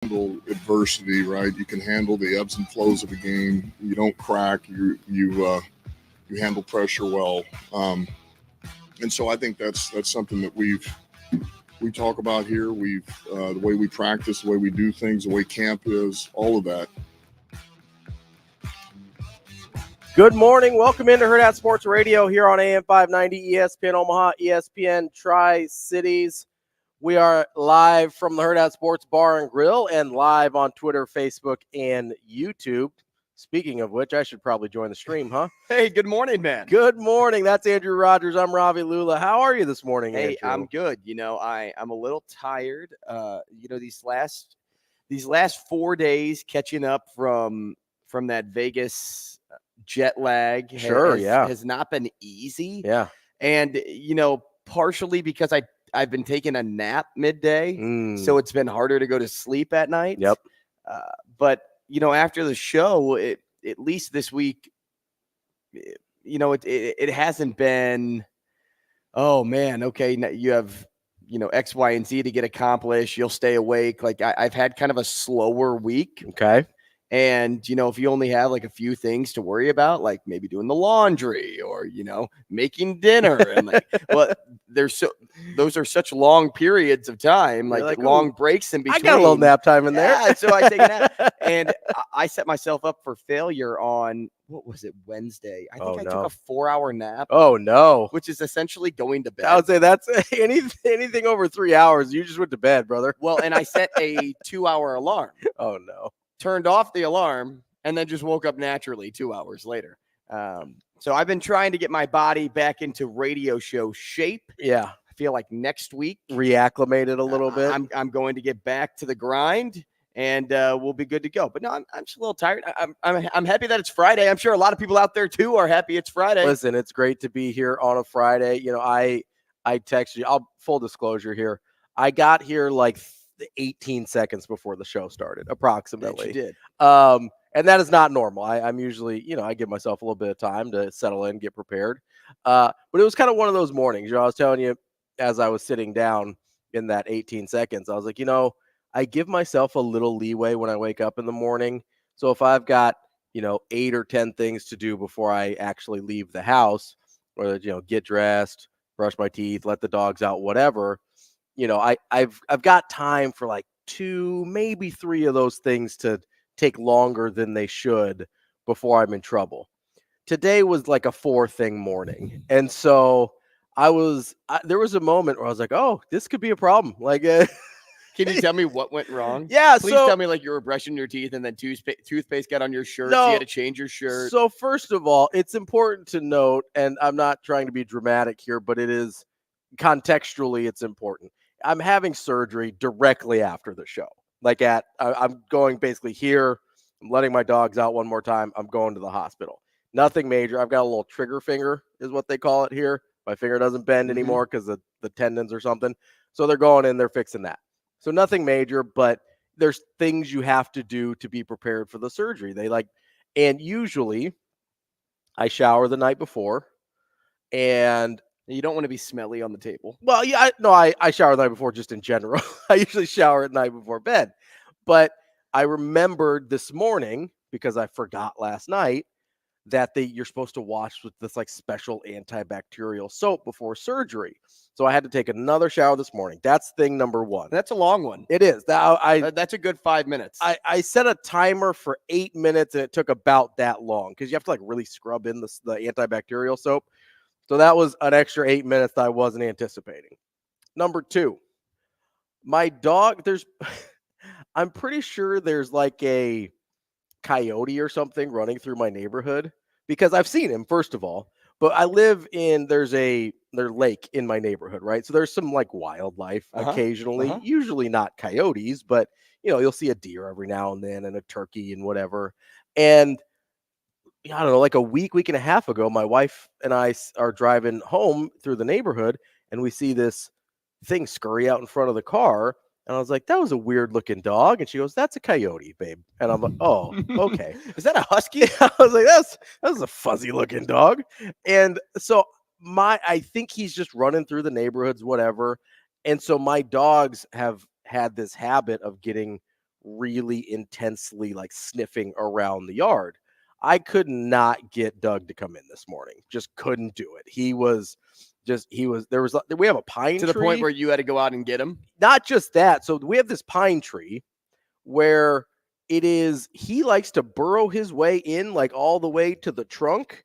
handle adversity, right? You can handle the ebbs and flows of a game. You don't crack. You handle pressure well. And so I think that's something that we talk about here. The way we practice, the way we do things, the way camp is, all of that. Good morning. Welcome into Hurrdat Sports Radio here on AM 590, ESPN Omaha, ESPN Tri-Cities. We are live from the Hurrdat Sports Bar and Grill and live on Twitter, Facebook, and YouTube. Speaking of which, I should probably join the stream, huh? Hey, good morning, man. Good morning. That's Andrew Rogers. I'm Ravi Lulla. How are you this morning, Hey, Andrew? I'm good. I'm a little tired. These last 4 days catching up from that Vegas jet lag has not been easy. Yeah. And, partially because I've been taking a nap midday, so it's been harder to go to sleep at night. Yep. But, after the show, at least this week, it hasn't been, oh, man, okay, you have, X, Y, and Z to get accomplished. You'll stay awake. Like, I've had kind of a slower week. Okay. And, if you only have like a few things to worry about, like maybe doing the laundry or, making dinner and those are such long periods of time, like long breaks in between. I got a little nap time in there. Yeah, so I take a nap and I set myself up for failure on, what was it, Wednesday? I think I took a 4-hour nap. Oh, no. Which is essentially going to bed. I would say that's anything over 3 hours. You just went to bed, brother. Well, and I set a 2-hour alarm. Oh, no. Turned off the alarm and then just woke up naturally 2 hours later. So I've been trying to get my body back into radio show shape. Yeah. I feel like next week reacclimated a little bit. I'm going to get back to the grind and we'll be good to go. But no, I'm just a little tired. I'm happy that it's Friday. I'm sure a lot of people out there too are happy it's Friday. Listen, it's great to be here on a Friday. I texted you. I'll full disclosure here. I got here like 18 seconds before the show started, approximately. That you did. And that is not normal. I'm usually, I give myself a little bit of time to settle in, get prepared. But it was kind of one of those mornings. I was telling you as I was sitting down in that 18 seconds, I was like, I give myself a little leeway when I wake up in the morning. So if I've got, 8 or 10 things to do before I actually leave the house, or, get dressed, brush my teeth, let the dogs out, whatever, I've got time for like 2, maybe 3 of those things to take longer than they should before I'm in trouble. Today was like a 4-thing morning. And so there was a moment where I was like, oh, this could be a problem. Like, can you tell me what went wrong? Yeah. Please tell me like you were brushing your teeth and then toothpaste got on your shirt. So you had to change your shirt. So first of all, it's important to note, and I'm not trying to be dramatic here, but it is contextually, it's important. I'm having surgery directly after the show. Like I'm going basically here. I'm letting my dogs out one more time. I'm going to the hospital. Nothing major. I've got a little trigger finger is what they call it here. My finger doesn't bend anymore because of the tendons or something. So they're going in, they're fixing that. So nothing major, but there's things you have to do to be prepared for the surgery. And usually I shower the night before, and you don't want to be smelly on the table. Well, yeah, I shower the night before just in general. I usually shower at night before bed. But I remembered this morning, because I forgot last night, that you're supposed to wash with this like special antibacterial soap before surgery. So I had to take another shower this morning. That's thing number 1. That's a long one. It is. That's a good 5 minutes. I set a timer for 8 minutes, and it took about that long because you have to like really scrub in the antibacterial soap. So that was an extra 8 minutes that I wasn't anticipating. Number 2, my dog, I'm pretty sure there's like a coyote or something running through my neighborhood because I've seen him, first of all. But I live there's lake in my neighborhood, right? So there's some like wildlife occasionally, usually not coyotes, but you'll see a deer every now and then and a turkey and whatever. And I don't know, like a week and a half ago, my wife and I are driving home through the neighborhood and we see this thing scurry out in front of the car. And I was like, that was a weird looking dog. And she goes, that's a coyote, babe. And I'm like, oh, okay. Is that a husky? I was like, that's a fuzzy looking dog. And so I think he's just running through the neighborhoods, whatever. And so my dogs have had this habit of getting really intensely like sniffing around the yard. I could not get Doug to come in this morning. Just couldn't do it. We have a pine To tree. the point where you had to go out and get him? Not just that. So we have this pine tree where he likes to burrow his way in like all the way to the trunk.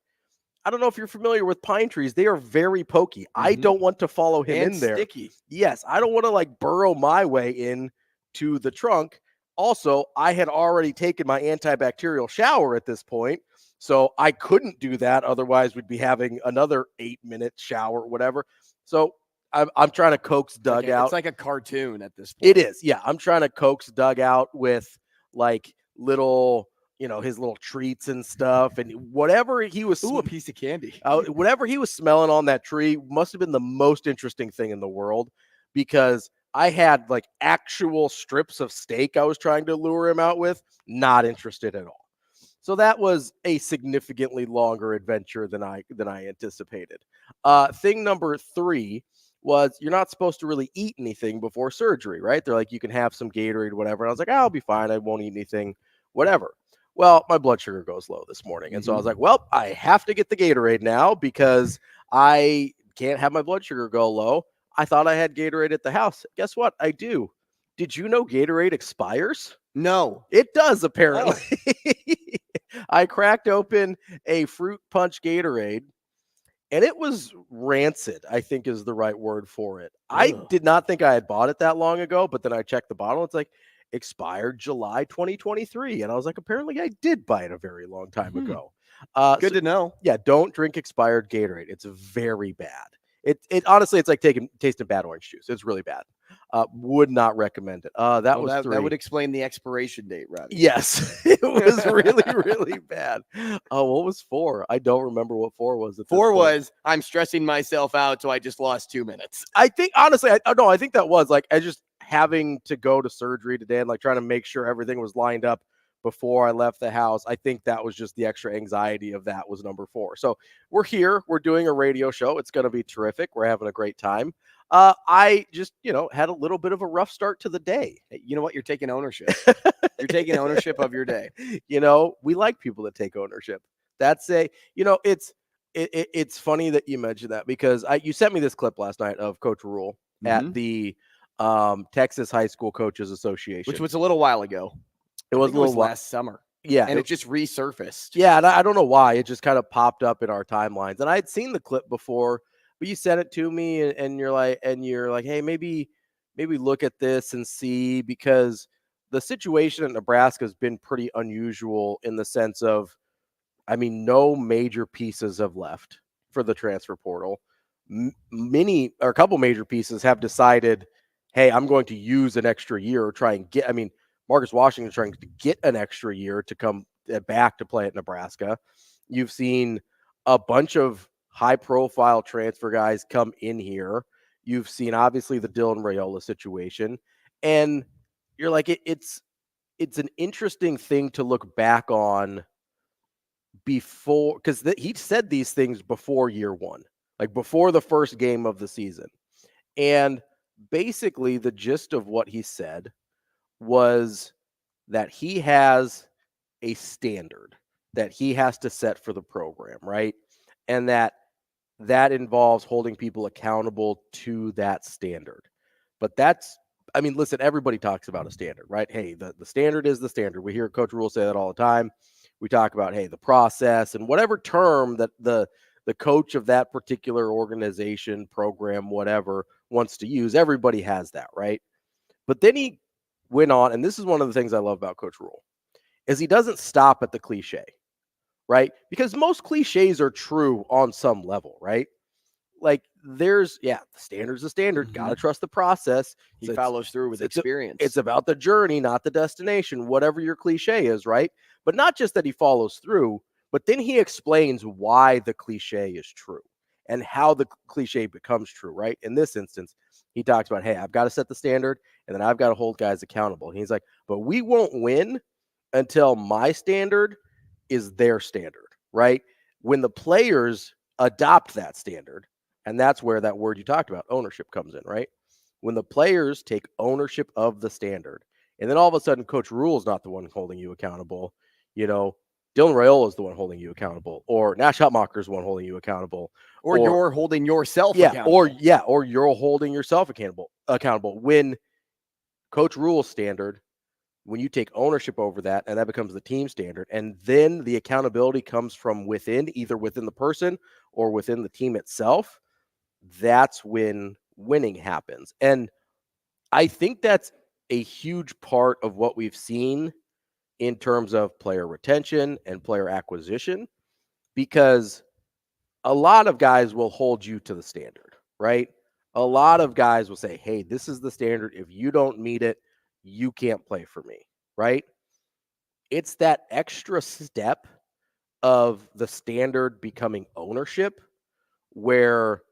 I don't know if you're familiar with pine trees. They are very pokey. Mm-hmm. I don't want to follow him and in there. Sticky. Yes. I don't want to like burrow my way in to the trunk. Also, I had already taken my antibacterial shower at this point, so I couldn't do that. Otherwise, we'd be having another 8-minute shower or whatever. So I'm trying to coax Doug out. It's like a cartoon at this point. It is. Yeah. I'm trying to coax Doug out with like little, his little treats and stuff, and whatever he was. Ooh, a piece of candy. Whatever he was smelling on that tree must have been the most interesting thing in the world, because I had like actual strips of steak I was trying to lure him out with. Not interested at all. So that was a significantly longer adventure than I anticipated. Thing number 3 was you're not supposed to really eat anything before surgery, right? They're like, you can have some Gatorade, whatever. And I was like, I'll be fine. I won't eat anything, whatever. Well, my blood sugar goes low this morning. And so I was like, well, I have to get the Gatorade now because I can't have my blood sugar go low. I thought I had Gatorade at the house. Guess what? I do. Did you know Gatorade expires? No. It does, apparently. Oh. I cracked open a fruit punch Gatorade, and it was rancid, I think is the right word for it. Ugh. I did not think I had bought it that long ago, but then I checked the bottle. It's like expired July 2023. And I was like, apparently I did buy it a very long time ago. Good to know. Yeah, don't drink expired Gatorade. It's very bad. It honestly, it's like tasting bad orange juice. It's really bad. Would not recommend it. That would explain the expiration date, Ravi. Yes, it was really, really bad. What was 4? I don't remember what 4 was. 4 was I'm stressing myself out, so I just lost 2 minutes. I think honestly, I think that was like I just having to go to surgery today and like trying to make sure everything was lined up before I left the house. I think that was just the extra anxiety of that was number 4. So we're here. We're doing a radio show. It's going to be terrific. We're having a great time. I just, had a little bit of a rough start to the day. Hey, you know what? You're taking ownership. You're taking ownership of your day. We like people that take ownership. That's it's funny that you mentioned that because you sent me this clip last night of Coach Rule at the Texas High School Coaches Association, which was a little while ago. It was last summer. Yeah. And it just resurfaced. Yeah. And I don't know why. It just kind of popped up in our timelines. And I had seen the clip before, but you sent it to me and you're like, hey, maybe look at this and see, because the situation at Nebraska has been pretty unusual in the sense of, no major pieces have left for the transfer portal. A couple major pieces have decided, hey, I'm going to use an extra year or try and get, Marcus Washington trying to get an extra year to come back to play at Nebraska. You've seen a bunch of high-profile transfer guys come in here. You've seen, obviously, the Dylan Raiola situation. And you're like, it's an interesting thing to look back on before, because he said these things before year one, like before the first game of the season. And basically, the gist of what he said was that he has a standard that he has to set for the program, right? And that involves holding people accountable to that standard. But listen, everybody talks about a standard, right? Hey, the standard is the standard. We hear Coach Rule say that all the time. We talk about, hey, the process and whatever term that the coach of that particular organization, program, whatever, wants to use. Everybody has that, right? But then he went on, and this is one of the things I love about Coach Rule, is he doesn't stop at the cliche, right? Because most cliches are true on some level, right? Like the standard's the standard. Got to trust the process. He follows through with experience. It's about the journey, not the destination, whatever your cliche is, right? But not just that he follows through, but then he explains why the cliche is true and how the cliche becomes true, right? In this instance, he talks about, hey, I've got to set the standard and then I've got to hold guys accountable. And he's like, but we won't win until my standard is their standard, right? When the players adopt that standard, and that's where that word you talked about, ownership, comes in, right? When the players take ownership of the standard And then all of a sudden, Coach Rule is not the one holding you accountable. Dylan Raiola is the one holding you accountable, or Nash Hutmacher is the one holding you accountable, or you're holding yourself accountable. Or you're holding yourself accountable. When Coach Rule's standard, when you take ownership over that, and that becomes the team standard, and then the accountability comes from within, either within the person or within the team itself, that's when winning happens. And I think that's a huge part of what we've seen in terms of player retention and player acquisition, because a lot of guys will hold you to the standard, right? A lot of guys will say, hey, this is the standard. If you don't meet it, you can't play for me, right? It's that extra step of the standard becoming ownership where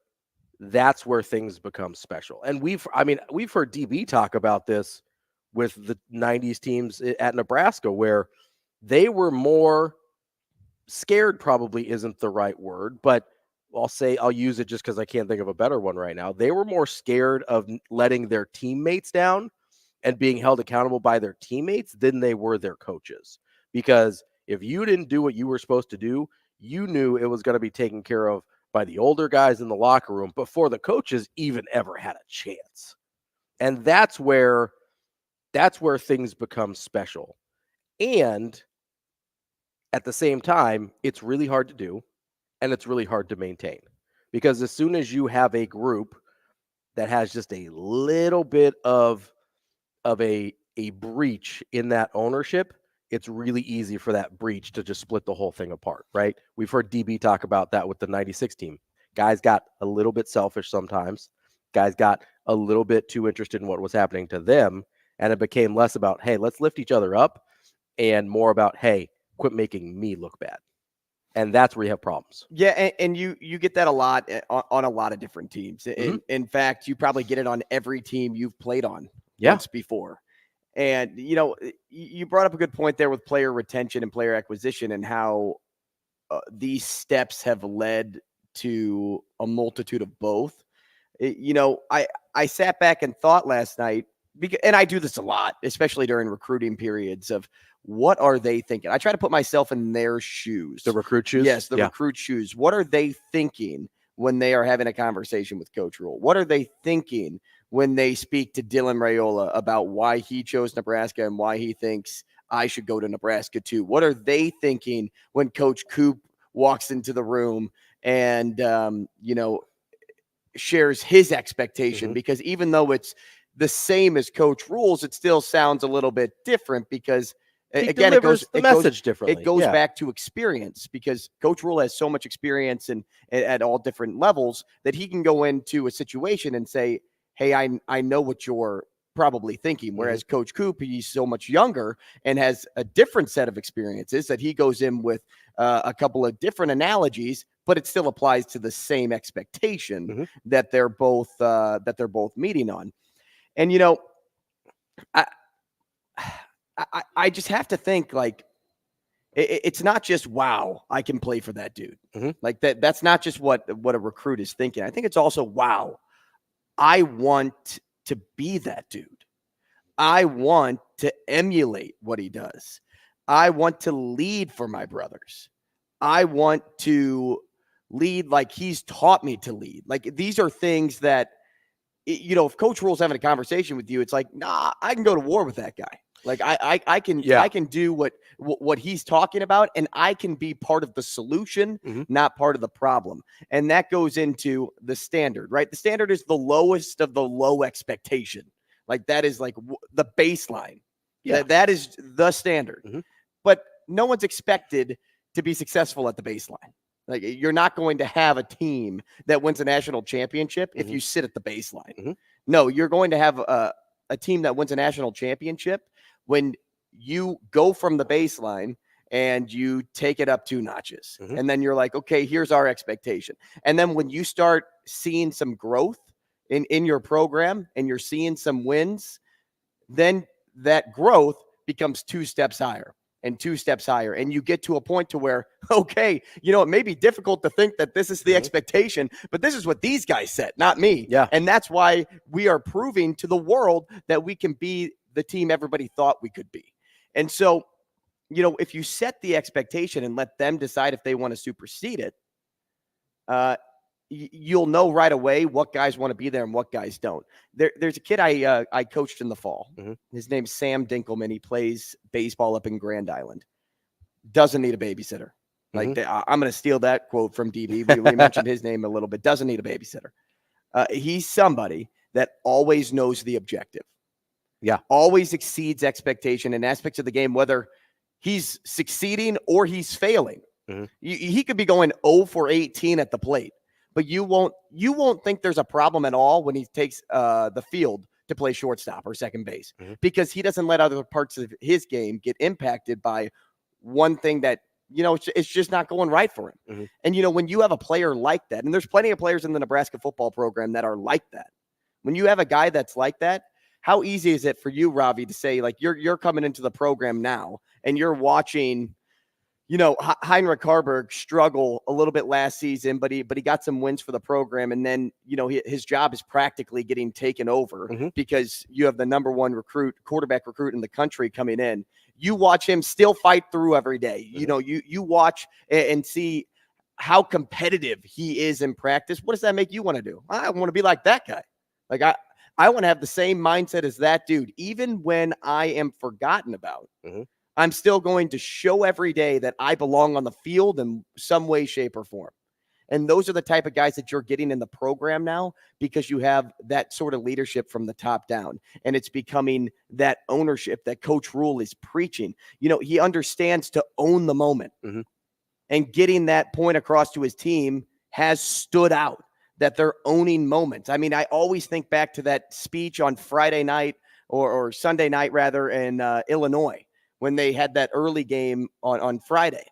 that's where things become special. And we've heard DB talk about this with the 90s teams at Nebraska, where they were more scared, probably isn't the right word, but I'll use it just because I can't think of a better one right now. They were more scared of letting their teammates down and being held accountable by their teammates than they were their coaches. Because if you didn't do what you were supposed to do, you knew it was going to be taken care of by the older guys in the locker room before the coaches even ever had a chance. And that's where things become special. And at the same time, it's really hard to do, and it's really hard to maintain. Because as soon as you have a group that has just a little bit of a breach in that ownership, it's really easy for that breach to just split the whole thing apart, right? We've heard DB talk about that with the 96 team. Guys got a little bit selfish sometimes. Guys got a little bit too interested in what was happening to them, and it became less about, hey, let's lift each other up, and more about, hey, quit making me look bad. And that's where you have problems. Yeah, and you get that a lot on a lot of different teams. In fact, you probably get it on every team you've played on once before. And, you brought up a good point there with player retention and player acquisition, and how these steps have led to a multitude of both. I sat back and thought last night, and I do this a lot, especially during recruiting periods, of what are they thinking? I try to put myself in their shoes. The recruit shoes? Yes, the recruit shoes. What are they thinking when they are having a conversation with Coach Rule? What are they thinking when they speak to Dylan Raiola about why he chose Nebraska and why he thinks I should go to Nebraska too? What are they thinking when Coach Coop walks into the room and, shares his expectation? Because even though it's the same as Coach Rule's, it still sounds a little bit different, because it goes differently. It goes back to experience, because Coach Rule has so much experience and at all different levels that he can go into a situation and say, hey, I know what you're probably thinking. Whereas Coach Coop, he's so much younger and has a different set of experiences that he goes in with a couple of different analogies, but it still applies to the same expectation that they're both meeting on. And, I just have to think, like, it's not just, wow, I can play for that dude. Like that's not just what a recruit is thinking. I think it's also, wow, I want to be that dude. I want to emulate what he does. I want to lead for my brothers. I want to lead like he's taught me to lead. Like, these are things that, if Coach Rule's having a conversation with you, it's like, nah, I can go to war with that guy. Like I can do what he's talking about, and I can be part of the solution, not part of the problem. And that goes into the standard, right? The standard is the lowest of the low expectation. Like, that is like the baseline. That is the standard. But no one's expected to be successful at the baseline. Like, you're not going to have a team that wins a national championship if you sit at the baseline. No, you're going to have a team that wins a national championship when you go from the baseline and you take it up 2 notches. And then you're like, okay, here's our expectation. And then when you start seeing some growth in your program and you're seeing some wins, then that growth becomes 2 steps higher and 2 steps higher. And you get to a point to where, okay, it may be difficult to think that this is the expectation, but this is what these guys set, not me. And that's why we are proving to the world that we can be the team everybody thought we could be. And so, if you set the expectation and let them decide if they want to supersede it, you'll know right away what guys want to be there and what guys don't. There's a kid I coached in the fall. Mm-hmm. His name's Sam Dinkelman. He plays baseball up in Grand Island. Doesn't need a babysitter. Mm-hmm. I'm going to steal that quote from DB. We mentioned his name a little bit. Doesn't need a babysitter. He's somebody that always knows the objective. Yeah. Always exceeds expectation in aspects of the game, whether he's succeeding or he's failing. Mm-hmm. He could be going 0 for 18 at the plate, but you won't think there's a problem at all when he takes the field to play shortstop or second base, mm-hmm. because he doesn't let other parts of his game get impacted by one thing that, it's just not going right for him. Mm-hmm. And, when you have a player like that, and there's plenty of players in the Nebraska football program that are like that. When you have a guy that's like that, how easy is it for you, Ravi, to say, like, you're coming into the program now and you're watching, Heinrich Harburg struggle a little bit last season, but he got some wins for the program. And then, his job is practically getting taken over mm-hmm. because you have the number one quarterback recruit in the country coming in. You watch him still fight through every day. Mm-hmm. You watch and see how competitive he is in practice. What does that make you want to do? I want to be like that guy. Like I want to have the same mindset as that dude. Even when I am forgotten about, mm-hmm. I'm still going to show every day that I belong on the field in some way, shape, or form. And those are the type of guys that you're getting in the program now, because you have that sort of leadership from the top down. And it's becoming that ownership that Coach Rule is preaching. He understands to own the moment. Mm-hmm. And getting that point across to his team has stood out, that they're owning moments. I mean, I always think back to that speech on Friday night or Sunday night, rather, in Illinois, when they had that early game on Friday.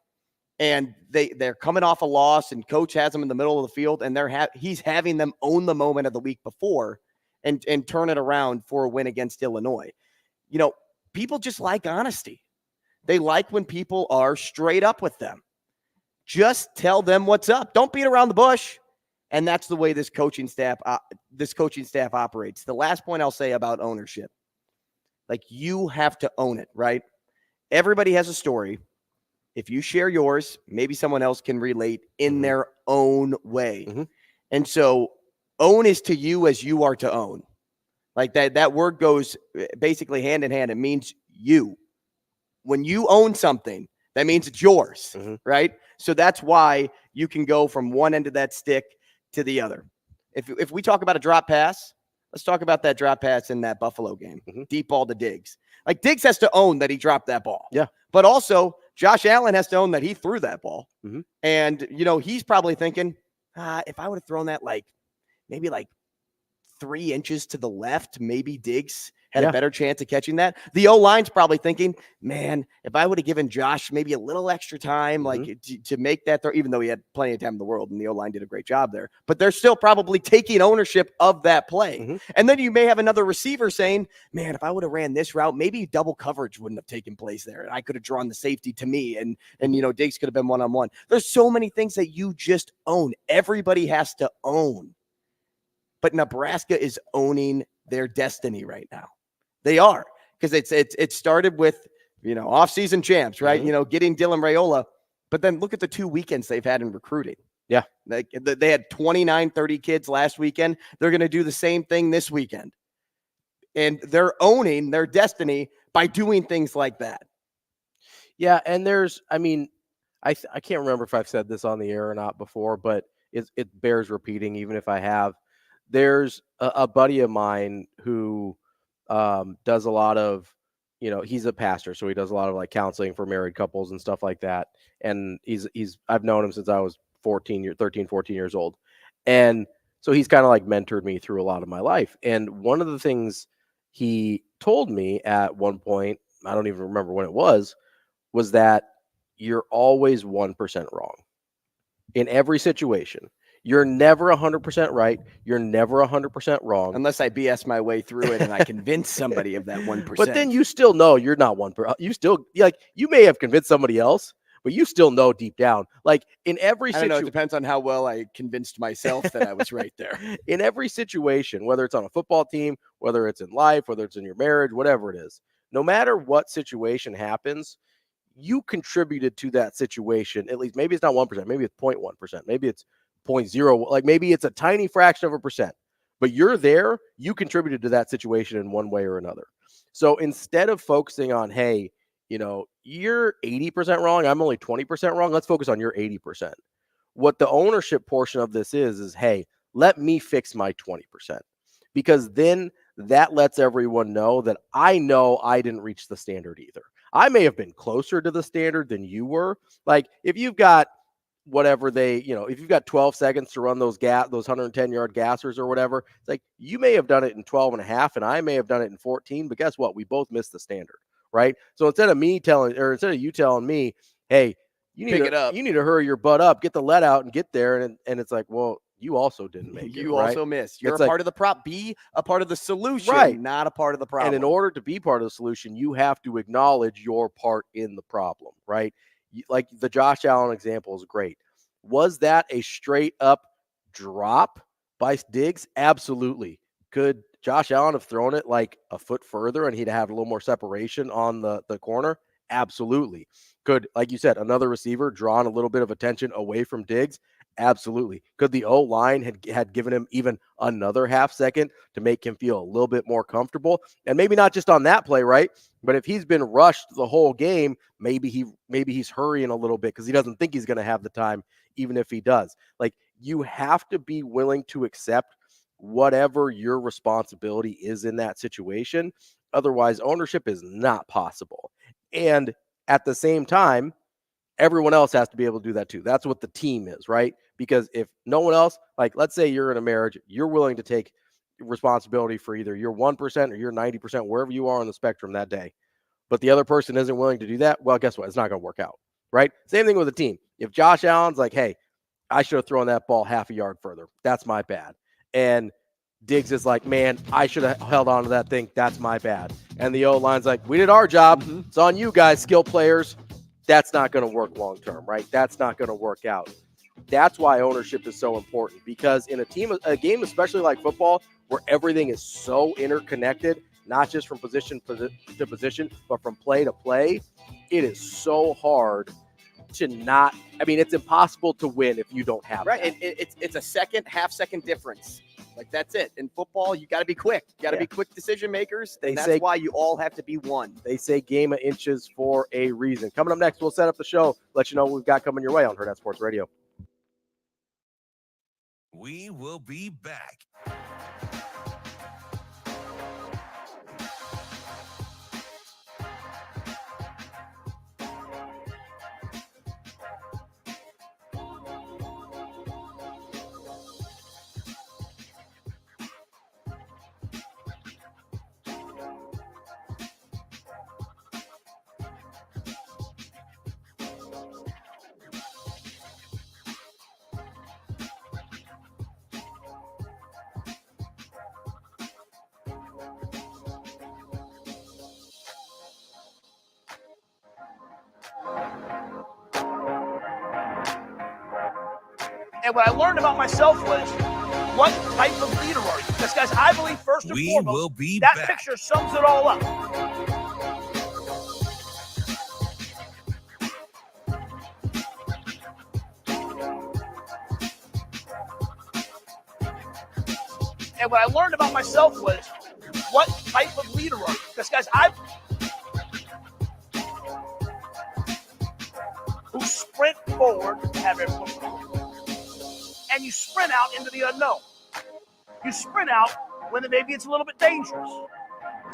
And they're coming off a loss, and coach has them in the middle of the field, and he's having them own the moment of the week before and turn it around for a win against Illinois. People just like honesty. They like when people are straight up with them. Just tell them what's up. Don't beat around the bush. And that's the way this coaching staff operates. The last point I'll say about ownership, like, you have to own it, right? Everybody has a story. If you share yours, maybe someone else can relate in mm-hmm. their own way. Mm-hmm. And so own is to you as you are to own. Like that word goes basically hand in hand. It means you. When you own something, that means it's yours, mm-hmm. right? So that's why you can go from one end of that stick to the other. If we talk about a drop pass, let's talk about that drop pass in that Buffalo game. Mm-hmm. Deep ball to Diggs. Like, Diggs has to own that he dropped that ball. Yeah. But also, Josh Allen has to own that he threw that ball. Mm-hmm. And, he's probably thinking, if I would have thrown that maybe 3 inches to the left, maybe Diggs had a better chance of catching that. The O-line's probably thinking, man, if I would have given Josh maybe a little extra time, mm-hmm. to make that throw, even though he had plenty of time in the world and the O-line did a great job there, but they're still probably taking ownership of that play. Mm-hmm. And then you may have another receiver saying, man, if I would have ran this route, maybe double coverage wouldn't have taken place there. And I could have drawn the safety to me, and Diggs could have been one-on-one. There's so many things that you just own. Everybody has to own. But Nebraska is owning their destiny right now. They are, because it started with, off-season champs, right? Mm-hmm. Getting Dylan Raiola. But then look at the 2 weekends they've had in recruiting. Yeah. They had 29, 30 kids last weekend. They're going to do the same thing this weekend. And they're owning their destiny by doing things like that. Yeah, and I can't remember if I've said this on the air or not before, but it bears repeating, even if I have. There's a buddy of mine who does a lot of, he's a pastor, so he does a lot of counseling for married couples and stuff like that. And I've known him since I was 13, 14 years old. And so he's kind of mentored me through a lot of my life. And one of the things he told me at one point, I don't even remember when it was that you're always 1% wrong in every situation. You're never 100% right. You're never 100% wrong. Unless I BS my way through it and I convince somebody of that 1%. But then you still know you're not 1%. You still, you may have convinced somebody else, but you still know deep down, like in every I don't know. It situation, depends on how well I convinced myself that I was right there. in every situation, whether it's on a football team, whether it's in life, whether it's in your marriage, whatever it is, no matter what situation happens, you contributed to that situation. At least maybe it's not 1%, maybe it's 0.1%, maybe it's 0.0, like maybe it's a tiny fraction of a percent, but you're there, you contributed to that situation in one way or another. So instead of focusing on, hey, you're 80% wrong, I'm only 20% wrong, let's focus on your 80%. What the ownership portion of this is, hey, let me fix my 20%. Because then that lets everyone know that I know I didn't reach the standard either. I may have been closer to the standard than you were. Like if you've got whatever if you've got 12 seconds to run those 110-yard gassers or whatever, it's like you may have done it in 12 and a half and I may have done it in 14, but guess what? We both missed the standard, right? So instead of you telling me, hey, you need to hurry your butt up, get the let out and get there. And it's like, well, you also didn't make it. You also missed. You're it's a part of the problem. Be a part of the solution, right, not a part of the problem. And in order to be part of the solution, you have to acknowledge your part in the problem, right? Like the Josh Allen example is great. Was that a straight up drop by Diggs? Absolutely. Could Josh Allen have thrown it like a foot further and he'd have a little more separation on the corner? Absolutely. Could, like you said, another receiver drawn a little bit of attention away from Diggs? Absolutely. Could the O-line had given him even another half second to make him feel a little bit more comfortable? And maybe not just on that play, right? But if he's been rushed the whole game, maybe he's hurrying a little bit because he doesn't think he's going to have the time, even if he does. Like, you have to be willing to accept whatever your responsibility is in that situation. Otherwise, ownership is not possible. And at the same time, everyone else has to be able to do that too. That's what the team is, right? Because if no one else, like let's say you're in a marriage, you're willing to take responsibility for either your 1% or your 90%, wherever you are on the spectrum that day, but the other person isn't willing to do that, well, guess what? It's not going to work out, right? Same thing with a team. If Josh Allen's like, hey, I should have thrown that ball half a yard further, that's my bad. And Diggs is like, man, I should have held on to that thing, that's my bad. And the O-line's like, we did our job. Mm-hmm. It's on you guys, skill players. That's not going to work long-term, right? That's not going to work out. That's why ownership is so important, because in a game, especially like football, where everything is so interconnected, not just from position to position, but from play to play, it is so hard to not, it's impossible to win if you don't have right. It's a half-second difference. Like, that's it. In football, you got to be quick. You got to be quick decision makers. That's why you all have to be one. They say game of inches for a reason. Coming up next, we'll set up the show, let you know what we've got coming your way on Hurrdat Sports Radio. We will be back. And what I learned about myself was, what type of leader are you? Because, guys, I believe first and foremost, that picture sums it all up. And what I learned about myself was, what type of leader are you? Because, guys, who sprint forward and have everyone forward. And you sprint out into the unknown. You sprint out when maybe it's a little bit dangerous.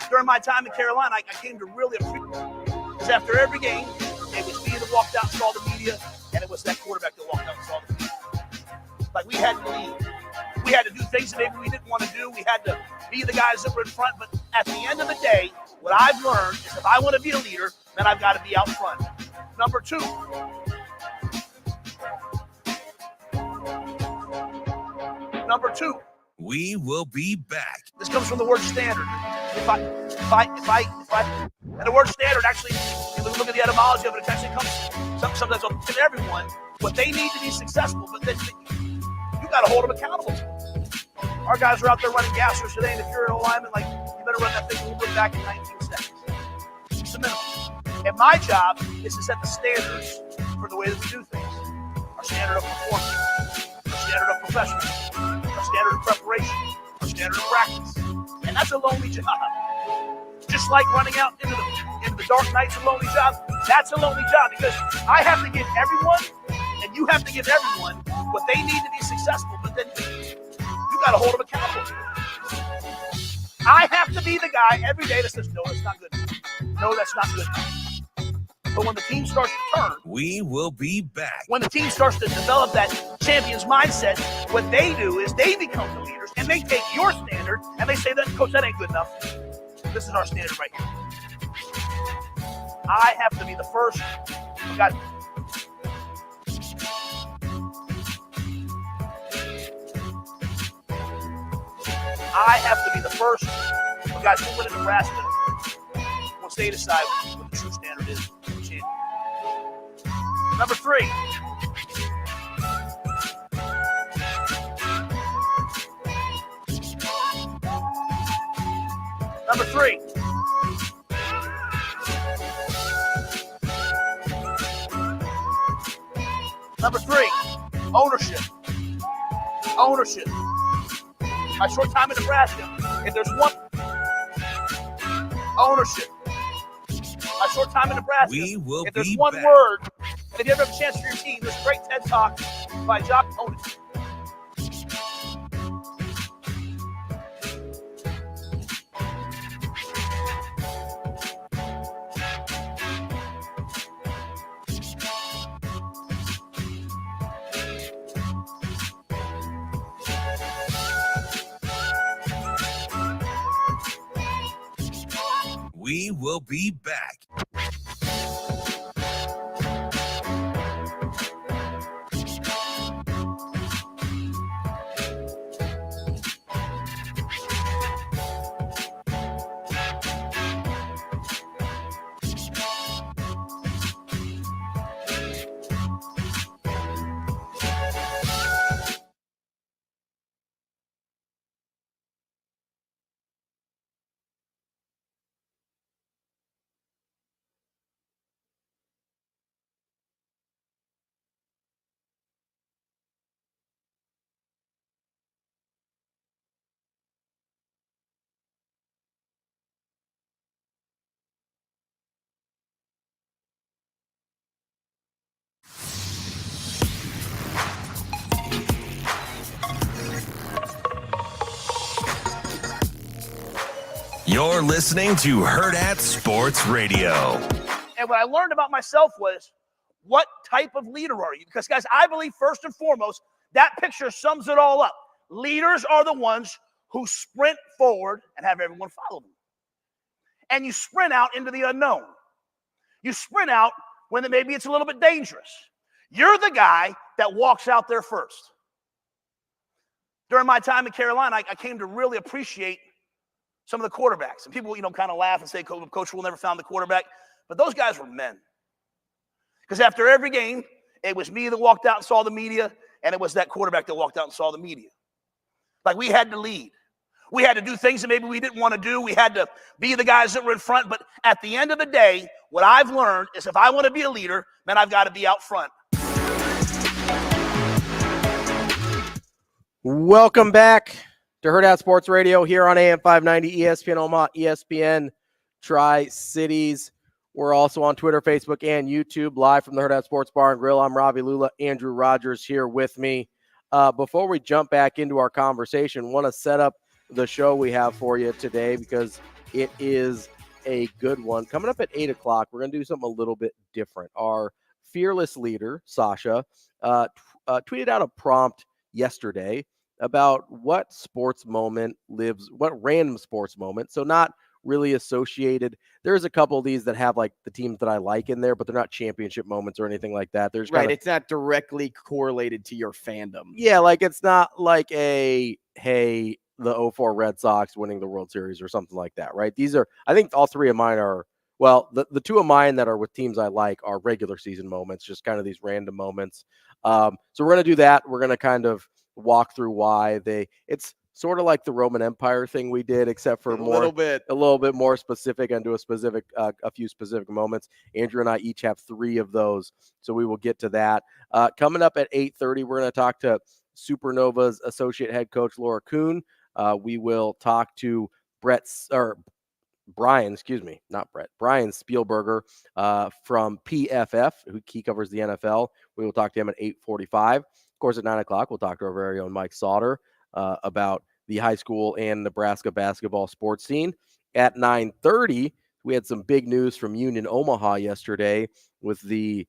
During my time in Carolina, I came to really appreciate it. Because after every game, it was me that walked out and saw the media, and it was that quarterback that walked out and saw the media. Like, we had to lead. We had to do things that maybe we didn't want to do. We had to be the guys that were in front. But at the end of the day, what I've learned is if I want to be a leader, then I've got to be out front. Number two. We will be back. This comes from the word standard. If I, and the word standard actually, if you look at the etymology of it, it actually comes, sometimes I'll give everyone what they need to be successful, but then you got to hold them accountable. Our guys are out there running gassers today, and if you're an alignment, like, you better run that thing a little bit back in 19 seconds. It's the minimum. And my job is to set the standards for the way that we do things. Our standard of performance, our standard of professionalism, our standard of preparation, our standard of practice. And that's a lonely job. Just like running out into the dark night's a lonely job, that's a lonely job because I have to give everyone, and you have to give everyone what they need to be successful, but then you got to hold them accountable. I have to be the guy every day that says, no, that's not good enough. No, that's not good enough. But when the team starts to turn, We will be back. when the team starts to develop that champion's mindset, what they do is they become the leaders, and they take your standard, and they say, that, Coach, that ain't good enough. This is our standard right here. I have to be the first. God, I have to be the first guys who win in Nebraska once they decide what the true standard is for the champion. Number 3. Number 3. Number 3, ownership. Ownership. My short time in Nebraska, if there's one ownership. My short time in Nebraska, We will if there's be one back. word, if you ever have a chance for your team, there's a great TED Talk by Jock Ownership. We will be back. You're listening to Hurrdat Sports Radio. And what I learned about myself was, what type of leader are you? Because, guys, I believe first and foremost, that picture sums it all up. Leaders are the ones who sprint forward and have everyone follow them. And you sprint out into the unknown. You sprint out when maybe it's a little bit dangerous. You're the guy that walks out there first. During my time in Carolina, I came to really appreciate some of the quarterbacks. And people, kind of laugh and say, Coach will never found the quarterback. But those guys were men. Because after every game, it was me that walked out and saw the media, and it was that quarterback that walked out and saw the media. Like, we had to lead. We had to do things that maybe we didn't want to do. We had to be the guys that were in front. But at the end of the day, what I've learned is if I want to be a leader, man, I've got to be out front. Welcome back to Hurrdat Sports Radio here on AM 590, ESPN Omaha, ESPN Tri-Cities. We're also on Twitter, Facebook, and YouTube, live from the Hurrdat Sports Bar and Grill. I'm Ravi, Lulla, Andrew Rogers here with me. Before we jump back into our conversation, want to set up the show we have for you today because it is a good one. Coming up at 8 o'clock, we're going to do something a little bit different. Our fearless leader, Sasha, tweeted out a prompt yesterday about what random sports moment. So not really associated. There's a couple of these that have like the teams that I like in there, but they're not championship moments or anything like that. There's right. It's not directly correlated to your fandom. Yeah. Like it's not like the 04 Red Sox winning the World Series or something like that. Right. I think all three of mine are Well, the two of mine that are with teams I like are regular season moments, just kind of these random moments. So we're going to do that. We're going to kind of walk through why it's sort of like the Roman Empire thing we did, except for a little bit more specific and to a few specific moments. Andrew and I each have 3 of those, so we will get to that. Coming up at 8:30, we're going to talk to Supernova's associate head coach Laura Kuhn. We will talk to Brian Speiberger from PFF, he covers the NFL. We will talk to him at 8:45. Of course, at 9 o'clock, we'll talk to our very own Mike Sautter about the high school and Nebraska basketball sports scene. At 9:30, we had some big news from Union Omaha yesterday with the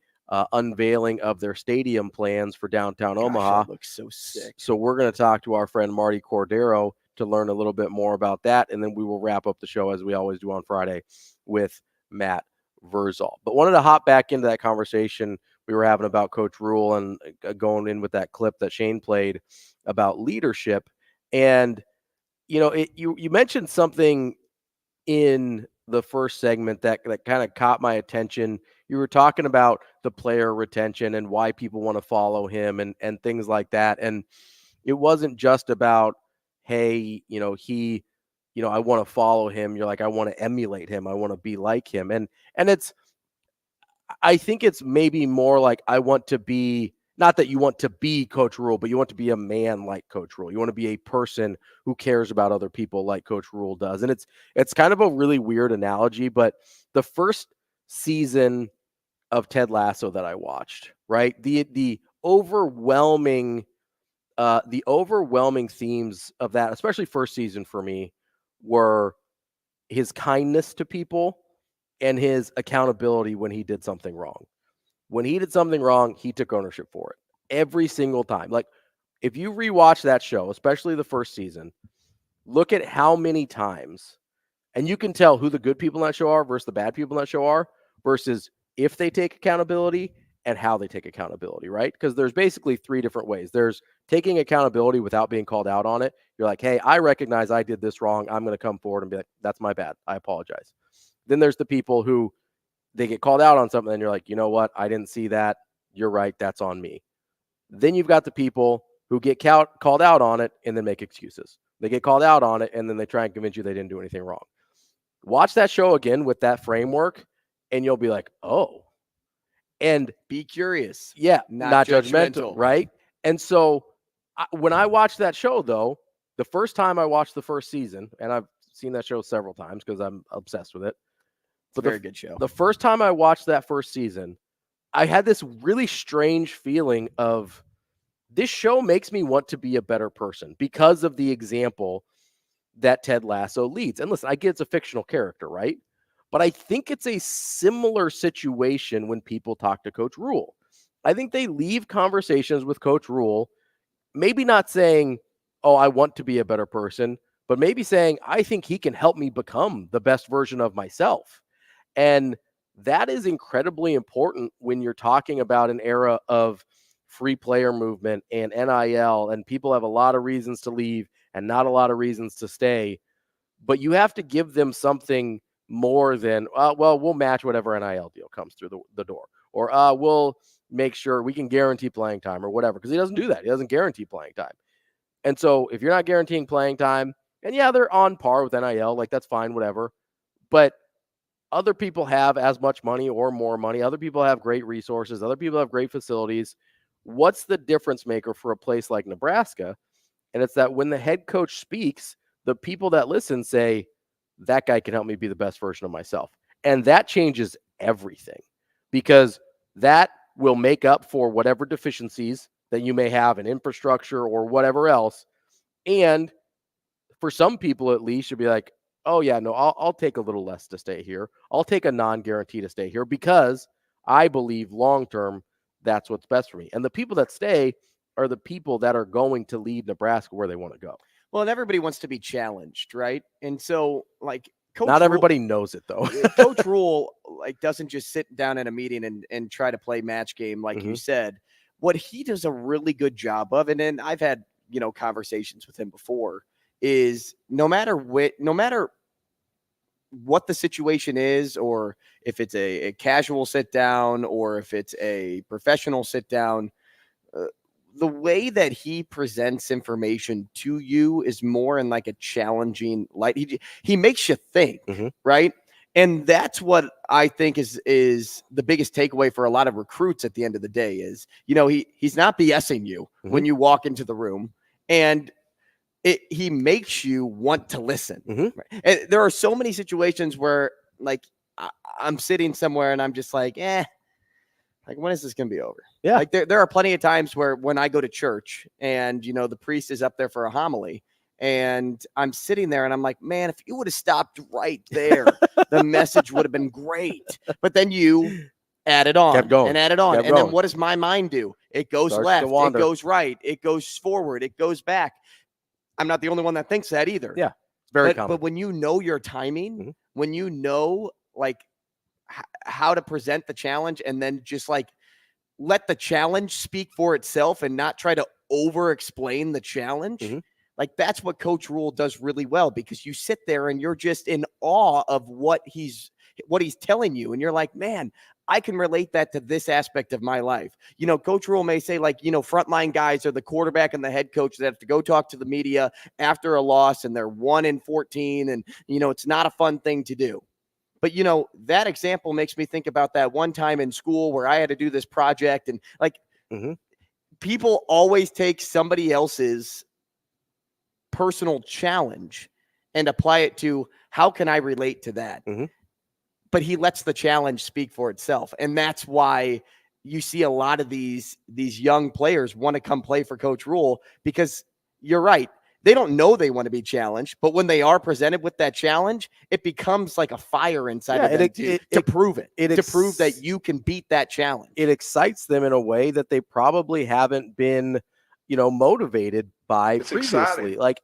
unveiling of their stadium plans for downtown Omaha. That looks so sick. So we're going to talk to our friend Marty Cordero to learn a little bit more about that, and then we will wrap up the show as we always do on Friday with Matt Vrzal. But wanted to hop back into that conversation we were having about Coach Rule and going in with that clip that Shane played about leadership. And you mentioned something in the first segment that kind of caught my attention. You were talking about the player retention and why people want to follow him and things like that. And it wasn't just about, hey, I want to follow him. You're like, I want to emulate him. I want to be like him. And I think it's maybe more like I want to be, not that you want to be Coach Rule, but you want to be a man like Coach Rule. You want to be a person who cares about other people like Coach Rule does. And it's kind of a really weird analogy, but the first season of Ted Lasso that I watched, right? The overwhelming themes of that, especially first season for me, were his kindness to people and his accountability when he did something wrong. When he did something wrong, he took ownership for it every single time. Like, if you rewatch that show, especially the first season, look at how many times, and you can tell who the good people in that show are versus the bad people in that show are, versus if they take accountability and how they take accountability, right? Because there's basically 3 different ways. There's taking accountability without being called out on it. You're like, hey, I recognize I did this wrong. I'm going to come forward and be like, that's my bad. I apologize. Then there's the people who they get called out on something and you're like, you know what? I didn't see that. You're right. That's on me. Then you've got the people who get called out on it and then make excuses. They get called out on it and then they try and convince you they didn't do anything wrong. Watch that show again with that framework and you'll be like, oh, and be curious. Yeah. Not judgmental. Right. And so when I watched that show, though, the first time I watched the first season, and I've seen that show several times because I'm obsessed with it. But very good show. The first time I watched that first season, I had this really strange feeling of this show makes me want to be a better person because of the example that Ted Lasso leads. And listen, I get it's a fictional character, right? But I think it's a similar situation when people talk to Coach Rule. I think they leave conversations with Coach Rule, maybe not saying, oh, I want to be a better person, but maybe saying, I think he can help me become the best version of myself. And that is incredibly important when you're talking about an era of free player movement and NIL, and people have a lot of reasons to leave and not a lot of reasons to stay. But you have to give them something more than, well, we'll match whatever NIL deal comes through the door. Or we'll make sure we can guarantee playing time or whatever, because he doesn't do that. He doesn't guarantee playing time. And so if you're not guaranteeing playing time, and yeah, they're on par with NIL, like that's fine, whatever. But other people have as much money or more money. Other people have great resources. Other people have great facilities. What's the difference maker for a place like Nebraska? And it's that when the head coach speaks, the people that listen say, that guy can help me be the best version of myself. And that changes everything, because that will make up for whatever deficiencies that you may have in infrastructure or whatever else. And for some people, at least, you'll be like, oh yeah, no, I'll take a little less to stay here. I'll take a non-guarantee to stay here because I believe long-term that's what's best for me. And the people that stay are the people that are going to lead Nebraska where they want to go. Well, and everybody wants to be challenged, right? And so, like, not everybody knows it, though. Coach Rule, like, doesn't just sit down in a meeting and try to play match game, like you said. What he does a really good job of, and then I've had, conversations with him before, is no matter what the situation is, or if it's a casual sit down, or if it's a professional sit down, the way that he presents information to you is more in like a challenging light. He makes you think, right? And that's what I think is the biggest takeaway for a lot of recruits at the end of the day is, he's not BSing you when you walk into the room, and he makes you want to listen. Right? And there are so many situations where like I'm sitting somewhere and I'm just like, like, when is this going to be over? Yeah. Like there are plenty of times where when I go to church and, the priest is up there for a homily and I'm sitting there and I'm like, man, if you would have stopped right there, the message would have been great. But then you added on and added on. And then what does my mind do? It goes left, it goes right, it goes forward, it goes back. I'm not the only one that thinks that either. Yeah. It's very common. But when you know your timing, when you know like how to present the challenge, and then just like let the challenge speak for itself and not try to over explain the challenge. Like that's what Coach Rule does really well, because you sit there and you're just in awe of what he's telling you. And you're like, man, I can relate that to this aspect of my life. Coach Rule may say like, frontline guys are the quarterback and the head coach that have to go talk to the media after a loss and they're 1-14 and, it's not a fun thing to do. But, that example makes me think about that one time in school where I had to do this project, and like people always take somebody else's personal challenge and apply it to how can I relate to that? But he lets the challenge speak for itself. And that's why you see a lot of these young players want to come play for Coach Rule, because you're right. They don't know they want to be challenged, but when they are presented with that challenge, it becomes like a fire inside of them to prove it, to prove that you can beat that challenge. It excites them in a way that they probably haven't been, motivated by previously. Exciting. Like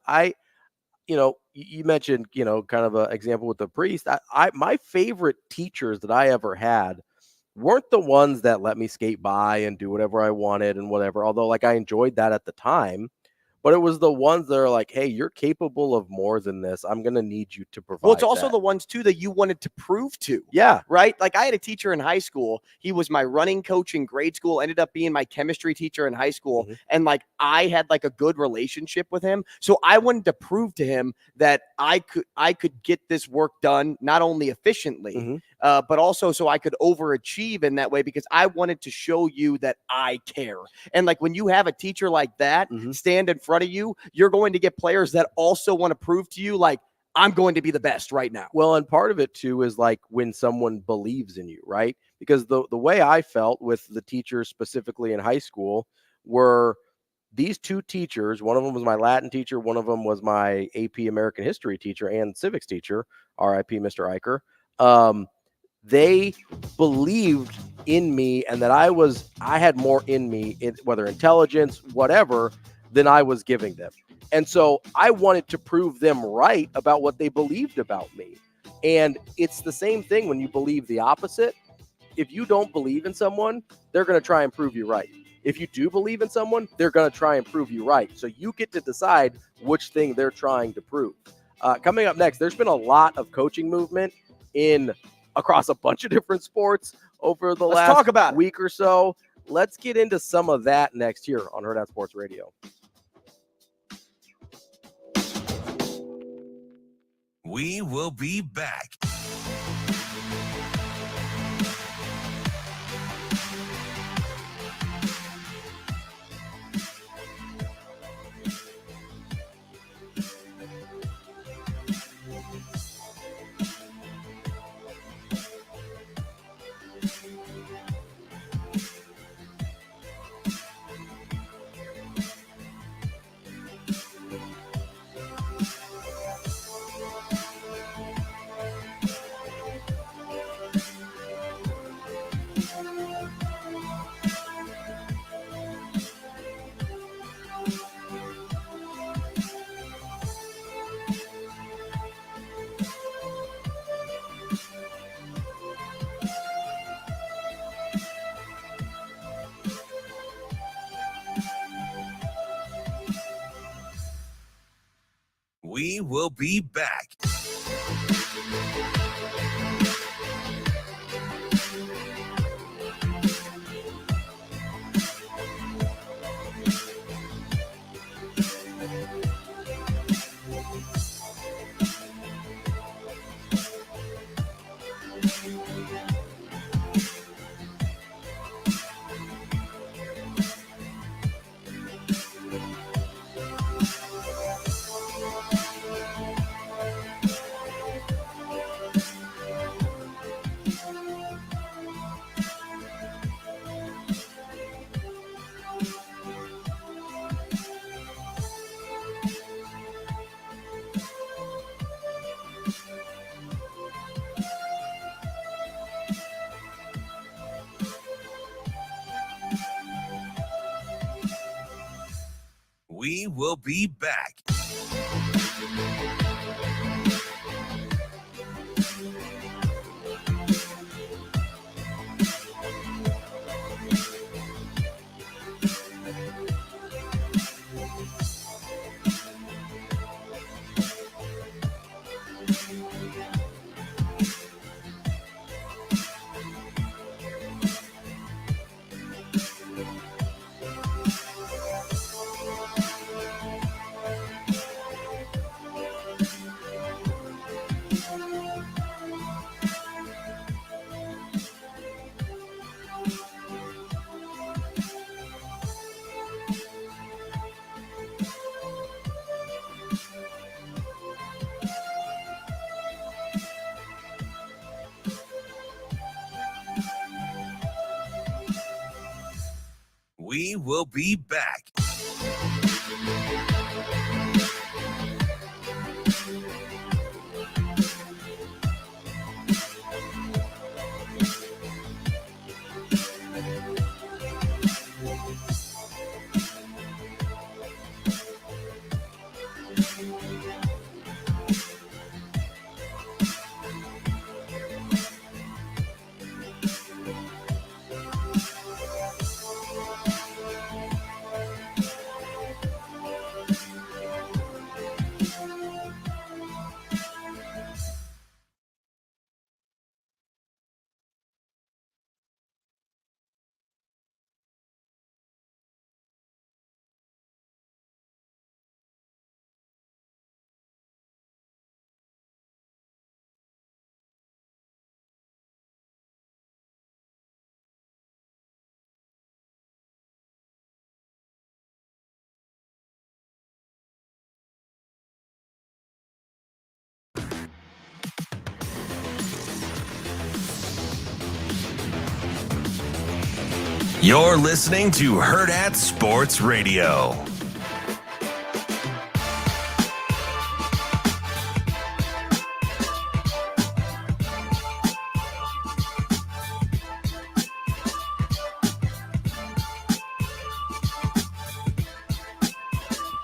you mentioned, kind of an example with the priest. My favorite teachers that I ever had weren't the ones that let me skate by and do whatever I wanted and whatever, although like I enjoyed that at the time. But it was the ones that are like, hey, you're capable of more than this. I'm going to need you to provide. Well, it's also that. the ones, too, that you wanted to prove to. Yeah. Right? Like I had a teacher in high school. He was my running coach in grade school, ended up being my chemistry teacher in high school. And like I had like a good relationship with him. So I wanted to prove to him that I could get this work done, not only efficiently, but also so I could overachieve in that way, because I wanted to show you that I care. And like when you have a teacher like that stand in front of you, you're going to get players that also want to prove to you, like, I'm going to be the best right now. Well, and part of it too is like when someone believes in you, right? Because the way I felt with the teachers specifically in high school were these two teachers. One of them was my Latin teacher. One of them was my AP American History teacher and civics teacher, RIP Mr. Eicher. They believed in me, and that I had more in me, whether intelligence, whatever, than I was giving them. And so I wanted to prove them right about what they believed about me. And it's the same thing when you believe the opposite. If you don't believe in someone, they're going to try and prove you right. If you do believe in someone, they're going to try and prove you right. So you get to decide which thing they're trying to prove. Coming up next, there's been a lot of coaching movement across a bunch of different sports over the last week or so. Let's get into some of that next here on Hurrdat Sports Radio. We will be back. We will be back. We will be back. We will be back. You're listening to Hurrdat Sports Radio.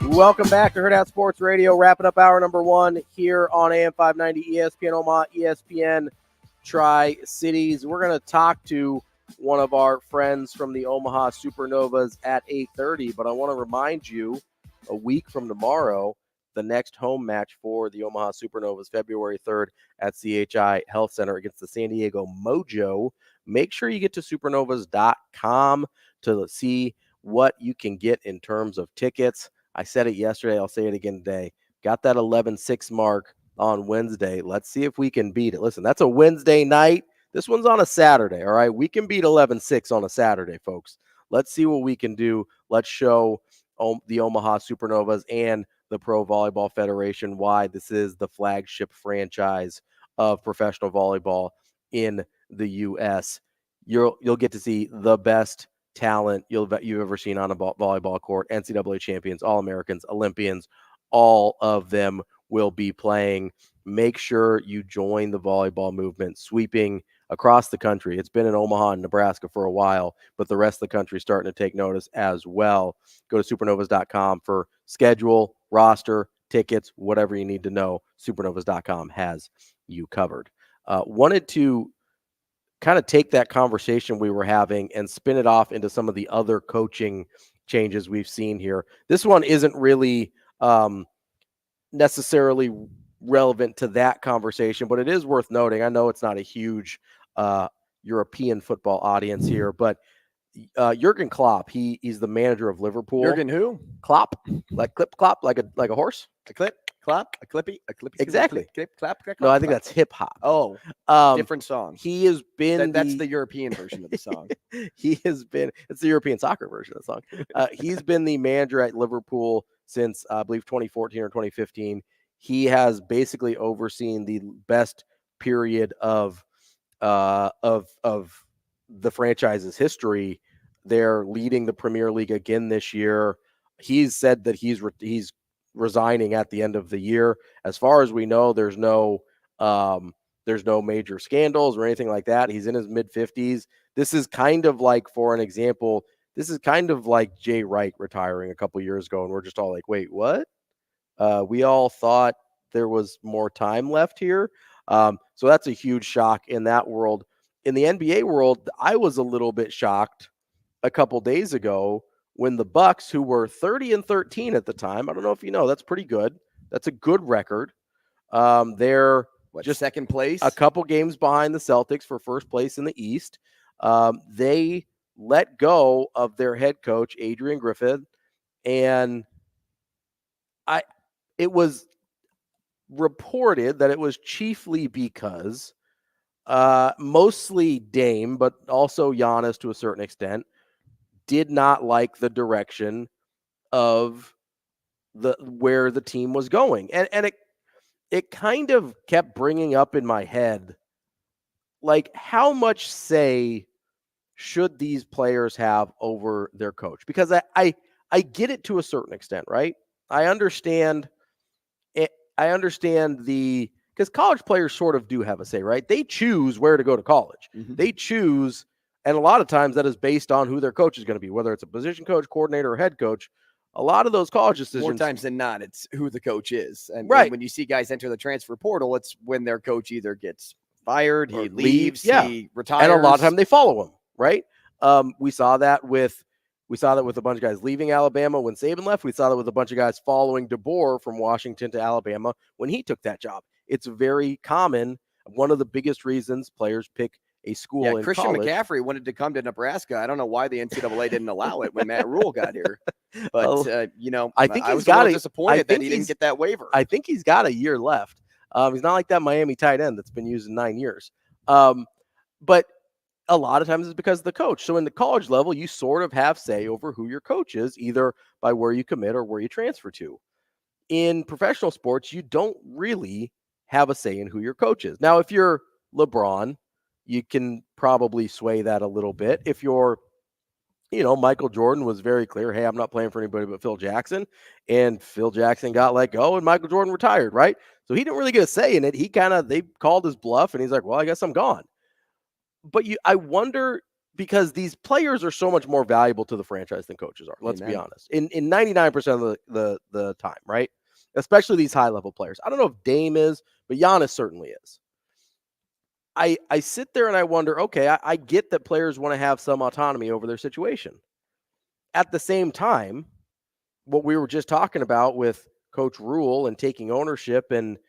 Welcome back to Hurrdat Sports Radio, wrapping up hour number 1 here on AM 590, ESPN Omaha, ESPN Tri-Cities. We're going to talk to one of our friends from the Omaha Supernovas at 8:30, but I want to remind you, a week from tomorrow, the next home match for the Omaha Supernovas, February 3rd at CHI Health Center against the San Diego Mojo. Make sure you get to supernovas.com to see what you can get in terms of tickets. I said it yesterday. I'll say it again today. Got that 11-6 mark on Wednesday. Let's see if we can beat it. Listen, that's a Wednesday night. This one's on a Saturday, all right? We can beat 11-6 on a Saturday, folks. Let's see what we can do. Let's show the Omaha Supernovas and the Pro Volleyball Federation why this is the flagship franchise of professional volleyball in the U.S. You'll get to see the best talent you've ever seen on a volleyball court. NCAA champions, All-Americans, Olympians, all of them will be playing. Make sure you join the volleyball movement, sweeping across the country. It's been in Omaha and Nebraska for a while, but the rest of the country is starting to take notice as well. Go to supernovas.com for schedule, roster, tickets, whatever you need to know. Supernovas.com has you covered. Wanted to kind of take that conversation we were having and spin it off into some of the other coaching changes we've seen here. This one isn't really necessarily relevant to that conversation, but it is worth noting. I know it's not a huge European football audience here, but Jurgen Klopp, he's the manager of Liverpool. Jurgen who? Klopp, like clip clop, like a horse. A clip, clap, a clippy. Exactly. Clip, clap. No, I think that's hip hop. Oh, different song. He has been. That's the European version of the song. It's the European soccer version of the song. He's been the manager at Liverpool since I believe 2014 or 2015. He has basically overseen the best period of the franchise's history. They're leading the Premier League again this year. He's said that he's resigning at the end of the year. As far as we know, there's no major scandals or anything like that. He's in his mid-50s. This is kind of like, for an example, this is kind of like Jay Wright retiring a couple years ago, and we're just all like, wait, what? We all thought there was more time left here. So that's a huge shock in that world. In the NBA world, I was a little bit shocked a couple days ago when the Bucks, who were 30-13 at the time, I don't know if you know, that's pretty good. That's a good record. They're just second place, a couple games behind the Celtics for first place in the East. They let go of their head coach, Adrian Griffin, and it was reported that it was chiefly because mostly Dame, but also Giannis to a certain extent, did not like the direction of where the team was going. And it kind of kept bringing up in my head, like, how much say should these players have over their coach? Because I get it to a certain extent, right? I understand it. I understand because college players sort of do have a say, right? They choose where to go to college. Mm-hmm. They choose, and a lot of times that is based on who their coach is going to be, whether it's a position coach, coordinator, or head coach. A lot of those college decisions, more times than not, it's who the coach is. And right. when you see guys enter the transfer portal, it's when their coach either gets fired, he leaves, yeah. he retires, and a lot of time they follow him, right? We saw that with a bunch of guys leaving Alabama when Saban left. We saw that with a bunch of guys following DeBoer from Washington to Alabama when he took that job. It's very common. One of the biggest reasons players pick a school in Christian college. McCaffrey wanted to come to Nebraska. I don't know why the NCAA didn't allow it when Matt Rule got here. But, I think I was a little disappointed that he didn't get that waiver. I think he's got a year left. He's not like that Miami tight end that's been used in 9 years. But a lot of times it's because of the coach. So in the college level, you sort of have say over who your coach is, either by where you commit or where you transfer to. In professional sports, you don't really have a say in who your coach is. Now, if you're LeBron, you can probably sway that a little bit. If you're, Michael Jordan was very clear, hey, I'm not playing for anybody but Phil Jackson. And Phil Jackson got let go and Michael Jordan retired, right? So he didn't really get a say in it. They called his bluff and he's like, well, I guess I'm gone. But I wonder, because these players are so much more valuable to the franchise than coaches are. Let's be honest. In 99% of the time, right? Especially these high-level players. I don't know if Dame is, but Giannis certainly is. I sit there and I wonder, okay, I get that players want to have some autonomy over their situation. At the same time, what we were just talking about with Coach Rule and taking ownership, and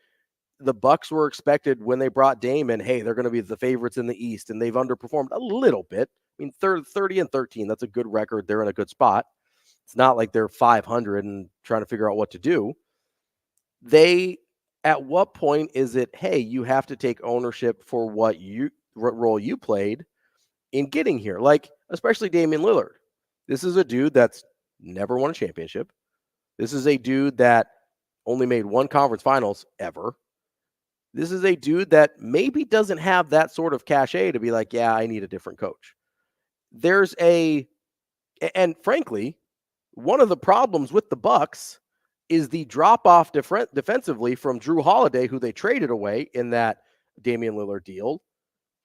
the Bucks were expected when they brought Dame in, hey, they're going to be the favorites in the East, and they've underperformed a little bit. I mean, 30-13, that's a good record. They're in a good spot. It's not like they're 500 and trying to figure out what to do. At what point is it, hey, you have to take ownership for what role you played in getting here? Like, especially Damian Lillard. This is a dude that's never won a championship. This is a dude that only made one conference finals ever. This is a dude that maybe doesn't have that sort of cachet to be like, yeah, I need a different coach. And frankly, one of the problems with the Bucks is the drop-off defensively from Drew Holiday, who they traded away in that Damian Lillard deal,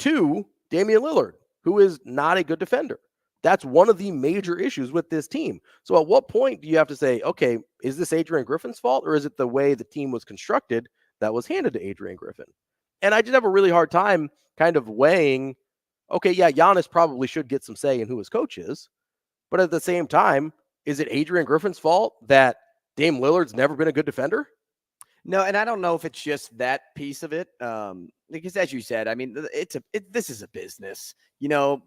to Damian Lillard, who is not a good defender. That's one of the major issues with this team. So at what point do you have to say, okay, is this Adrian Griffin's fault, or is it the way the team was constructed that was handed to Adrian Griffin? And I just have a really hard time kind of weighing, okay, yeah, Giannis probably should get some say in who his coach is. But at the same time, is it Adrian Griffin's fault that Dame Lillard's never been a good defender? No, and I don't know if it's just that piece of it. Because as you said, I mean, this is a business.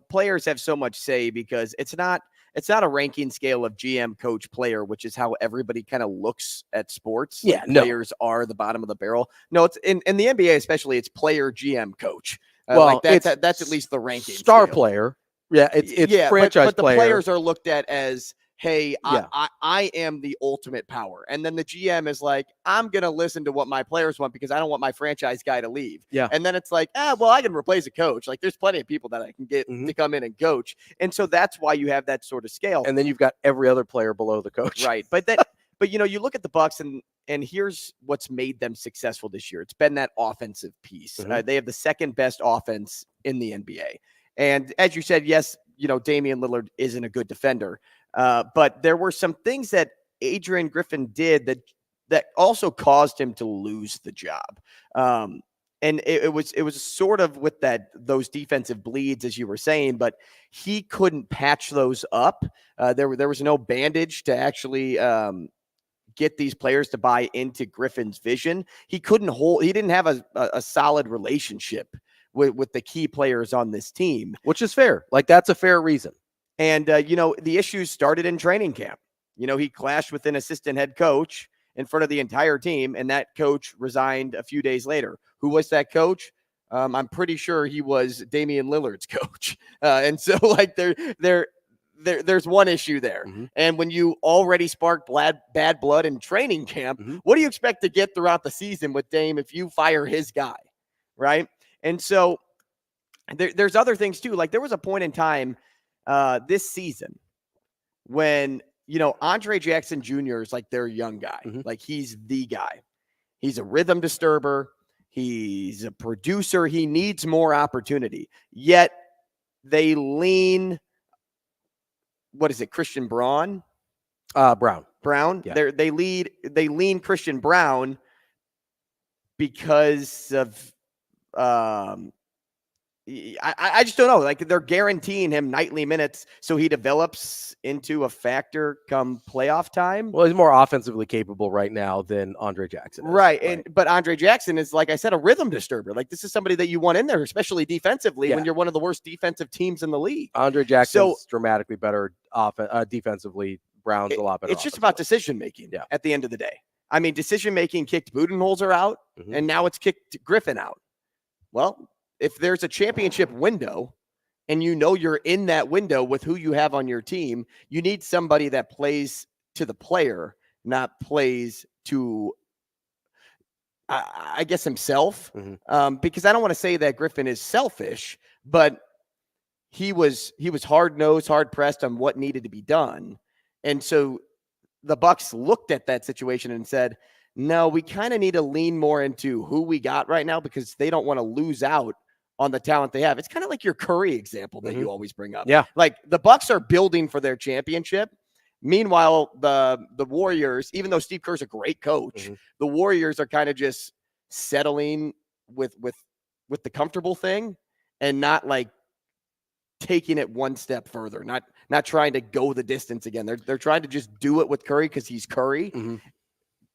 Players have so much say because it's not a ranking scale of GM, coach, player, which is how everybody kind of looks at sports. Yeah, players are the bottom of the barrel. No, it's in the NBA especially. It's player, GM, coach. That's at least the ranking star scale. Player. Yeah, it's franchise but the player. players are looked at as, hey, yeah. I am the ultimate power. And then the GM is like, I'm going to listen to what my players want because I don't want my franchise guy to leave. Yeah. And then it's like, well, I can replace a coach. Like, there's plenty of people that I can get to come in and coach. And so that's why you have that sort of scale. And then you've got every other player below the coach. Right. But you look at the Bucks and here's what's made them successful this year. It's been that offensive piece. Mm-hmm. They have the second best offense in the NBA. And as you said, yes, Damian Lillard isn't a good defender. But there were some things that Adrian Griffin did that also caused him to lose the job. And it was sort of with those defensive bleeds, as you were saying, but he couldn't patch those up. There was no bandage to actually get these players to buy into Griffin's vision. He didn't have a solid relationship with the key players on this team, which is fair. Like, that's a fair reason. And, the issues started in training camp. He clashed with an assistant head coach in front of the entire team, and that coach resigned a few days later. Who was that coach? I'm pretty sure he was Damian Lillard's coach. And so, like, there's one issue there. Mm-hmm. And when you already spark bad blood in training camp, mm-hmm. what do you expect to get throughout the season with Dame if you fire his guy, right? And so there's other things too. Like, there was a point in time this season when, Andre Jackson Jr. is like their young guy. Mm-hmm. Like, he's the guy. He's a rhythm disturber. He's a producer. He needs more opportunity. Yet they lean, what is it, Christian Braun? Brown. Yeah. They lean Christian Braun because of I just don't know. Like, they're guaranteeing him nightly minutes so he develops into a factor come playoff time. Well, he's more offensively capable right now than Andre Jackson is. Right. But Andre Jackson is, like I said, a rhythm disturber. Like, this is somebody that you want in there, especially defensively, when you're one of the worst defensive teams in the league. Andre Jackson's dramatically better defensively. Brown's a lot better. It's just about decision making at the end of the day. I mean, decision making kicked Budenholzer out, mm-hmm. and now it's kicked Griffin out. Well, if there's a championship window and you're in that window with who you have on your team, you need somebody that plays to the player, not plays to, I guess, himself. Mm-hmm. Because I don't want to say that Griffin is selfish, but he was hard-nosed, hard-pressed on what needed to be done. And so the Bucks looked at that situation and said, no, we kind of need to lean more into who we got right now because they don't want to lose out on the talent they have. It's kind of like your Curry example that mm-hmm. you always bring up. Yeah. Like, the Bucks are building for their championship. Meanwhile, the Warriors, even though Steve Kerr's a great coach, mm-hmm. the Warriors are kind of just settling with the comfortable thing and not like taking it one step further, not trying to go the distance again. They're trying to just do it with Curry because he's Curry. Mm-hmm.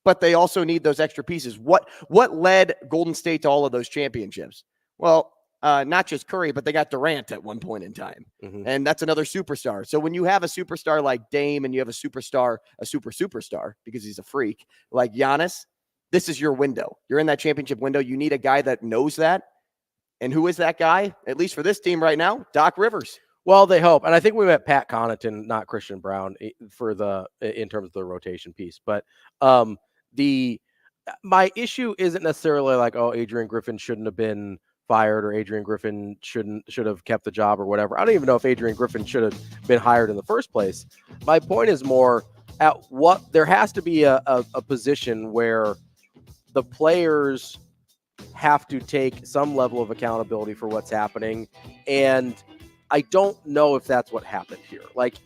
But they also need those extra pieces. What led Golden State to all of those championships? Well, not just Curry, but they got Durant at one point in time. Mm-hmm. And that's another superstar. So when you have a superstar like Dame and you have a superstar because he's a freak like Giannis, this is your window. You're in that championship window. You need a guy that knows that. And who is that guy? At least for this team right now, Doc Rivers. Well, they hope. And I think we met Pat Connaughton, not Christian Braun, in terms of the rotation piece. But my issue isn't necessarily like, oh, Adrian Griffin shouldn't have been fired or Adrian Griffin should have kept the job or whatever. I don't even know if Adrian Griffin should have been hired in the first place. My point is more at what there has to be a position where the players have to take some level of accountability for what's happening. And I don't know if that's what happened here. Like,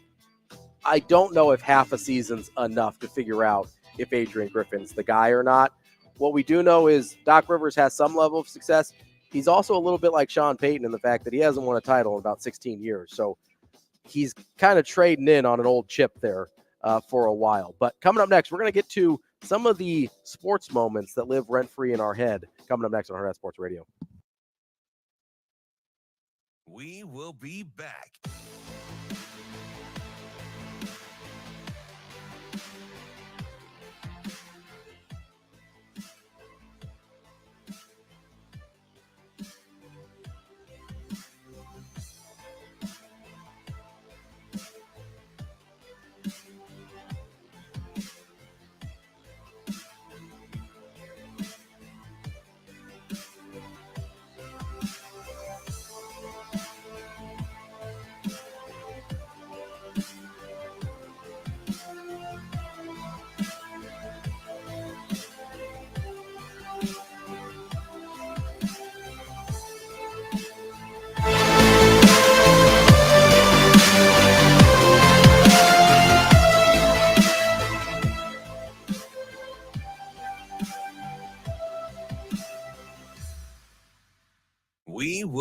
I don't know if half a season's enough to figure out if Adrian Griffin's the guy or not. What we do know is Doc Rivers has some level of success. He's also a little bit like Sean Payton in the fact that he hasn't won a title in about 16 years. So he's kind of trading in on an old chip there for a while. But coming up next, we're going to get to some of the sports moments that live rent-free in our head. Coming up next on Hurrdat Sports Radio. We will be back.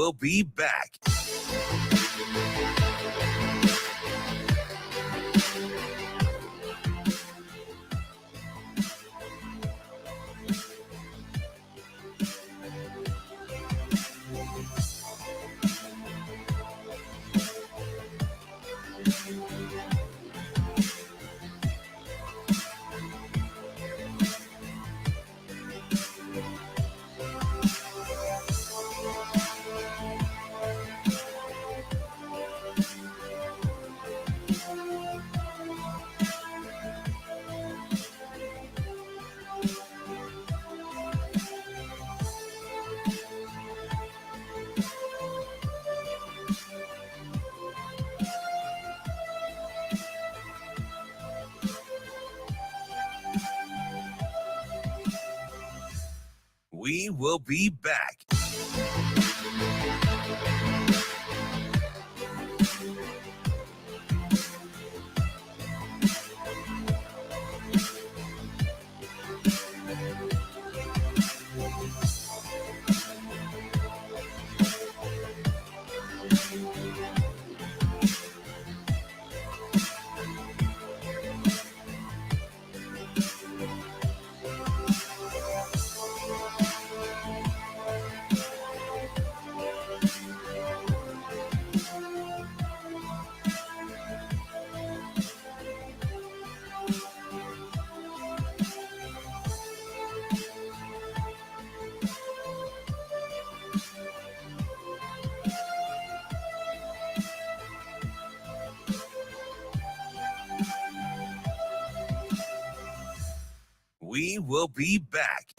will be back. We will be back. We will be back.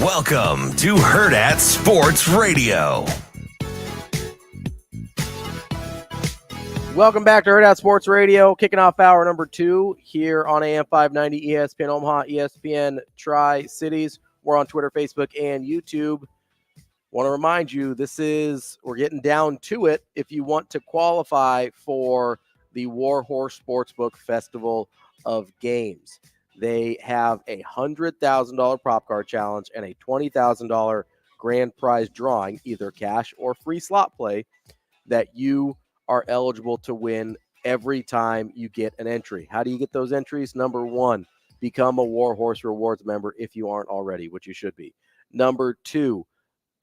Welcome to Hurrdat Sports Radio. Welcome back to Hurrdat Sports Radio, kicking off hour number 2 here on AM 590 ESPN Omaha, ESPN Tri-Cities. We're on Twitter, Facebook, and YouTube. Want to remind you, we're getting down to it. If you want to qualify for the Warhorse Sportsbook Festival of Games, they have a $100,000 prop card challenge and a $20,000 grand prize drawing, either cash or free slot play, that you are eligible to win every time you get an entry. How do you get those entries? Number 1, become a Warhorse Rewards member if you aren't already, which you should be. Number 2,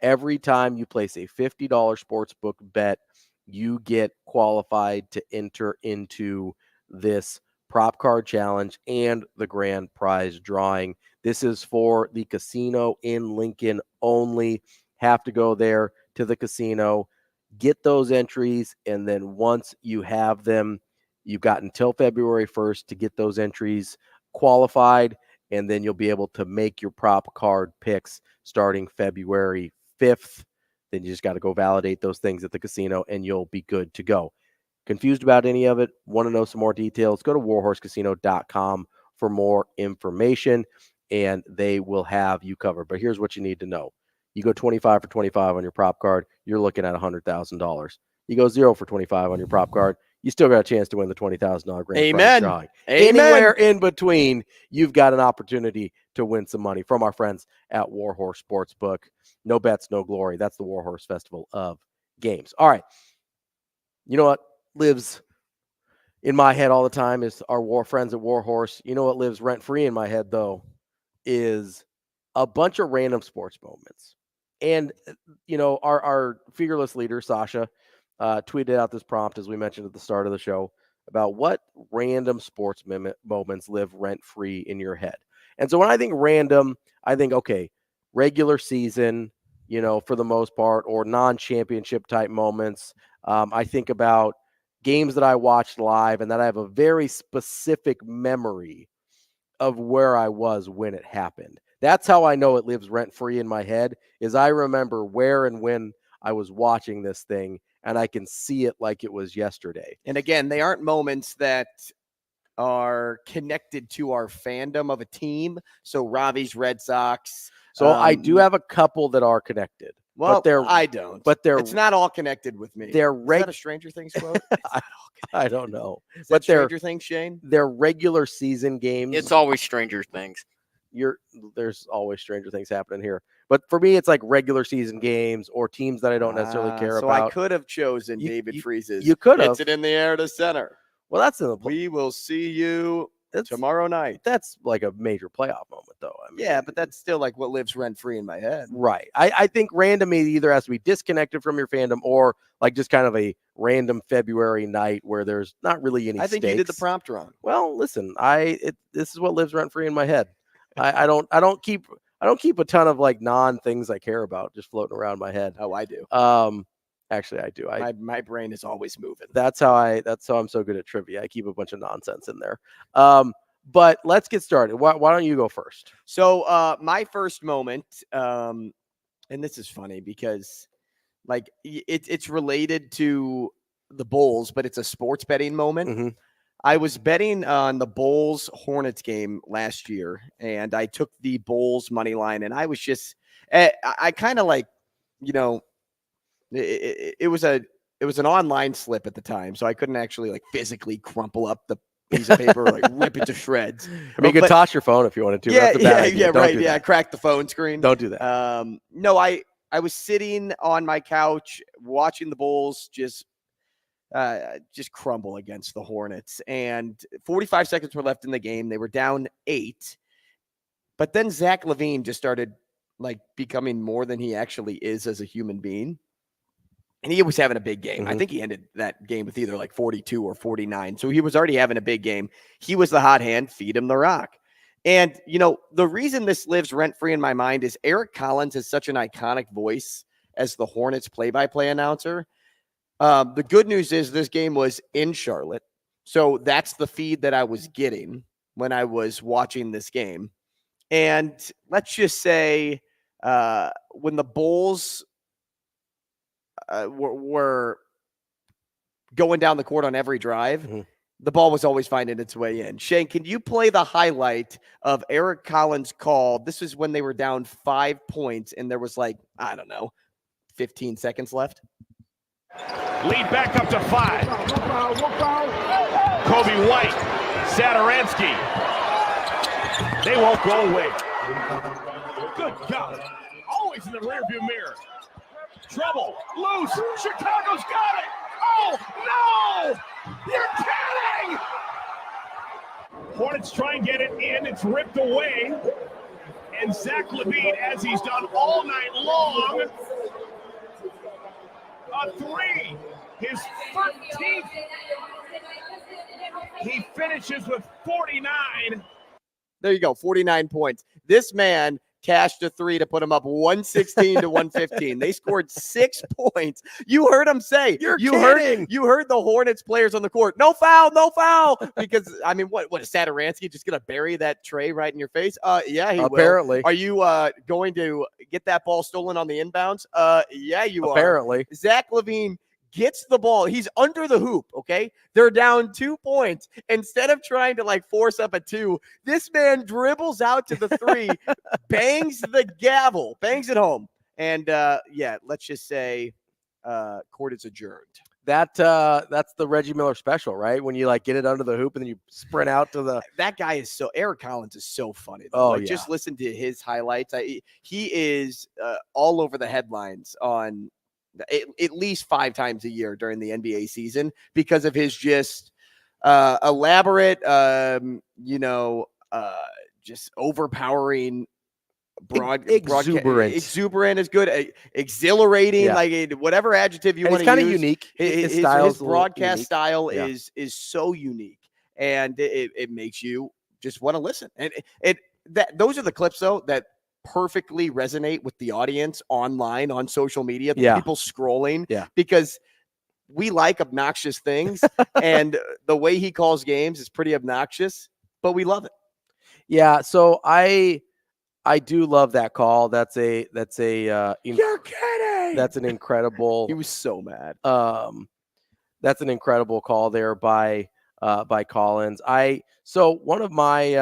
every time you place a $50 sportsbook bet, you get qualified to enter into this prop card challenge and the grand prize drawing. This is for the casino in Lincoln only. Have to go there to the casino, get those entries, and then once you have them, you've got until February 1st to get those entries qualified, and then you'll be able to make your prop card picks starting February 5th. Then you just got to go validate those things at the casino, and you'll be good to go. Confused about any of it? Want to know some more details? Go to warhorsecasino.com for more information, and they will have you covered. But here's what you need to know. You go 25 for 25 on your prop card, you're looking at $100,000. You go 0 for 25 on your prop card, you still got a chance to win the $20,000 grand prize Amen. drawing. Amen. Anywhere in between, you've got an opportunity to win some money from our friends at Warhorse Sportsbook. No bets, no glory. That's the Warhorse Festival of Games. All right. You know what lives in my head all the time is our friends at Warhorse. You know what lives rent-free in my head, though, is a bunch of random sports moments. And, our figureless leader, Sasha, tweeted out this prompt, as we mentioned at the start of the show, about what random sports moments live rent-free in your head. And so when I think random, I think, okay, regular season, for the most part, or non-championship type moments. I think about games that I watched live and that I have a very specific memory of where I was when it happened. That's how I know it lives rent-free in my head, is I remember where and when I was watching this thing, and I can see it like it was yesterday. And again, they aren't moments that are connected to our fandom of a team. So Ravi's Red Sox. So I do have a couple that are connected. Well, but I don't. But it's not all connected with me. They're Is that a Stranger Things quote? I don't know. Is But that Stranger Things, Shane? They're regular season games. It's always Stranger Things. There's always Stranger Things happening here. But for me, it's like regular season games or teams that I don't necessarily care so about. I could have chosen David Freeze's. You could have. Hits it in the air to center. Well, that's in the We will see you tomorrow night. That's like a major playoff moment, though. I mean, yeah, but that's still like what lives rent free in my head. Right. I think random either has to be disconnected from your fandom or like just kind of a random February night where there's not really any I think stakes. you did the prompt wrong. Well, listen, this is what lives rent free in my head. I don't keep a ton of like non things I care about just floating around my head. Oh, I do. Actually, I do. My brain is always moving. That's how I'm so good at trivia. I keep a bunch of nonsense in there. But let's get started. Why don't you go first? So my first moment, and this is funny because like it's related to the Bulls, but it's a sports betting moment. Mm-hmm. I was betting on the Bulls Hornets game last year, and I took the Bulls money line, and I was just, I kind of like, it was an online slip at the time, so I couldn't actually like physically crumple up the piece of paper or like rip it to shreds. I mean, you could toss your phone if you wanted to. Yeah, That's a bad idea. right. Yeah, crack the phone screen. Don't do that. No, I was sitting on my couch watching the Bulls just crumble against the Hornets, and 45 seconds were left in the game. They were down 8, but then Zach LaVine just started like becoming more than he actually is as a human being. And he was having a big game. Mm-hmm. I think he ended that game with either like 42 or 49. So he was already having a big game. He was the hot hand. Feed him the rock. And, the reason this lives rent-free in my mind is Eric Collins has such an iconic voice as the Hornets play-by-play announcer. The good news is this game was in Charlotte. So that's the feed that I was getting when I was watching this game. And let's just say when the Bulls were going down the court on every drive, mm-hmm. the ball was always finding its way in. Shane, can you play the highlight of Eric Collins' call? This is when they were down 5 points and there was 15 seconds left. Lead back up to 5. Kobe White, Saturansky. They won't go away. Good God. Always in the rearview mirror. Trouble. Loose. Chicago's got it. Oh, no. You're kidding. Hornets try and get it in. It's ripped away. And Zach LaVine, as he's done all night long, a 3, his 13th. He finishes with 49. There you go, 49 points. This man cashed a 3 to put him up 116 to 115. They scored 6 points. You heard him say, you heard the Hornets players on the court, no foul. Because, I mean, what is Saturansky just going to bury that tray right in your face? Yeah, he Apparently. will. Are you going to get that ball stolen on the inbounds? Yeah, you Apparently. are. Zach LaVine gets the ball. He's under the hoop, okay? They're down 2 points. Instead of trying to force up a 2, this man dribbles out to the 3, bangs the gavel, bangs it home. And let's just say court is adjourned. that's the Reggie Miller special, right? When you like get it under the hoop and then you sprint out to the. That guy is Eric Collins is so funny. Though. Oh, yeah. Just listen to his highlights. He is all over the headlines on at least 5 times a year during the NBA season because of his just elaborate, just overpowering. Exuberant is good. Exhilarating, like whatever adjective you want to use. It's kind of unique. His broadcast style is so unique, and it makes you just want to listen. And those are the clips though that perfectly resonate with the audience online on social media. People scrolling, because we like obnoxious things, and the way he calls games is pretty obnoxious, but we love it. Yeah. So I do love that call. That's a you're kidding. That's an incredible. He was so mad. That's an incredible call there by Collins. So one of my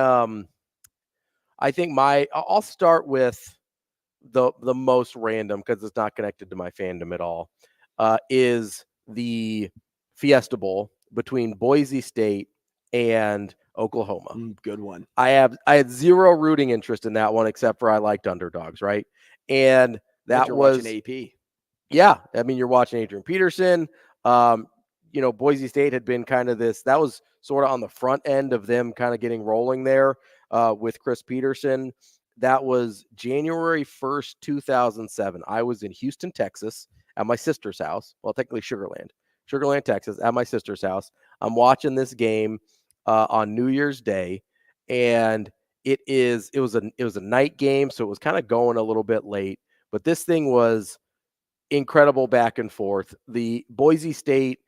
I'll start with the most random because it's not connected to my fandom at all. Is the Fiesta Bowl between Boise State and Oklahoma. Good one. I had zero rooting interest in that one except for I liked underdogs, right? And that was AP. Yeah, I mean you're watching Adrian Peterson. Boise State had been kind of this. That was sort of on the front end of them kind of getting rolling there with Chris Peterson. That was January 1st, 2007. I was in Houston, Texas, at my sister's house. Well, technically Sugarland, Texas, at my sister's house. I'm watching this game on New Year's Day, and it was a night game, so it was kind of going a little bit late. But this thing was incredible back and forth. The Boise State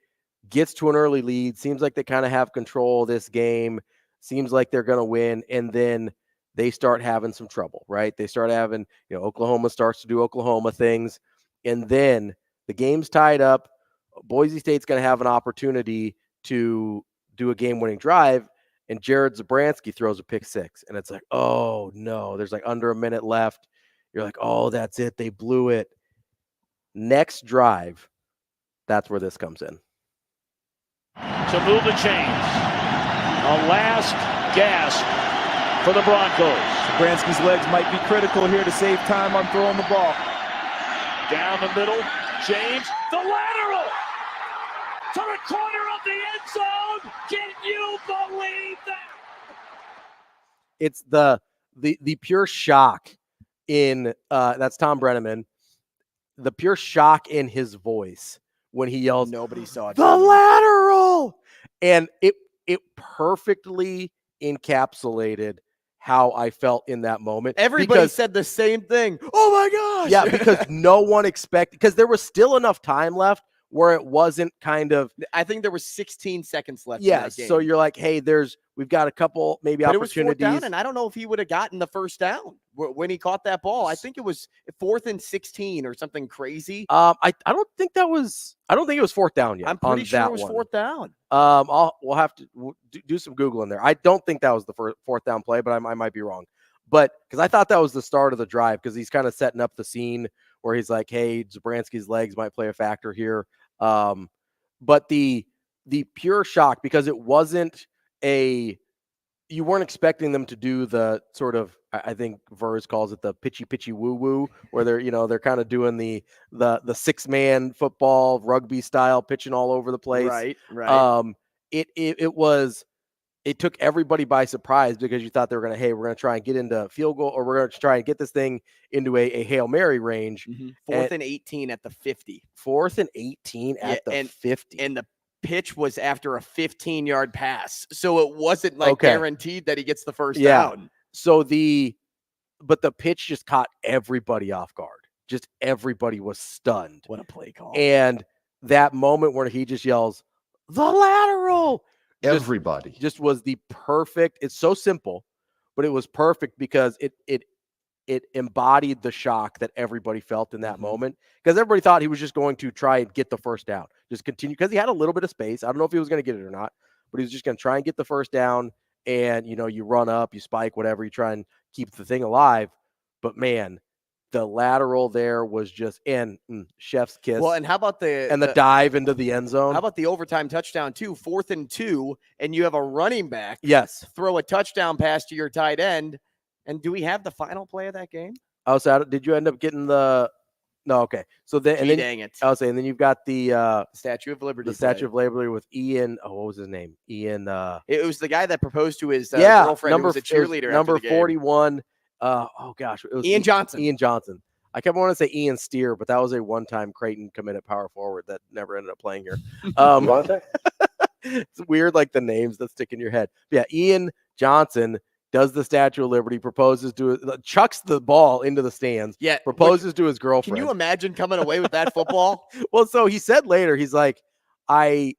gets to an early lead. Seems like they kind of have control of this game. Seems like they're going to win, and then they start having some trouble, right? They start having, Oklahoma starts to do Oklahoma things, and then the game's tied up. Boise State's going to have an opportunity to do a game-winning drive, and Jared Zabransky throws a pick six, and it's like, oh no, there's like under a minute left. You're like, oh, that's it. They blew it. Next drive, that's where this comes in. To move the chains. A last gasp for the Broncos. Zabransky's legs might be critical here to save time on throwing the ball. Down the middle, James, the lateral to the corner of the end zone. Can you believe that? It's the pure shock in that's Tom Brenneman. The pure shock in his voice when he yells, "Nobody saw it." The lateral, and it perfectly encapsulated how I felt in that moment. Everybody said the same thing. Oh my gosh! Yeah, because no one expected, because there was still enough time left where it wasn't kind of. I think there was 16 seconds left. Yeah, in that game. so you're like, hey, we've got a couple maybe but opportunities. It was 4th down, and I don't know if he would have gotten the first down when he caught that ball. I think it was 4th and 16 or something crazy. I don't think it was 4th down yet. I'm pretty sure it was 4th down. We'll have to do some Googling there. I don't think that was the 4th down play, but I might be wrong. But because I thought that was the start of the drive, because he's kind of setting up the scene where he's like, hey, Zabransky's legs might play a factor here. But the pure shock, because it wasn't you weren't expecting them to do the sort of, I think Vrzal calls it the pitchy woo woo, where they're kind of doing the 6-man football rugby style pitching all over the place. Right. It took everybody by surprise, because you thought they were going to, we're going to try and get into field goal, or we're going to try and get this thing into a Hail Mary range. 4th and 18 at the 50. 4th and 18 at the 50. And the pitch was after a 15-yard pass. So it wasn't guaranteed that he gets the first down. So but the pitch just caught everybody off guard. Just everybody was stunned. What a play call. And that moment where he just yells, the lateral. Everybody just was the perfect. It's so simple, but it was perfect because it embodied the shock that everybody felt in that moment, because everybody thought he was just going to try and get the first down, just continue, because he had a little bit of space. I don't know if he was going to get it or not, but he was just going to try and get the first down, and you run up, you spike, whatever, you try and keep the thing alive. But man, the lateral there was just chef's kiss. Well, and how about the dive into the end zone? How about the overtime touchdown too? 4th and 2, and you have a running back. Yes. Throw a touchdown pass to your tight end. And do we have the final play of that game? Oh, so did you end up getting the? No, okay. So then, dang it. I was saying, then you've got the Statue of Liberty. The Statue of Liberty with Ian. Oh, what was his name? Ian. It was the guy that proposed to his girlfriend. Who was a cheerleader. Number after the game. 41. Oh gosh, it was Ian Johnson. Ian Johnson. I kept wanting to say Ian Steer, but that was a one-time Creighton committed power forward that never ended up playing here. It's weird, like the names that stick in your head. But yeah, Ian Johnson does the Statue of Liberty, chucks the ball into the stands. Yeah, proposes to his girlfriend. Can you imagine coming away with that football? Well, so he said later, he's like, my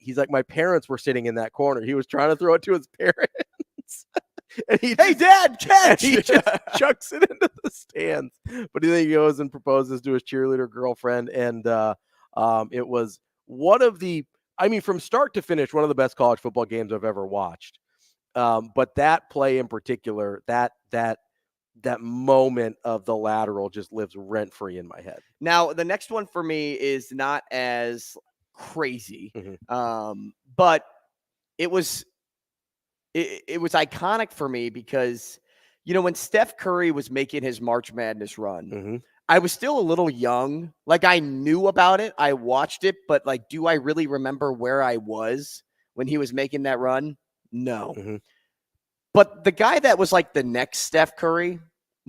parents were sitting in that corner. He was trying to throw it to his parents. And hey, Dad, catch! He just chucks it into the stands. But then he goes and proposes to his cheerleader girlfriend. And it was from start to finish, one of the best college football games I've ever watched. But that play in particular, that moment of the lateral just lives rent-free in my head. Now, the next one for me is not as crazy, but it was iconic for me because, when Steph Curry was making his March Madness run, I was still a little young. Like, I knew about it. I watched it, but like, do I really remember where I was when he was making that run? No. But the guy that was like the next Steph Curry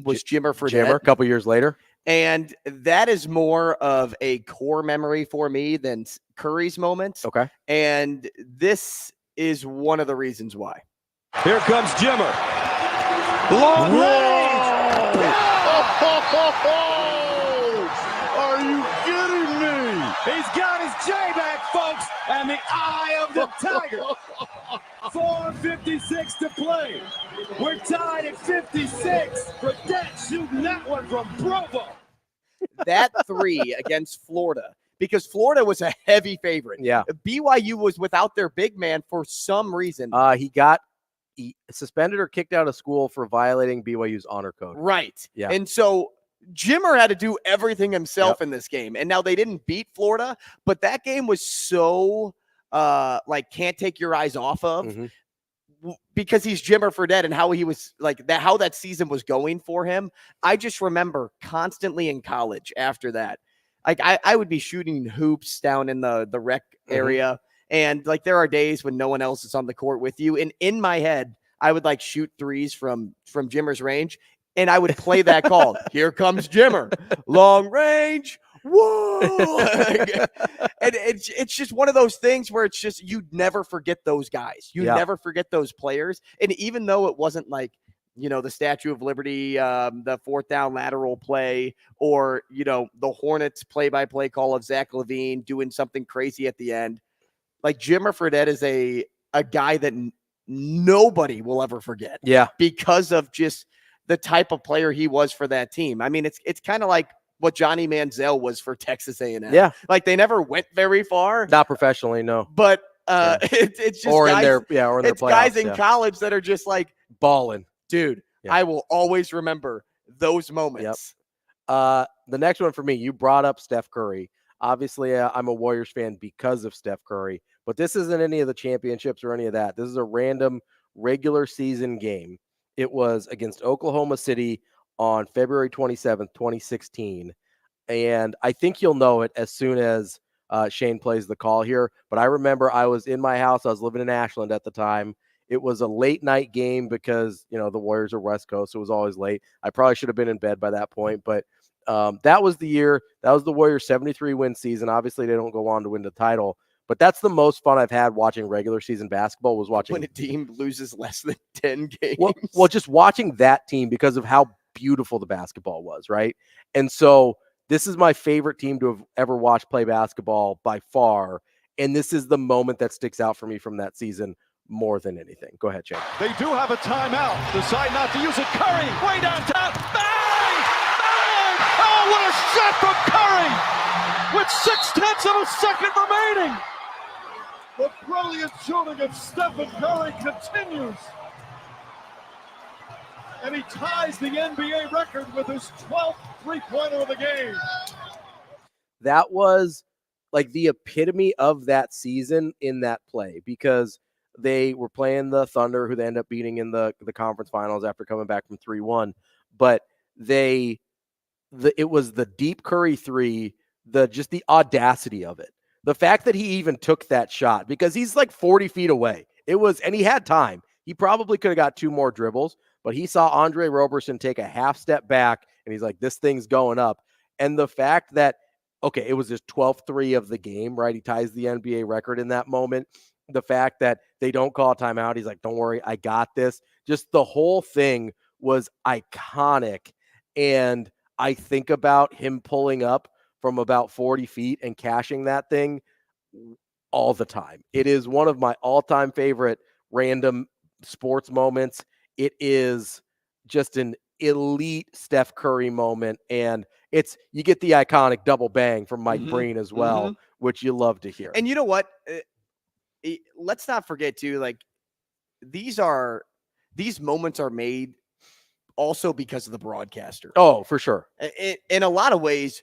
was Jimmer Fredette. A couple years later. And that is more of a core memory for me than Curry's moments. Okay. And this is one of the reasons why. Here comes Jimmer. Long range. Are you kidding me? He's got his J back, folks, and the eye of the tiger. 4:56 to play. We're tied at 56. Fredette shooting that one from Provo. That 3 against Florida, because Florida was a heavy favorite. Yeah. BYU was without their big man for some reason. He got suspended or kicked out of school for violating BYU's honor code. Right. Yeah. And so Jimmer had to do everything himself in this game. And now they didn't beat Florida, but that game was so can't take your eyes off of because he's Jimmer Fredette and how he was like that, how that season was going for him. I just remember constantly in college after that, like I would be shooting hoops down in the rec area. And like, there are days when no one else is on the court with you. And in my head, I would like shoot threes from Jimmer's range. And I would play that call. Here comes Jimmer. Long range. Whoa. And it's just one of those things where it's just, you never forget those guys. You never forget those players. And even though it wasn't like, the Statue of Liberty, the 4th down lateral play, or, the Hornets play-by-play call of Zach LaVine doing something crazy at the end, like Jimmer Fredette is a guy that nobody will ever forget. Yeah. Because of just the type of player he was for that team. I mean, it's kind of like what Johnny Manziel was for Texas A&M. Yeah. Like, they never went very far. Not professionally, no. But it's just or guys, in their it's playoffs, guys in college that are just like, balling. Dude, I will always remember those moments. The next one for me, you brought up Steph Curry. Obviously, I'm a Warriors fan because of Steph Curry, but this isn't any of the championships or any of that. This is a random regular season game. It was against Oklahoma City on February 27th, 2016. And I think you'll know it as soon as Shane plays the call here. But I remember I was in my house. I was living in Ashland at the time. It was a late night game because, the Warriors are West Coast. So it was always late. I probably should have been in bed by that point. But that was the year. That was the Warriors' 73-win season. Obviously, they don't go on to win the title. But that's the most fun I've had watching regular season basketball, was watching when a team loses less than 10 games. Well, just watching that team because of how beautiful the basketball was, right? And so this is my favorite team to have ever watched play basketball by far. And this is the moment that sticks out for me from that season more than anything. Go ahead, Shane. They do have a timeout. Decide not to use it. Curry, way downtown. Bang! Bang! Oh, what a shot from Curry! With 0.6 of a second remaining. The brilliant shooting of Stephen Curry continues. And he ties the NBA record with his 12th three-pointer of the game. That was like the epitome of that season in that play, because they were playing the Thunder, who they ended up beating in the conference finals after coming back from 3-1. But it was the deep Curry three, just the audacity of it. The fact that he even took that shot, because he's like 40 feet away. And he had time. He probably could have got 2 more dribbles, but he saw Andre Roberson take a half step back, and he's like, this thing's going up. And the fact that, okay, it was his 12th three of the game, right? He ties the NBA record in that moment. The fact that they don't call a timeout, he's like, don't worry, I got this. Just the whole thing was iconic. And I think about him pulling up from about 40 feet and cashing that thing all the time. It is one of my all-time favorite random sports moments. It is just an elite Steph Curry moment, and you get the iconic double bang from Mike Breen as well, which you love to hear. And you know what? Let's not forget too, like these moments are made also because of the broadcaster. Oh, for sure. In a lot of ways,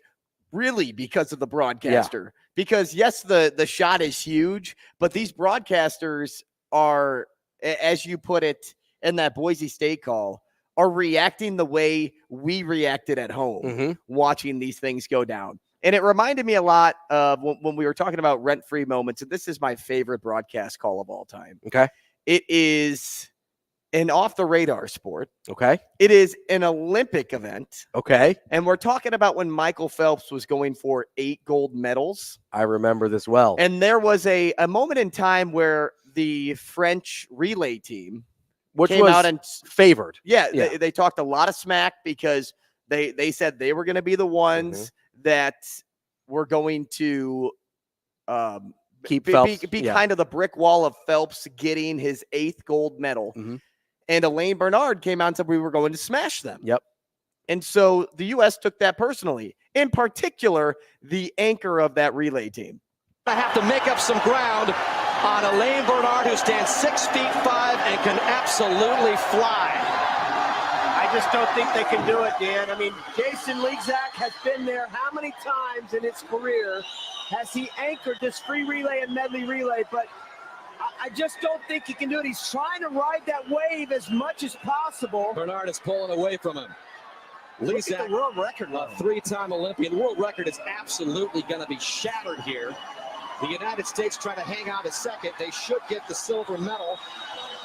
really because of the broadcaster. Yeah. Because yes, the shot is huge, but these broadcasters are, as you put it in that Boise State call, are reacting the way we reacted at home watching these things go down. And it reminded me a lot of when we were talking about rent-free moments, and this is my favorite broadcast call of all time. Okay. It is an off-the-radar sport. Okay. It is an Olympic event. Okay. And we're talking about when Michael Phelps was going for 8 gold medals. I remember this well. And there was a moment in time where the French relay team, which came was out and favored. Yeah. They talked a lot of smack because they said they were going to be the ones that were going to keep Phelps. Be kind of the brick wall of Phelps getting his 8th gold medal. And Elaine Bernard came out and said we were going to smash them. Yep. And so the U.S. took that personally. In particular, the anchor of that relay team. I have to make up some ground on Elaine Bernard, who stands 6'5" and can absolutely fly. I just don't think they can do it, Dan. I mean, Jason Lezak has been there how many times in his career has he anchored this free relay and medley relay, but I just don't think he can do it. He's trying to ride that wave as much as possible. Bernard is pulling away from him. Lezak, the world record, a 3-time Olympian. World record is absolutely going to be shattered here. The United States trying to hang out a second. They should get the silver medal.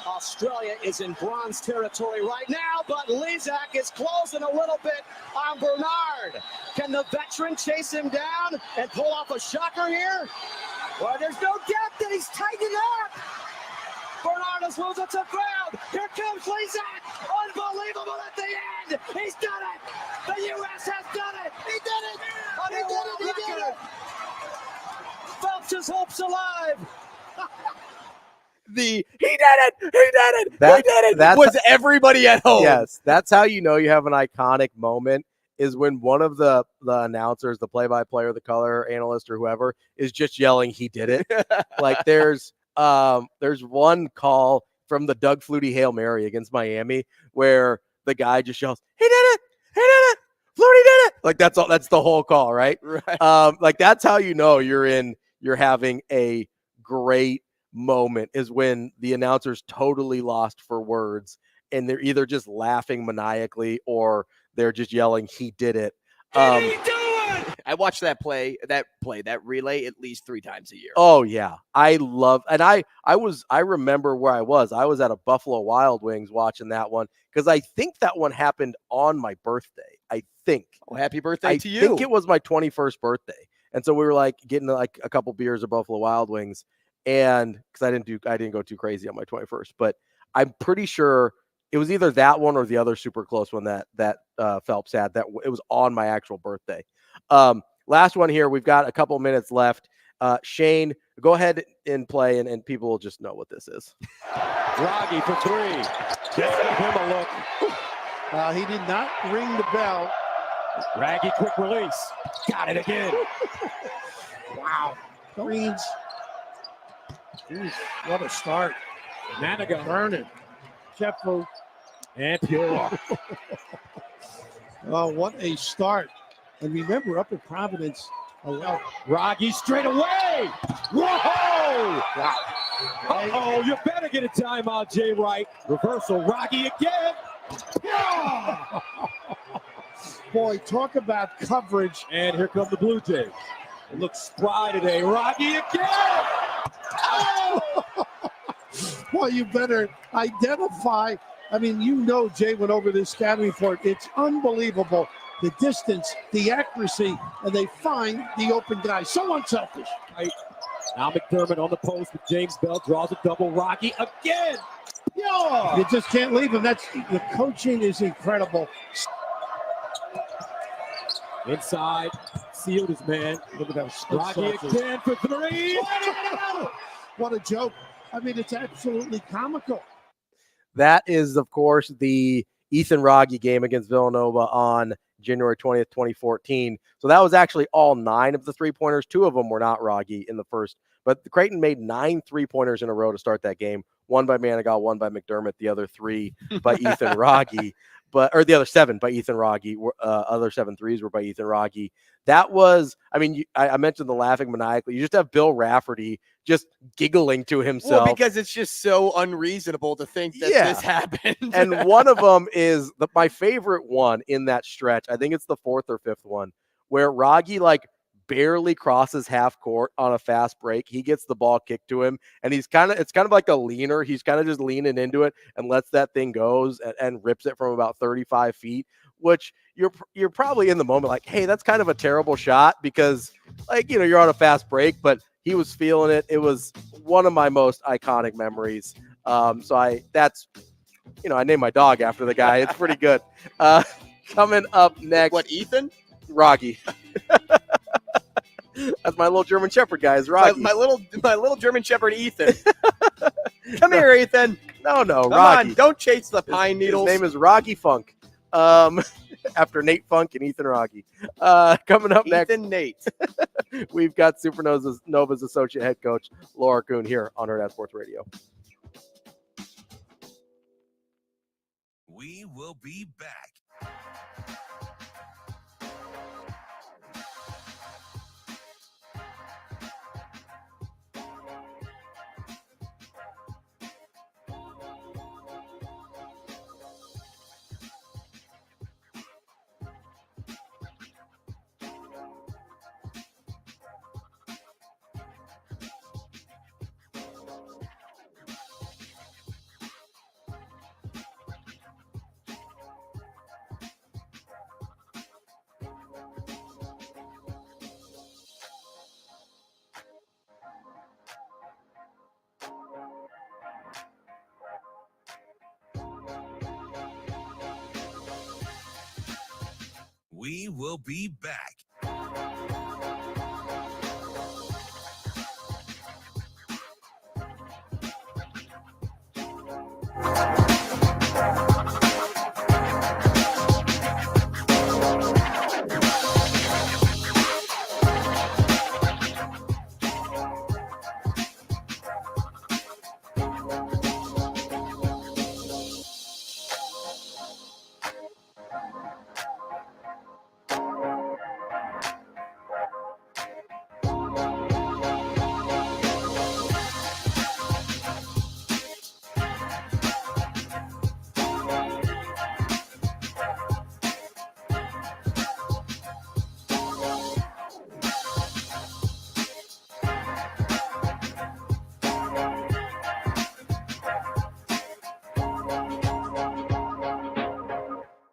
Australia is in bronze territory right now, but Lezak is closing a little bit on Bernard. Can the veteran chase him down and pull off a shocker here? Well, there's no doubt that he's tightening up. Bernard is losing some ground. Here comes Lezak. Unbelievable at the end. He's done it. The U.S. has done it. He did it. He did it. Phelps' hopes alive. He did it. That was everybody at home. Yes, that's how you know you have an iconic moment, is when one of the announcers, the play-by-play or the color analyst or whoever, is just yelling, he did it. Like there's one call from the Doug Flutie Hail Mary against Miami where the guy just yells, he did it. Flutie did it. Like that's the whole call, right? Right. Like that's how you know you're having a great moment, is when the announcer's totally lost for words and they're either just laughing maniacally or they're just yelling, he did it. I watch that relay at least 3 times a year. Oh yeah. I remember where I was at a Buffalo Wild Wings watching that one, because I think that one happened on my birthday. I think. Oh, happy birthday to you. I think it was my 21st birthday. And so we were like getting like a couple beers at Buffalo Wild Wings, and because I didn't go too crazy on my 21st, but I'm pretty sure it was either that one or the other super close one that Phelps had. That it was on my actual birthday. Last one here. We've got a couple minutes left. Shane, go ahead and play, and people will just know what this is. Ravi for 3. Just give him a look. He did not ring the bell. Raggy, quick release. Got it again. Wow. Greens. Jeez, what a start. Nanaga, Vernon, Sheffield, and Pure. Oh, what a start. And remember, up at Providence, Rogge straight away. Whoa! Wow. Uh-oh, you better get a timeout, Jay Wright. Reversal, Rogge again. Yeah! Boy, talk about coverage. And here come the Blue Jays. It looks spry today. Rogge again. Oh! Well, you better identify. I mean, Jay went over this scouting report. It's unbelievable. The distance, the accuracy, and they find the open guy. So unselfish. Right. Now McDermott on the post with James Bell. Draws a double. Rogge again. Yeah. You just can't leave him. The coaching is incredible. Inside. Sealed his man. Look at that. Rogge again for three. What a joke. I mean, it's absolutely comical. That is, of course, the Ethan Rogge game against Villanova on January 20th, 2014. So that was actually all 9 of the 3-pointers. 2 of them were not Rogge in the first. But Creighton made 9 3-pointers in a row to start that game. 1 by Manigault, 1 by McDermott, the other 3 by Ethan Rogge. Or the other 7 by Ethan Rogge. Other 7 threes were by Ethan Rogge. That was, I mean, I mentioned the laughing maniacally. You just have Bill Rafferty just giggling to himself. Well, because it's just so unreasonable to think that this happened. And one of them is my favorite one in that stretch. I think it's the 4th or 5th one where Rogge barely crosses half court on a fast break. He gets the ball kicked to him, and it's kind of like a leaner. He's kind of just leaning into it and lets that thing go and rips it from about 35 feet, which you're probably in the moment like, hey, that's kind of a terrible shot because you're on a fast break, but he was feeling it. It was one of my most iconic memories. I named my dog after the guy. It's pretty good. Coming up next. What, Ethan? Rogge. That's my little German Shepherd, guys. Rogge. My little German Shepherd, Ethan. Come here, Ethan. No, Come Rogge. on, don't chase the pine needles. His name is Rogge Funk. After Nate Funk and Ethan Rogge. Coming up next. Ethan Nate. We've got Supernova's associate head coach, Laura Kuhn, here on Hurrdat Sports Radio. We will be back. We will be back.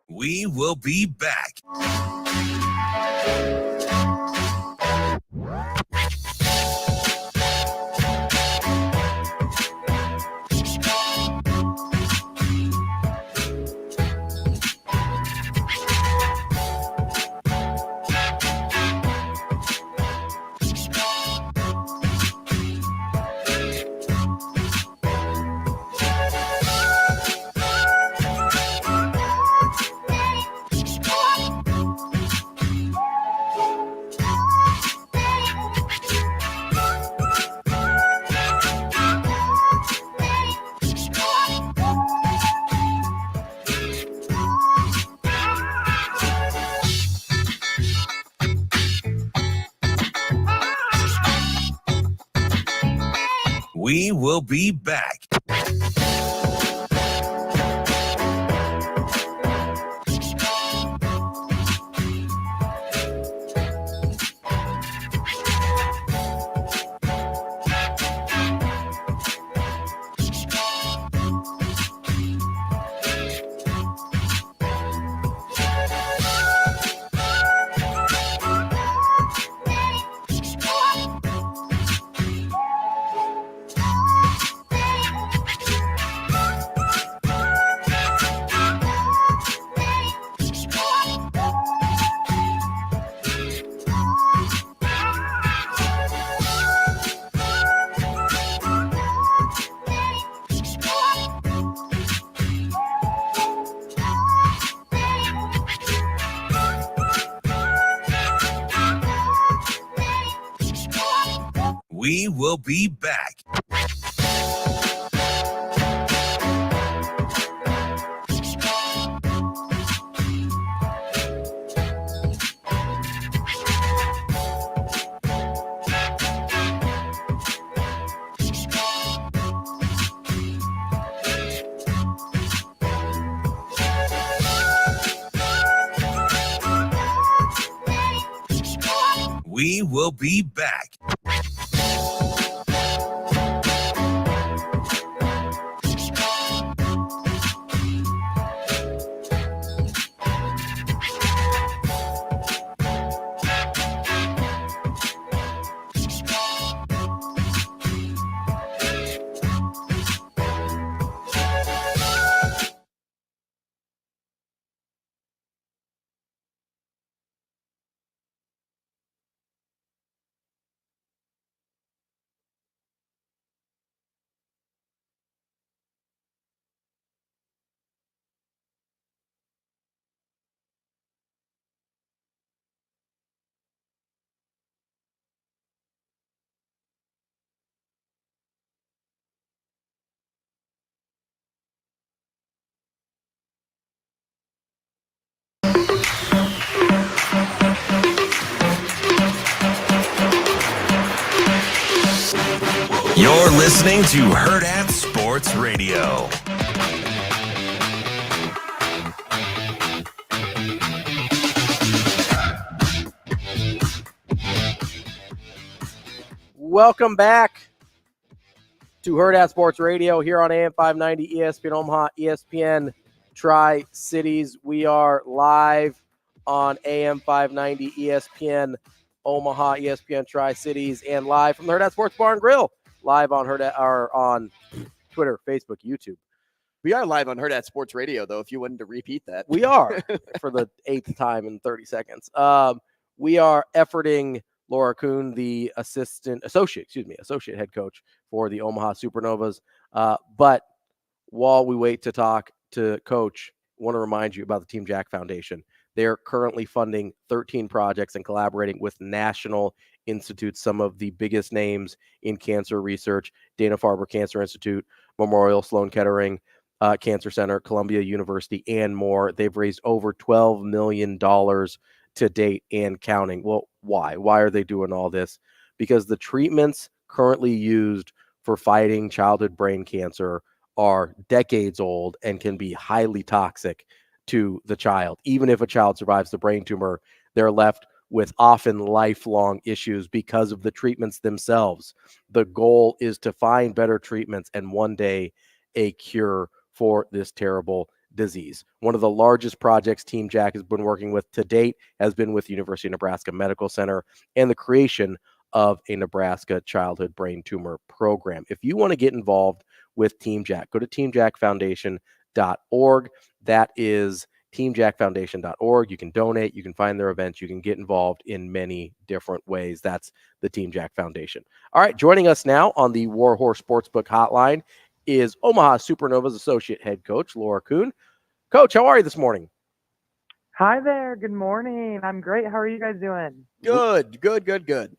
We will be back. We will be back. We will be back. We will be back. You're listening to Hurrdat Sports Radio. Welcome back to Hurrdat Sports Radio here on AM 590, ESPN Omaha, ESPN Tri-Cities. We are live on AM 590, ESPN Omaha, ESPN Tri-Cities, and live from the Hurrdat Sports Bar and Grill. Live on Hurrdat, or on Twitter, Facebook, YouTube. We are live on Hurrdat Sports Radio, though, if you wanted to repeat that. We are, for the 8th time in 30 seconds. We are efforting Laura Kuhn, the associate head coach for the Omaha Supernovas. But while we wait to talk to Coach, I want to remind you about the Team Jack Foundation. They're currently funding 13 projects and collaborating with national institutes, some of the biggest names in cancer research: Dana-Farber Cancer Institute, Memorial Sloan Kettering Cancer Center, Columbia University, and more. They've raised over $12 million to date and counting. Well, why? Why are they doing all this? Because the treatments currently used for fighting childhood brain cancer are decades old and can be highly toxic to the child. Even if a child survives the brain tumor, they're left with often lifelong issues because of the treatments themselves. The goal is to find better treatments and one day a cure for this terrible disease. One of the largest projects Team Jack has been working with to date has been with University of Nebraska Medical Center and the creation of a Nebraska childhood brain tumor program. If you want to get involved with Team Jack, go to teamjackfoundation.org. That is teamjackfoundation.org. You can donate, you can find their events, you can get involved in many different ways. That's the Team Jack Foundation. All right, joining us now on the Warhorse Sportsbook Hotline is Omaha Supernovas associate head coach Laura Kuhn. Coach, how are you this morning? Hi there. Good morning. I'm great. How are you guys doing? Good.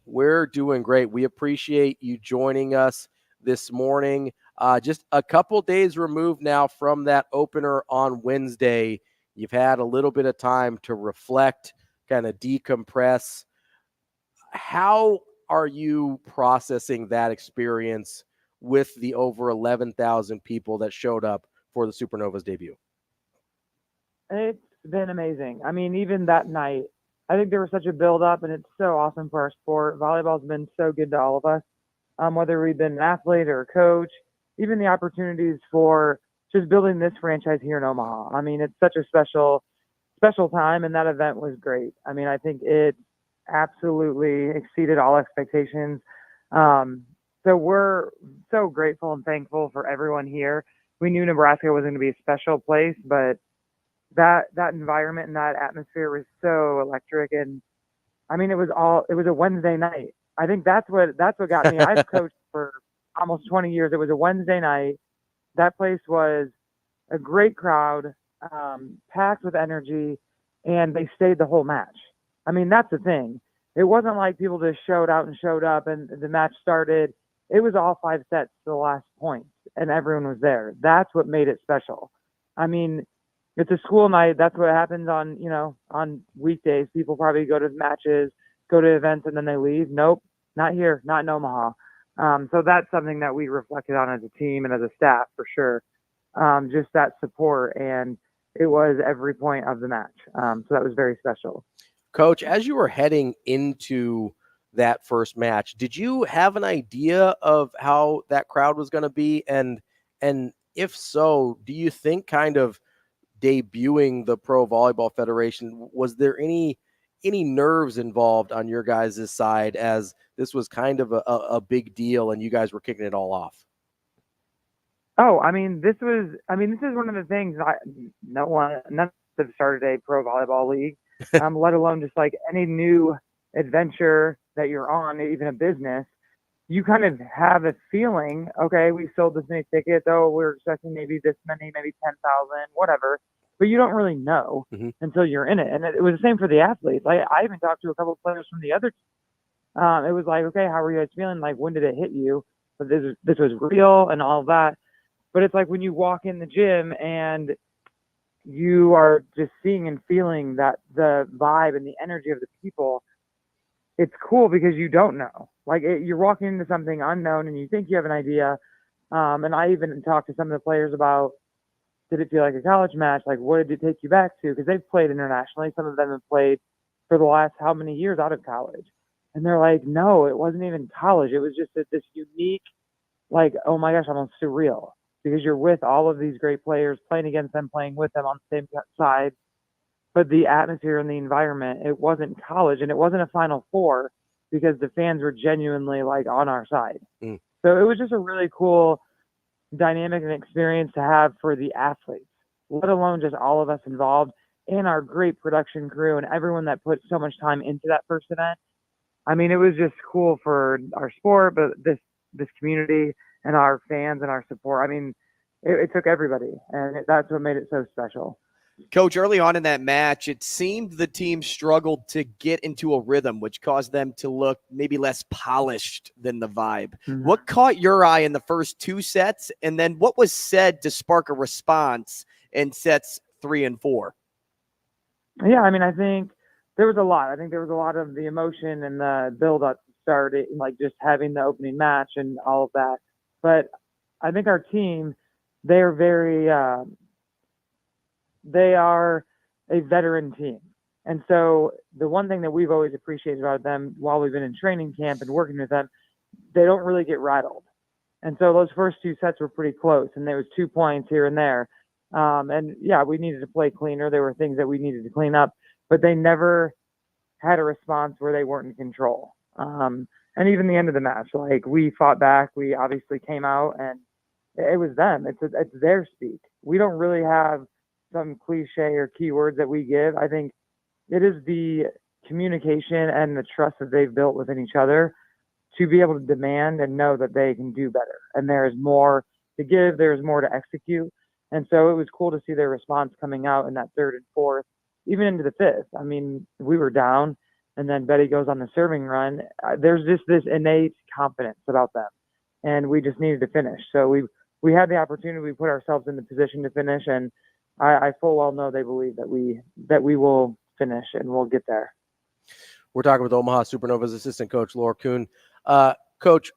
We're doing great. We appreciate you joining us this morning. Just a couple days removed now from that opener on Wednesday. You've had a little bit of time to reflect, kind of decompress. How are you processing that experience with the over 11,000 people that showed up for the Supernovas debut? It's been amazing. I mean, even that night, I think there was such a build-up, and it's so awesome for our sport. Volleyball's been so good to all of us, whether we've been an athlete or a coach, even the opportunities for just building this franchise here in Omaha. I mean, it's such a special time, and that event was great. I mean, I think it absolutely exceeded all expectations. So we're so grateful and thankful for everyone here. We knew Nebraska was going to be a special place, but that environment and that atmosphere was so electric. And I mean, it was a Wednesday night. I think that's what got me. I've coached for almost 20 years. It was a Wednesday night. That place was a great crowd, packed with energy, and they stayed the whole match. I mean, that's the thing. It wasn't like people just showed out and showed up and the match started. It was all 5 sets to the last point, and everyone was there. That's what made it special. I mean, it's a school night. That's what happens on weekdays. People probably go to matches, go to events, and then they leave. Nope, not here, not in Omaha. So that's something that we reflected on as a team and as a staff for sure. Just that support, and it was every point of the match. So that was very special. Coach, as you were heading into that first match, did you have an idea of how that crowd was going to be? And if so, do you think kind of debuting the Pro Volleyball Federation, was there any nerves involved on your guys' side, as this was kind of a big deal and you guys were kicking it all off? Oh, I mean, this is one of the things none have started a pro volleyball league, let alone just like any new adventure that you're on, even a business. You kind of have a feeling, okay, we sold this many tickets. Oh, we're expecting maybe this many, maybe 10,000, whatever. But you don't really know until you're in it. And it was the same for the athletes. I even talked to a couple of players from the other team. It was like, okay, how were you guys feeling? Like, when did it hit you? But this was real and all of that. But it's like when you walk in the gym and you are just seeing and feeling that the vibe and the energy of the people, it's cool because you don't know. Like you're walking into something unknown and you think you have an idea. And I even talked to some of the players about, did it feel like a college match? Like, what did it take you back to? Because they've played internationally. Some of them have played for the last how many years out of college. And they're like, no, it wasn't even college. It was just this unique, like, oh my gosh, almost surreal. Because you're with all of these great players, playing against them, playing with them on the same side. But the atmosphere and the environment, it wasn't college, and it wasn't a Final Four because the fans were genuinely like on our side. So it was just a really cool dynamic and experience to have for the athletes, let alone just all of us involved and our great production crew and everyone that put so much time into that first event. I mean, it was just cool for our sport, but this community and our fans and our support. I mean, it took everybody, and that's what made it so special. Coach, early on in that match, it seemed the team struggled to get into a rhythm, which caused them to look maybe less polished than the vibe. What caught your eye in the first 2 sets, and then what was said to spark a response in sets 3 and 4? Yeah, I mean, I think there was a lot. I think there was a lot of the emotion and the build-up started, like just having the opening match and all of that. But I think our team, they're very they are a veteran team. And so the one thing that we've always appreciated about them while we've been in training camp and working with them, they don't really get rattled. And so those first 2 sets were pretty close, and there was 2 points here and there. And yeah, we needed to play cleaner. There were things that we needed to clean up, but they never had a response where they weren't in control. And even the end of the match, like we fought back, we obviously came out, and it was them. It's their speak. We don't really have some cliche or keywords that we give. I think it is the communication and the trust that they've built within each other to be able to demand and know that they can do better. And there is more to give, there is more to execute. And so it was cool to see their response coming out in that 3rd and 4th, even into the 5th. I mean, we were down, and then Betty goes on the serving run. There's just this innate confidence about them, and we just needed to finish. So we had the opportunity. We put ourselves in the position to finish, and I full well know they believe that we will finish and we'll get there. We're talking with Omaha Supernovas assistant coach Laura Kuhn. Coach,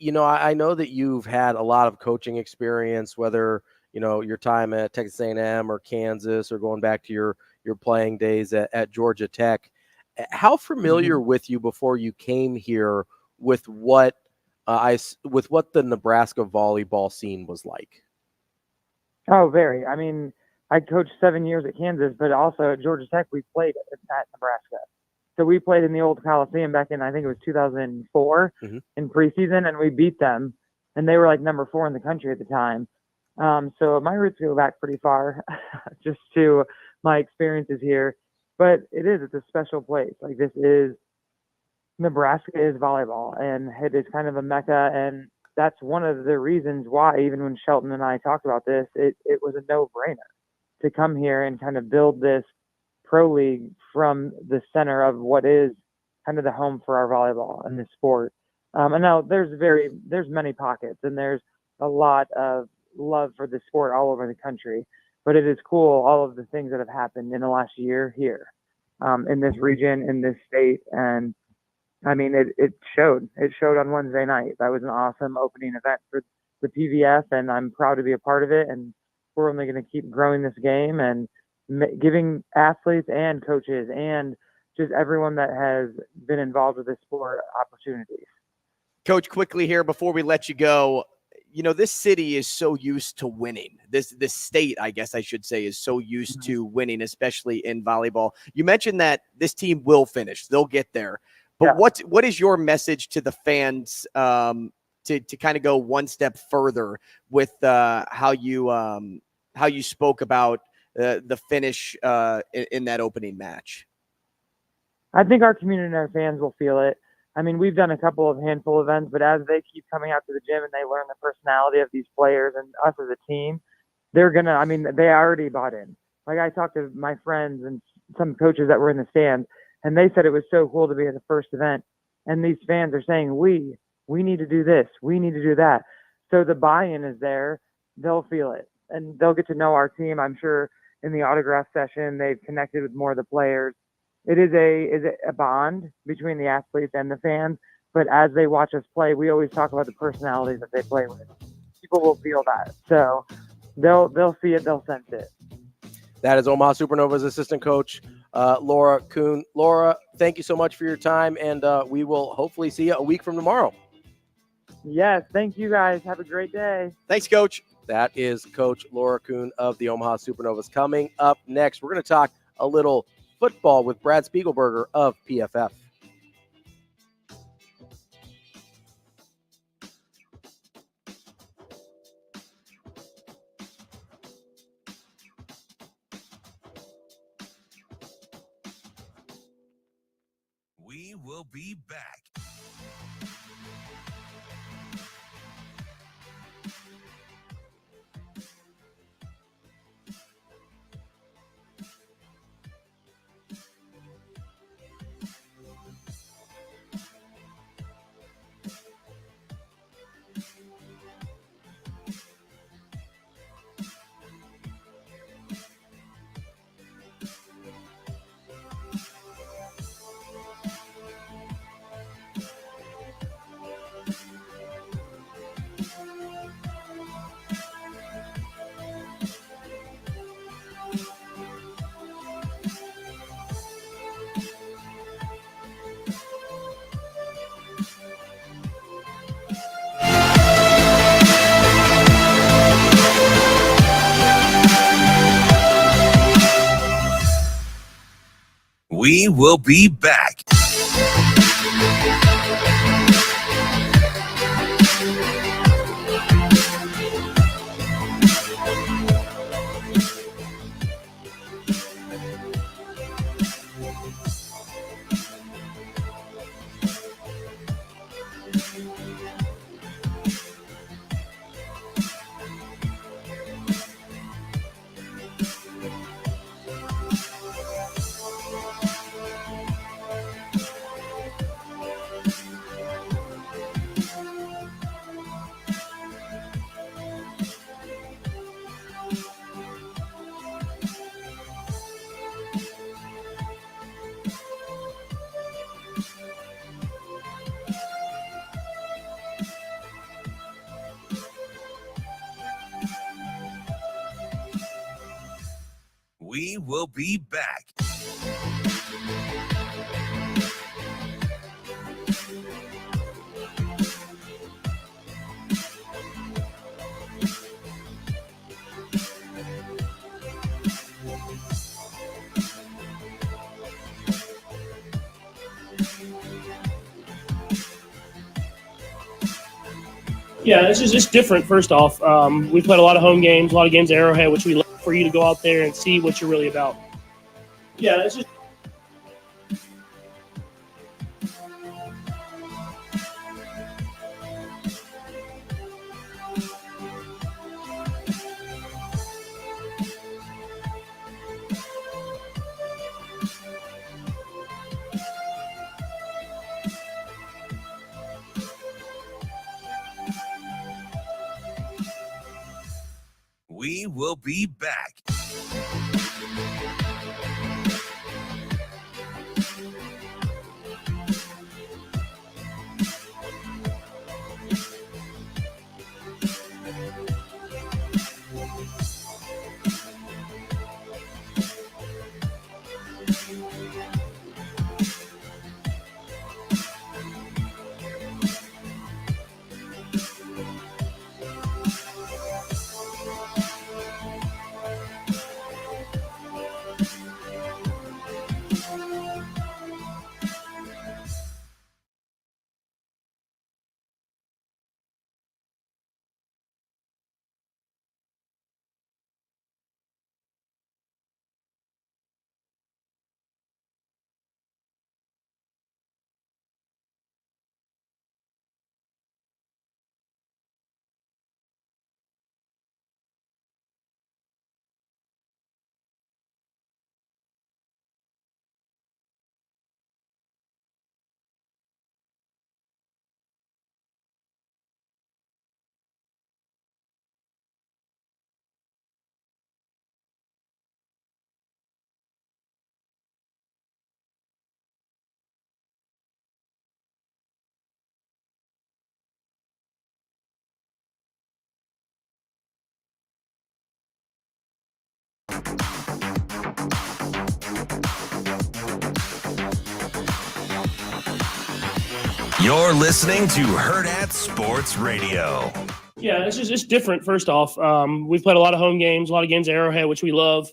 I know that you've had a lot of coaching experience, whether, your time at Texas A&M or Kansas or going back to your playing days at Georgia Tech. How familiar with you before you came here with what the Nebraska volleyball scene was like? Oh, very. I mean, I coached 7 years at Kansas, but also at Georgia Tech, we played at Nebraska. So we played in the old Coliseum back in, I think it was 2004 in preseason, and we beat them. And they were like number 4 in the country at the time. So my roots go back pretty far just to my experiences here. But it's a special place. Like Nebraska is volleyball, and it is kind of a mecca. And that's one of the reasons why, even when Shelton and I talked about this, it was a no-brainer to come here and kind of build this pro league from the center of what is kind of the home for our volleyball and this sport. And now there's many pockets, and there's a lot of love for the sport all over the country. But it is cool, all of the things that have happened in the last year here in this region, in this state. And I mean, it showed. It showed on Wednesday night. That was an awesome opening event for the PVF, and I'm proud to be a part of it. And we're only going to keep growing this game and giving athletes and coaches and just everyone that has been involved with this sport opportunities. Coach, quickly here before we let you go, this city is so used to winning. This state, I guess I should say, is so used to winning, especially in volleyball. You mentioned that this team will finish. They'll get there. But what is your message to the fans to kind of go one step further with how you spoke about the finish in that opening match? I think our community and our fans will feel it. I mean, we've done a couple of handful events, but as they keep coming out to the gym and they learn the personality of these players and us as a team, they already bought in. Like, I talked to my friends and some coaches that were in the stands, and they said it was so cool to be at the first event. And these fans are saying, we need to do this. We need to do that. So the buy-in is there. They'll feel it. And they'll get to know our team. I'm sure in the autograph session, they've connected with more of the players. It is a bond between the athletes and the fans. But as they watch us play, we always talk about the personalities that they play with. People will feel that. So they'll see it. They'll sense it. That is Omaha Supernova's assistant coach, Laura Kuhn. Laura, thank you so much for your time, and we will hopefully see you a week from tomorrow. Yes, thank you guys. Have a great day. Thanks, Coach. That is Coach Laura Kuhn of the Omaha Supernovas. Coming up next, we're going to talk a little football with Brad Speiberger of PFF. We will be back. We will be back. We will be back. Yeah, this is just different. First off, we played a lot of home games, a lot of games at Arrowhead, which we love for you to go out there and see what you're really about. Yeah, it's just. We will be back. You're listening to Hurrdat Sports Radio. Yeah, this is just different. First off, we've played a lot of home games, a lot of games at Arrowhead, which we love.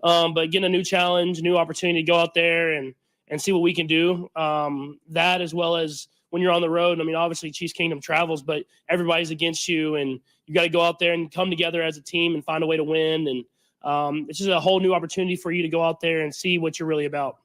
But getting a new challenge, new opportunity to go out there and see what we can do. That as well as when you're on the road. I mean, obviously Chiefs Kingdom travels, but everybody's against you, and you got to go out there and come together as a team and find a way to win. And it's just a whole new opportunity for you to go out there and see what you're really about.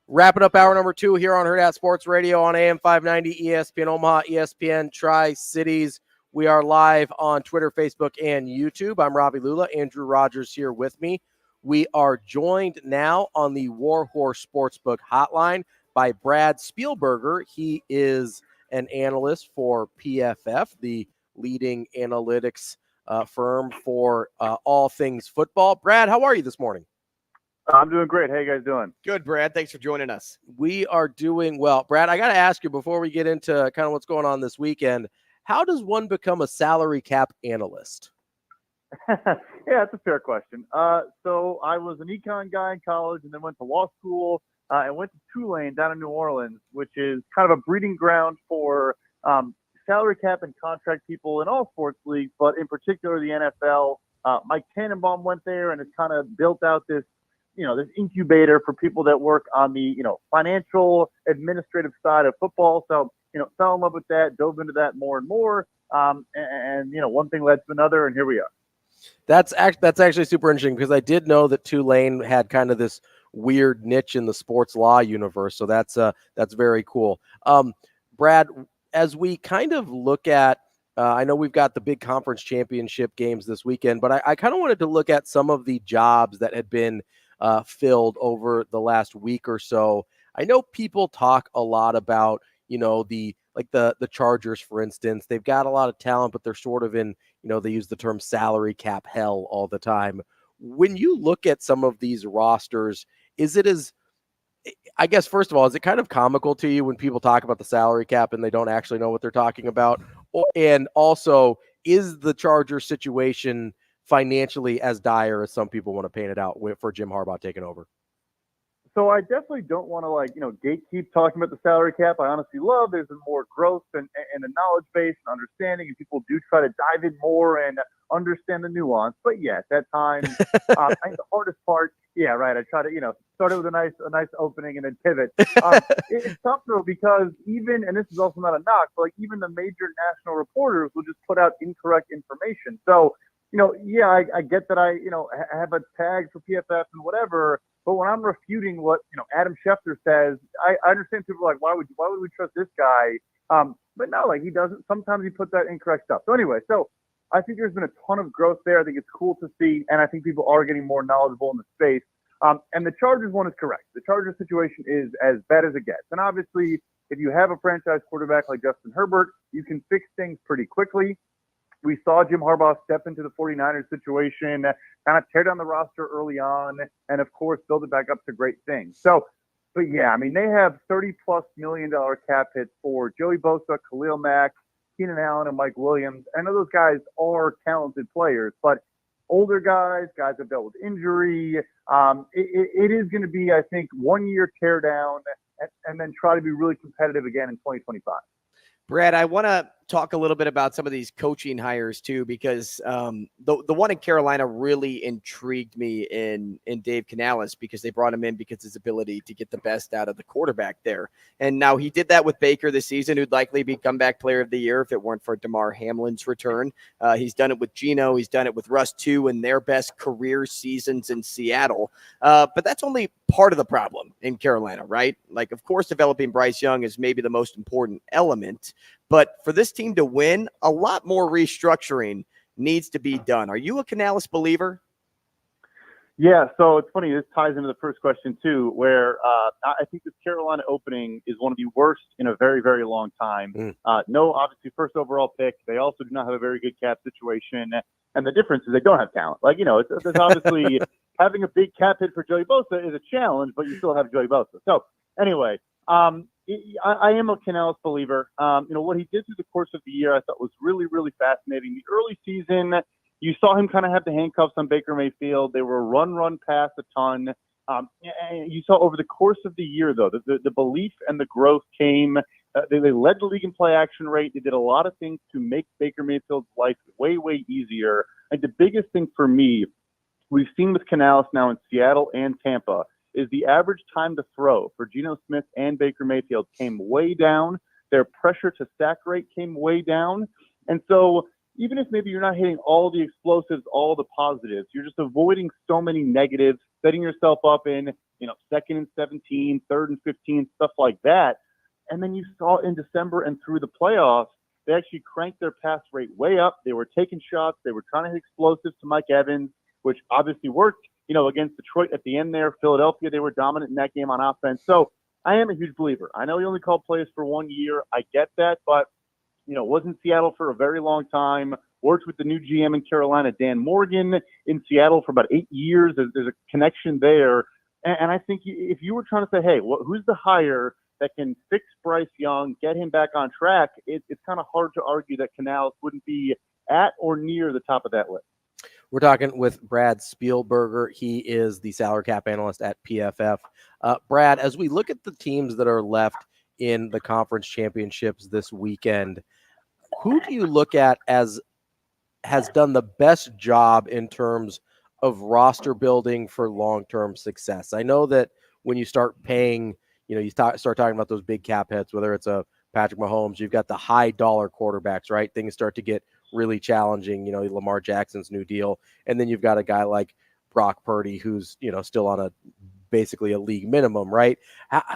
Wrapping up hour number 2 here on Hurrdat Sports Radio on AM 590, ESPN Omaha, ESPN Tri-Cities. We are live on Twitter, Facebook, and YouTube. I'm Ravi Lulla. Andrew Rogers here with me. We are joined now on the Warhorse Sportsbook hotline by Brad Speiberger. He is an analyst for PFF, the leading analytics firm for all things football. Brad, how are you this morning? I'm doing great. How you guys doing? Good, Brad. Thanks for joining us. We are doing well. Brad, I got to ask you before we get into kind of what's going on this weekend, how does one become a salary cap analyst? Yeah, that's a fair question. So I was an econ guy in college and then went to law school and went to Tulane down in New Orleans, which is kind of a breeding ground for salary cap and contract people in all sports leagues, but in particular the NFL. Mike Tannenbaum went there and has kind of built out this incubator for people that work on the, financial administrative side of football. So, fell in love with that, dove into that more and more. And one thing led to another, and here we are. That's actually super interesting because I did know that Tulane had kind of this weird niche in the sports law universe. So that's very cool. Brad, as we kind of look at, I know we've got the big conference championship games this weekend, but I kind of wanted to look at some of the jobs that had been filled over the last week or so. I know people talk a lot about, the Chargers, for instance. They've got a lot of talent, but they're sort of in, they use the term salary cap hell all the time. When you look at some of these rosters, I guess, first of all, is it kind of comical to you when people talk about the salary cap and they don't actually know what they're talking about? And also, is the Chargers situation financially as dire as some people want to paint it out for Jim Harbaugh taking over? So I definitely don't want to gatekeep talking about the salary cap. I honestly love there's more growth and a knowledge base and understanding, and people do try to dive in more and understand the nuance. But yeah, at that time, I think the hardest part, yeah, right. I try to start it with a nice opening and then pivot. It's tough though because even, and this is also not a knock, but even the major national reporters will just put out incorrect information. So yeah, I get that I have a tag for PFF and whatever. But when I'm refuting what Adam Schefter says, I understand people are like, why would we trust this guy? But no, he doesn't. Sometimes he puts out incorrect stuff. So anyway, I think there's been a ton of growth there. I think it's cool to see, and I think people are getting more knowledgeable in the space. And the Chargers one is correct. The Chargers situation is as bad as it gets. And obviously, if you have a franchise quarterback like Justin Herbert, you can fix things pretty quickly. We saw Jim Harbaugh step into the 49ers situation, kind of tear down the roster early on, and of course, build it back up to great things. But yeah, they have $30+ million cap hits for Joey Bosa, Khalil Mack, Keenan Allen, and Mike Williams. I know those guys are talented players, but older guys have dealt with injury. It is going to be, I think, 1 year tear down and then try to be really competitive again in 2025. Brad, I want to talk a little bit about some of these coaching hires too, because the one in Carolina really intrigued me in Dave Canales, because they brought him in because his ability to get the best out of the quarterback there. And now he did that with Baker this season, who'd likely be comeback player of the year if it weren't for DeMar Hamlin's return. He's done it with Geno. He's done it with Russ too in their best career seasons in Seattle. But that's only part of the problem in Carolina, right? Of course, developing Bryce Young is maybe the most important element. But for this team to win, a lot more restructuring needs to be done. Are you a Canales believer? Yeah, so it's funny. This ties into the first question too, where I think this Carolina opening is one of the worst in a very, very long time. No, obviously, first overall pick. They also do not have a very good cap situation. And the difference is they don't have talent. It's obviously having a big cap hit for Joey Bosa is a challenge, but you still have Joey Bosa. So anyway, I am a Canales believer. What he did through the course of the year, I thought was really, really fascinating. The early season, you saw him kind of have the handcuffs on Baker Mayfield. They were run, pass a ton. And you saw over the course of the year, though, the belief and the growth came. They led the league in play action rate. They did a lot of things to make Baker Mayfield's life way, way easier. And the biggest thing for me, we've seen with Canales now in Seattle and Tampa, is the average time to throw for Geno Smith and Baker Mayfield came way down. Their pressure to sack rate came way down. And so even if maybe you're not hitting all the explosives, all the positives, you're just avoiding so many negatives, setting yourself up in, 2nd and 17, 3rd and 15, stuff like that. And then you saw in December and through the playoffs, they actually cranked their pass rate way up. They were taking shots. They were trying to hit explosives to Mike Evans, which obviously worked. Against Detroit at the end there, Philadelphia, they were dominant in that game on offense. So I am a huge believer. I know he only called plays for 1 year. I get that, but, was in Seattle for a very long time, worked with the new GM in Carolina, Dan Morgan, in Seattle for about 8 years. There's a connection there. And I think if you were trying to say, hey, who's the hire that can fix Bryce Young, get him back on track, it's kind of hard to argue that Canales wouldn't be at or near the top of that list. We're talking with Brad Speiberger. He is the salary cap analyst at PFF. Brad, as we look at the teams that are left in the conference championships this weekend, who do you look at as has done the best job in terms of roster building for long-term success? I know that when you start paying, you start talking about those big cap hits, whether it's a Patrick Mahomes, you've got the high dollar quarterbacks, right? Things start to get really challenging, Lamar Jackson's new deal. And then you've got a guy like Brock Purdy, who's, still on basically a league minimum, right?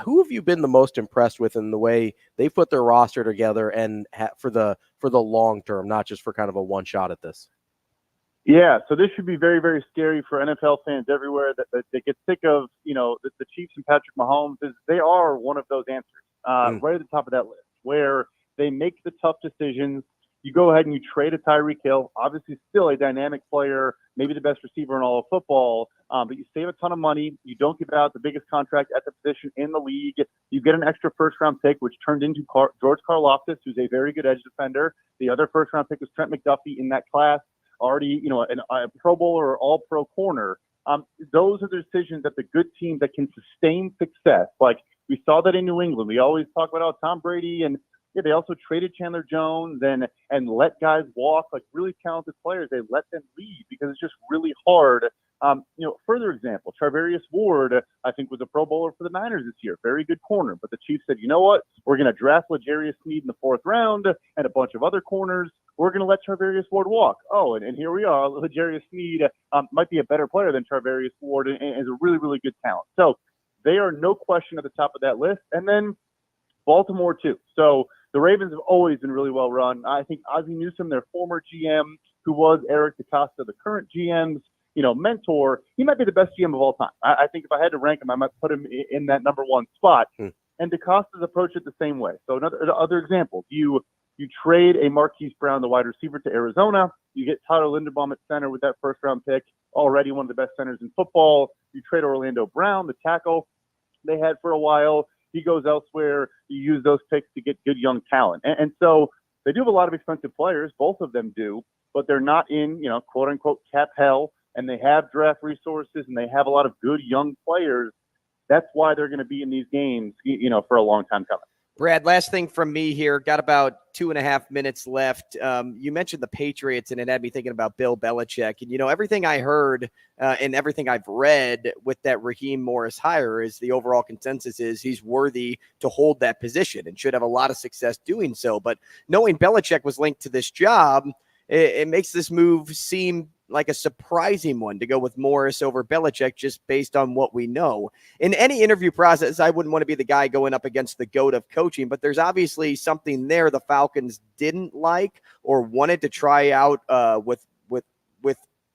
Who have you been the most impressed with in the way they put their roster together and for the long term, not just for kind of a one shot at this? Yeah, so this should be very, very scary for NFL fans everywhere that they get sick of, the Chiefs and Patrick Mahomes. They are one of those answers right at the top of that list, where they make the tough decisions. You go ahead and you trade a Tyreek Hill, obviously still a dynamic player, maybe the best receiver in all of football, but you save a ton of money. You don't give out the biggest contract at the position in the league. You get an extra first-round pick, which turned into George Karlaftis, who's a very good edge defender. The other first-round pick was Trent McDuffie in that class, already, a Pro Bowler or All-Pro corner. Those are the decisions that the good teams that can sustain success. Like we saw that in New England. We always talk about Tom Brady, and they also traded Chandler Jones and let guys walk, like really talented players. They let them leave because it's just really hard. Further example, Charvarius Ward, I think, was a Pro Bowler for the Niners this year. Very good corner. But the Chiefs said, you know what? We're going to draft L'Jarius Sneed in the 4th round and a bunch of other corners. We're going to let Charvarius Ward walk. Oh, and here we are. L'Jarius Sneed might be a better player than Charvarius Ward and is a really, really good talent. So they are no question at the top of that list. And then Baltimore, too. So the Ravens have always been really well run. I think Ozzie Newsome, their former GM, who was Eric DeCosta, the current GM's mentor, he might be the best GM of all time. I think if I had to rank him, I might put him in that number 1 spot. And DeCosta's approached it the same way. So other examples, you trade a Marquise Brown, the wide receiver, to Arizona. You get Tyler Linderbaum at center with that first-round pick, already one of the best centers in football. You trade Orlando Brown, the tackle they had for a while. He goes elsewhere. You use those picks to get good young talent. And so they do have a lot of expensive players. Both of them do, but they're not in, quote-unquote cap hell. And they have draft resources, and they have a lot of good young players. That's why they're going to be in these games, for a long time coming. Brad, last thing from me here. Got about 2.5 minutes left. You mentioned the Patriots, and it had me thinking about Bill Belichick. And, everything I heard and everything I've read with that Raheem Morris hire is the overall consensus is he's worthy to hold that position and should have a lot of success doing so. But knowing Belichick was linked to this job, it makes this move seem like a surprising one to go with Morris over Belichick just based on what we know. In any interview process, I wouldn't want to be the guy going up against the GOAT of coaching, but there's obviously something there the Falcons didn't like or wanted to try out with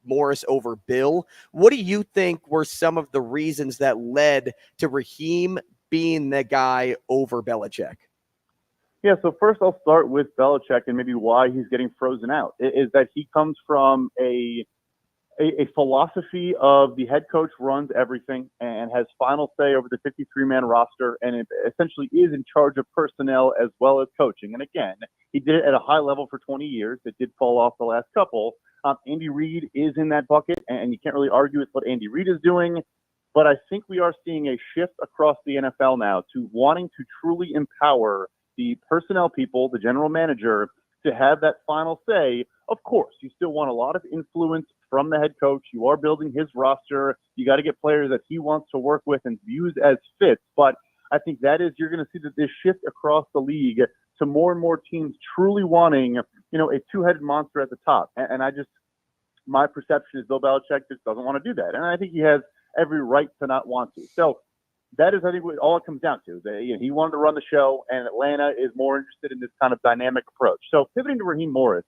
Morris over Bill. What do you think were some of the reasons that led to Raheem being the guy over Belichick? Yeah, so first I'll start with Belichick and maybe why he's getting frozen out. Is that he comes from a philosophy of the head coach runs everything and has final say over the 53-man roster, and it essentially is in charge of personnel as well as coaching. And again, he did it at a high level for 20 years. It did fall off the last couple. Andy Reid is in that bucket, and you can't really argue with what Andy Reid is doing. But I think we are seeing a shift across the NFL now to wanting to truly empower the personnel people, the general manager, to have that final say. Of course, you still want a lot of influence from the head coach. You are building his roster. You got to get players that he wants to work with and views as fits. But I think you're going to see that this shift across the league to more and more teams truly wanting, a two-headed monster at the top. And my perception is Bill Belichick just doesn't want to do that. And I think he has every right to not want to. So that is, I think, what all it comes down to. He wanted to run the show, and Atlanta is more interested in this kind of dynamic approach. So pivoting to Raheem Morris,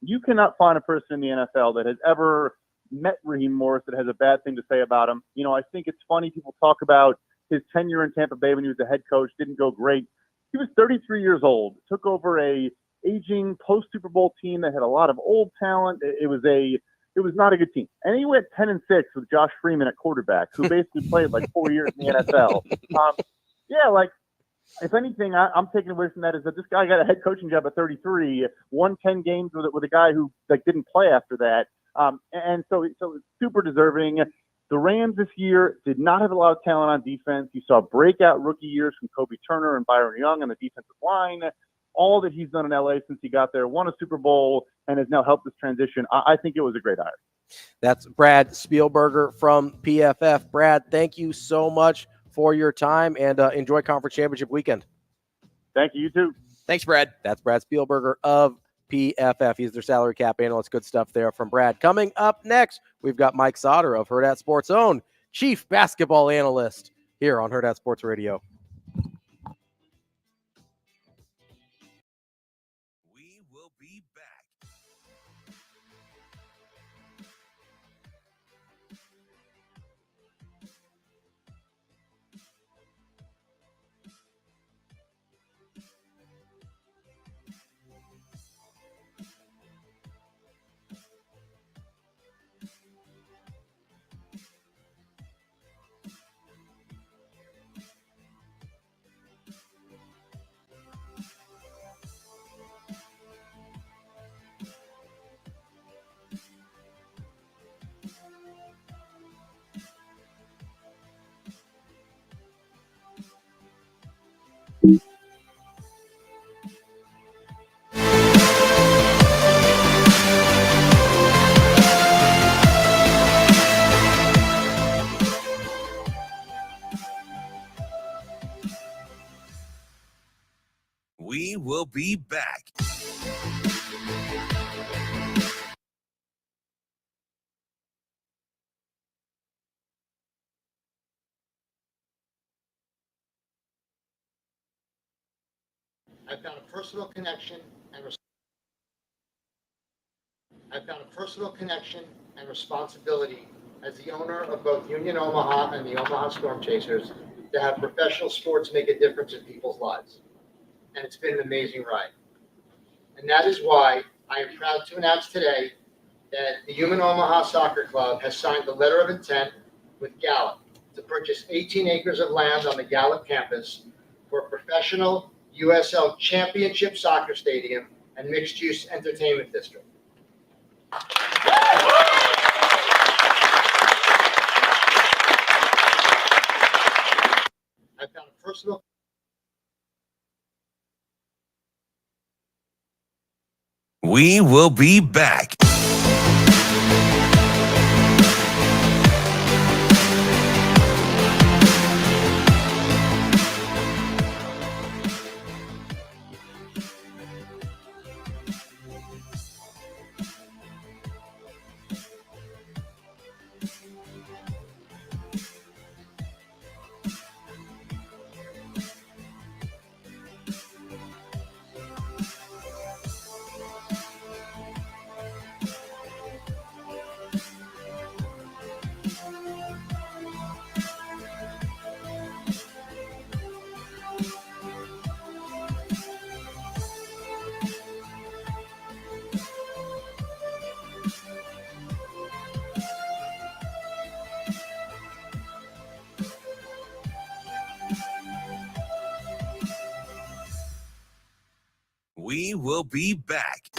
you cannot find a person in the NFL that has ever met Raheem Morris that has a bad thing to say about him. I think it's funny people talk about his tenure in Tampa Bay when he was the head coach, didn't go great. He was 33 years old, took over a aging post-Super Bowl team that had a lot of old talent. It was not a good team. And he went 10-6 with Josh Freeman at quarterback, who basically played like 4 years in the NFL. If anything, I'm taking away from that is that this guy got a head coaching job at 33, won 10 games with a guy who didn't play after that. And so it's super deserving. The Rams this year did not have a lot of talent on defense. You saw breakout rookie years from Kobe Turner and Byron Young on the defensive line. All that he's done in LA since he got there, won a Super Bowl, and has now helped this transition. I think it was a great hire. That's Brad Speiberger from PFF. Brad, thank you so much for your time, and enjoy Conference Championship weekend. Thank you. You too. Thanks, Brad. That's Brad Speiberger of PFF. He's their salary cap analyst. Good stuff there from Brad. Coming up next, we've got Mike Sautter of Hurrdat Sports' own chief basketball analyst here on Hurrdat Sports Radio. We will be back. We will be back. I found a personal connection and responsibility as the owner of both Union Omaha and the Omaha Storm Chasers to have professional sports make a difference in people's lives. And it's been an amazing ride. And that is why I am proud to announce today that the Union Omaha Soccer Club has signed a letter of intent with Gallup to purchase 18 acres of land on the Gallup campus for a professional USL Championship soccer stadium and mixed-use entertainment district. I found a personal. We will be back. We will be back.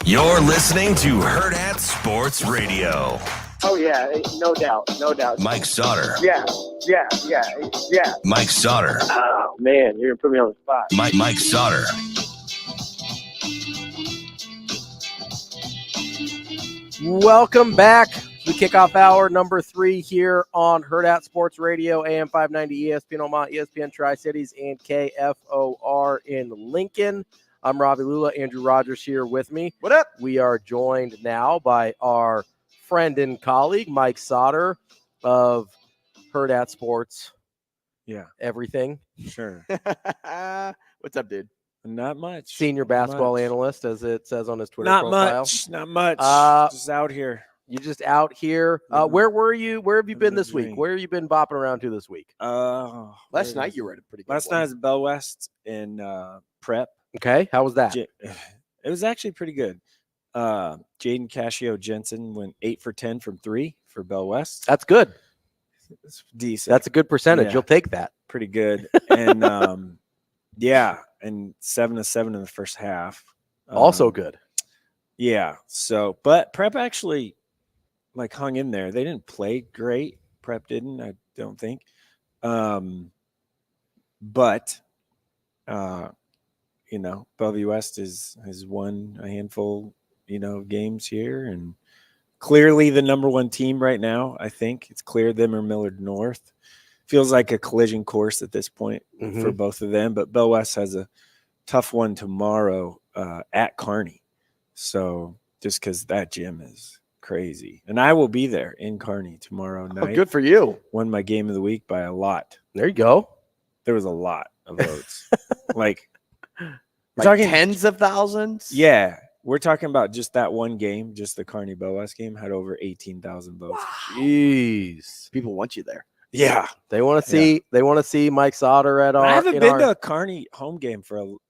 You're listening to Hurrdat Sports Radio. Oh, yeah, no doubt, no doubt. Mike Sautter. Yeah. Mike Sautter. Oh, man, you're going to put me on the spot. Mike Sautter. Welcome back. We kick off hour number 3 here on Hurrdat Sports Radio, AM 590, ESPN Omaha, ESPN Tri-Cities, and KFOR in Lincoln. I'm Ravi, Lulla, Andrew Rogers here with me. What up? We are joined now by our friend and colleague, Mike Sautter of Hurrdat Sports. Yeah. Everything. Sure. What's up, dude? Not much. Senior basketball analyst, as it says on his Twitter Not profile. Not much. Just out here. You just out here. Where were you? Where have you been this week? Where have you been bopping around to this week? Last night you were at a pretty good Last one. night was Bell West in prep. Okay. How was that? It was actually pretty good. Jaden Cascio-Jensen went 8 for 10 from 3 for Bell West. That's good. It's decent. That's a good percentage. Yeah. You'll take that. Pretty good. And yeah, and 7 of 7 in the first half. Also good. Yeah. So, but prep actually like hung in there. They didn't play great. Prep didn't, I don't think. But you know, Bellevue West has won a handful, you know, of games here, and clearly the number one team right now. I think it's clear them or Millard North. Feels like a collision course at this point for both of them. But Bell West has a tough one tomorrow at Kearney. So just because that gym is crazy. And I will be there in Kearney tomorrow night. Oh, good for you. Won my game of the week by a lot. There you go. There was a lot of votes. like talking tens of thousands? Yeah. We're talking about just that one game, just the Kearney Boas game, had over 18,000 votes. Wow. Jeez. People want you there. Yeah. They want to see they want to see Mike Sautter at our I haven't been to a Kearney home game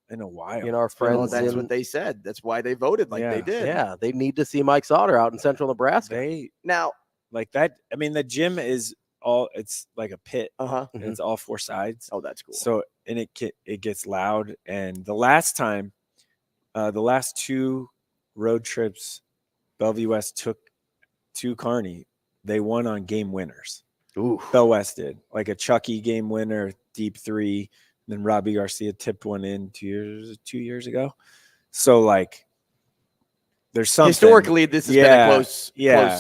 in a while. In our friends. Well, that's what they said. That's why they voted like they did. Yeah, they need to see Mike Sautter out in Central Nebraska. Now, like that, I mean, the gym is it's like a pit. And it's all four sides. Oh, that's cool. So, and it gets loud. And the last time, the last two road trips Bellevue West took to Kearney, they won on game winners. Ooh. Bell West did. Like a Chucky game winner, deep three. And then Robbie Garcia tipped one in 2 years ago. So, like, there's something. Historically, this has been a close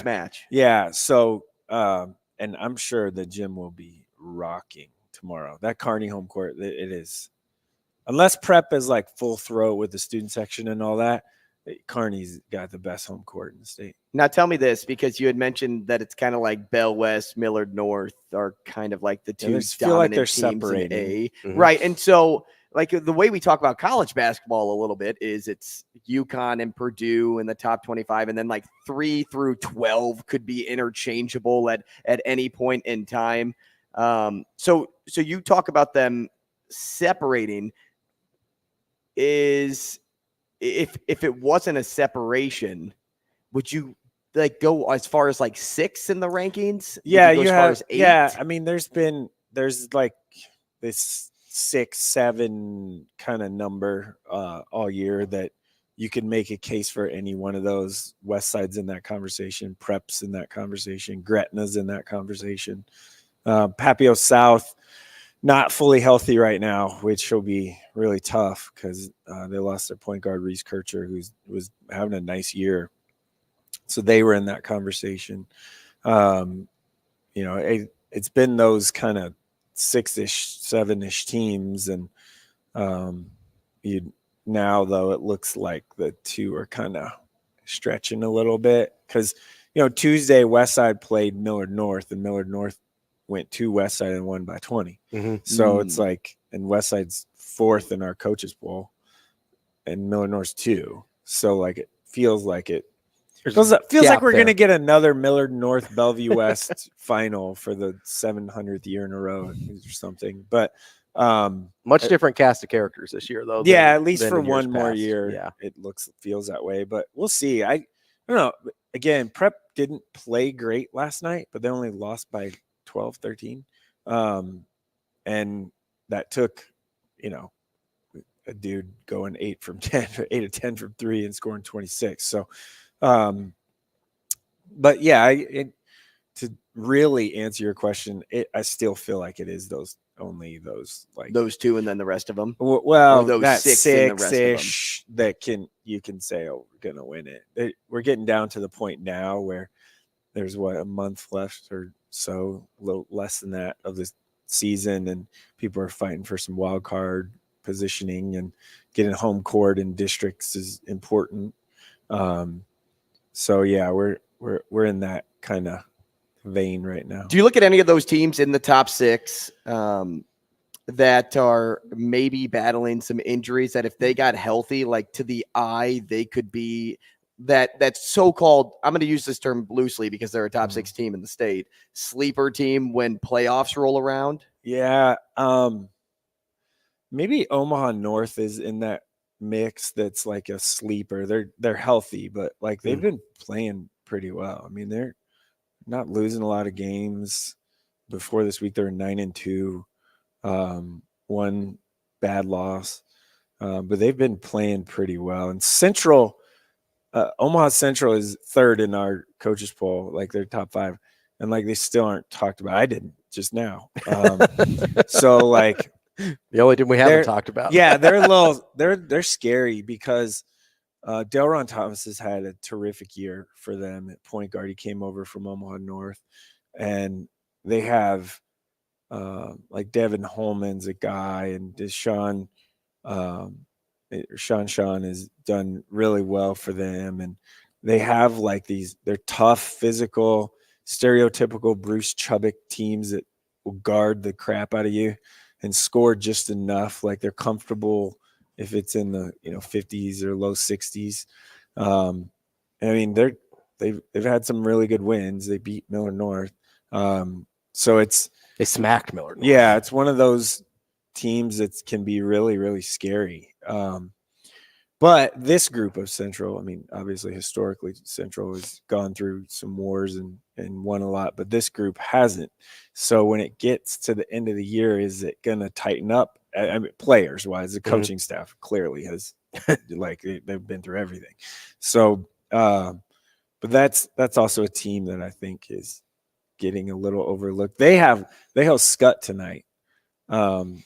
match. Yeah. So, and I'm sure the gym will be rocking tomorrow. That Kearney home court, it is. Unless prep is like full throat with the student section and all that, Kearney's got the best home court in the state. Now, tell me this, because you had mentioned that it's kind of like Bell West, Millard North are kind of like the two feel like they're dominant teams in separating. A. Right. And so, like, the way we talk about college basketball a little bit is it's UConn and Purdue in the top 25, and then like 3 through 12 could be interchangeable at any point in time. So you talk about them separating. Is if it wasn't a separation, would you like go as far as like 6 in the rankings? Yeah, you have. As 8? Yeah, I mean, there's like this 6, 7 kind of number all year that you can make a case for any one of those. West Side's in that conversation, Prep's in that conversation, Gretna's in that conversation. Papio South, not fully healthy right now, which will be really tough because they lost their point guard, Reese Kircher, who was having a nice year. So they were in that conversation. It's been those kind of 6-ish, 7-ish teams. And now, though, it looks like the two are kind of stretching a little bit because, Tuesday, Westside played Millard North, and Millard North went to Westside and won by 20. So it's like, and Westside's 4th in our coaches poll, and Millard North's 2. So like it feels like we're going to get another Millard North Bellevue West final for the 700th year in a row or something. But much different cast of characters this year, though. Yeah, at least for one more past. year, yeah. It feels that way. But we'll see. I don't know. Again, Prep didn't play great last night, but they only lost by 12, 13. And that took, a dude going 8 of 10 from 3 and scoring 26. So, but yeah, to really answer your question, I still feel like it is those 2 and then the rest of them. Well, those that 6-ish that you can say, oh, we're gonna win it. We're getting down to the point now where there's a month left or so, a little less than that of the season, and people are fighting for some wild card positioning, and getting home court in districts is important. So yeah, we're in that kind of vein right now. Do you look at any of those teams in the top 6 that are maybe battling some injuries that if they got healthy, like to the eye, they could be that so-called, I'm going to use this term loosely because they're a top 6 team in the state, sleeper team when playoffs roll around? Yeah. Maybe Omaha North is in that mix. That's like a sleeper. They're healthy, but like they've been playing pretty well. I mean, they're not losing a lot of games. Before this week, they're 9-2, 1 bad loss, but they've been playing pretty well. And Omaha Central is 3rd in our coaches poll, like they're top 5, and like they still aren't talked about. I didn't just now. So like the only team we haven't talked about. Yeah, they're scary because Delron Thomas has had a terrific year for them at point guard. He came over from Omaha North, and they have like Devin Holman's a guy, and Sean has done really well for them, and they have like they're tough, physical, stereotypical Bruce Chubbuck teams that will guard the crap out of you and score just enough. Like they're comfortable if it's in the 50s or low 60s. I mean, they've had some really good wins. They beat Miller North. So they smacked Miller North. Yeah, it's one of those teams that can be really, really scary. But this group of Central, I mean, obviously historically Central has gone through some wars and won a lot, but this group hasn't. So when it gets to the end of the year, is it going to tighten up? I mean, players wise, the coaching staff clearly has like they've been through everything. So, but that's also a team that I think is getting a little overlooked. They host Scott tonight.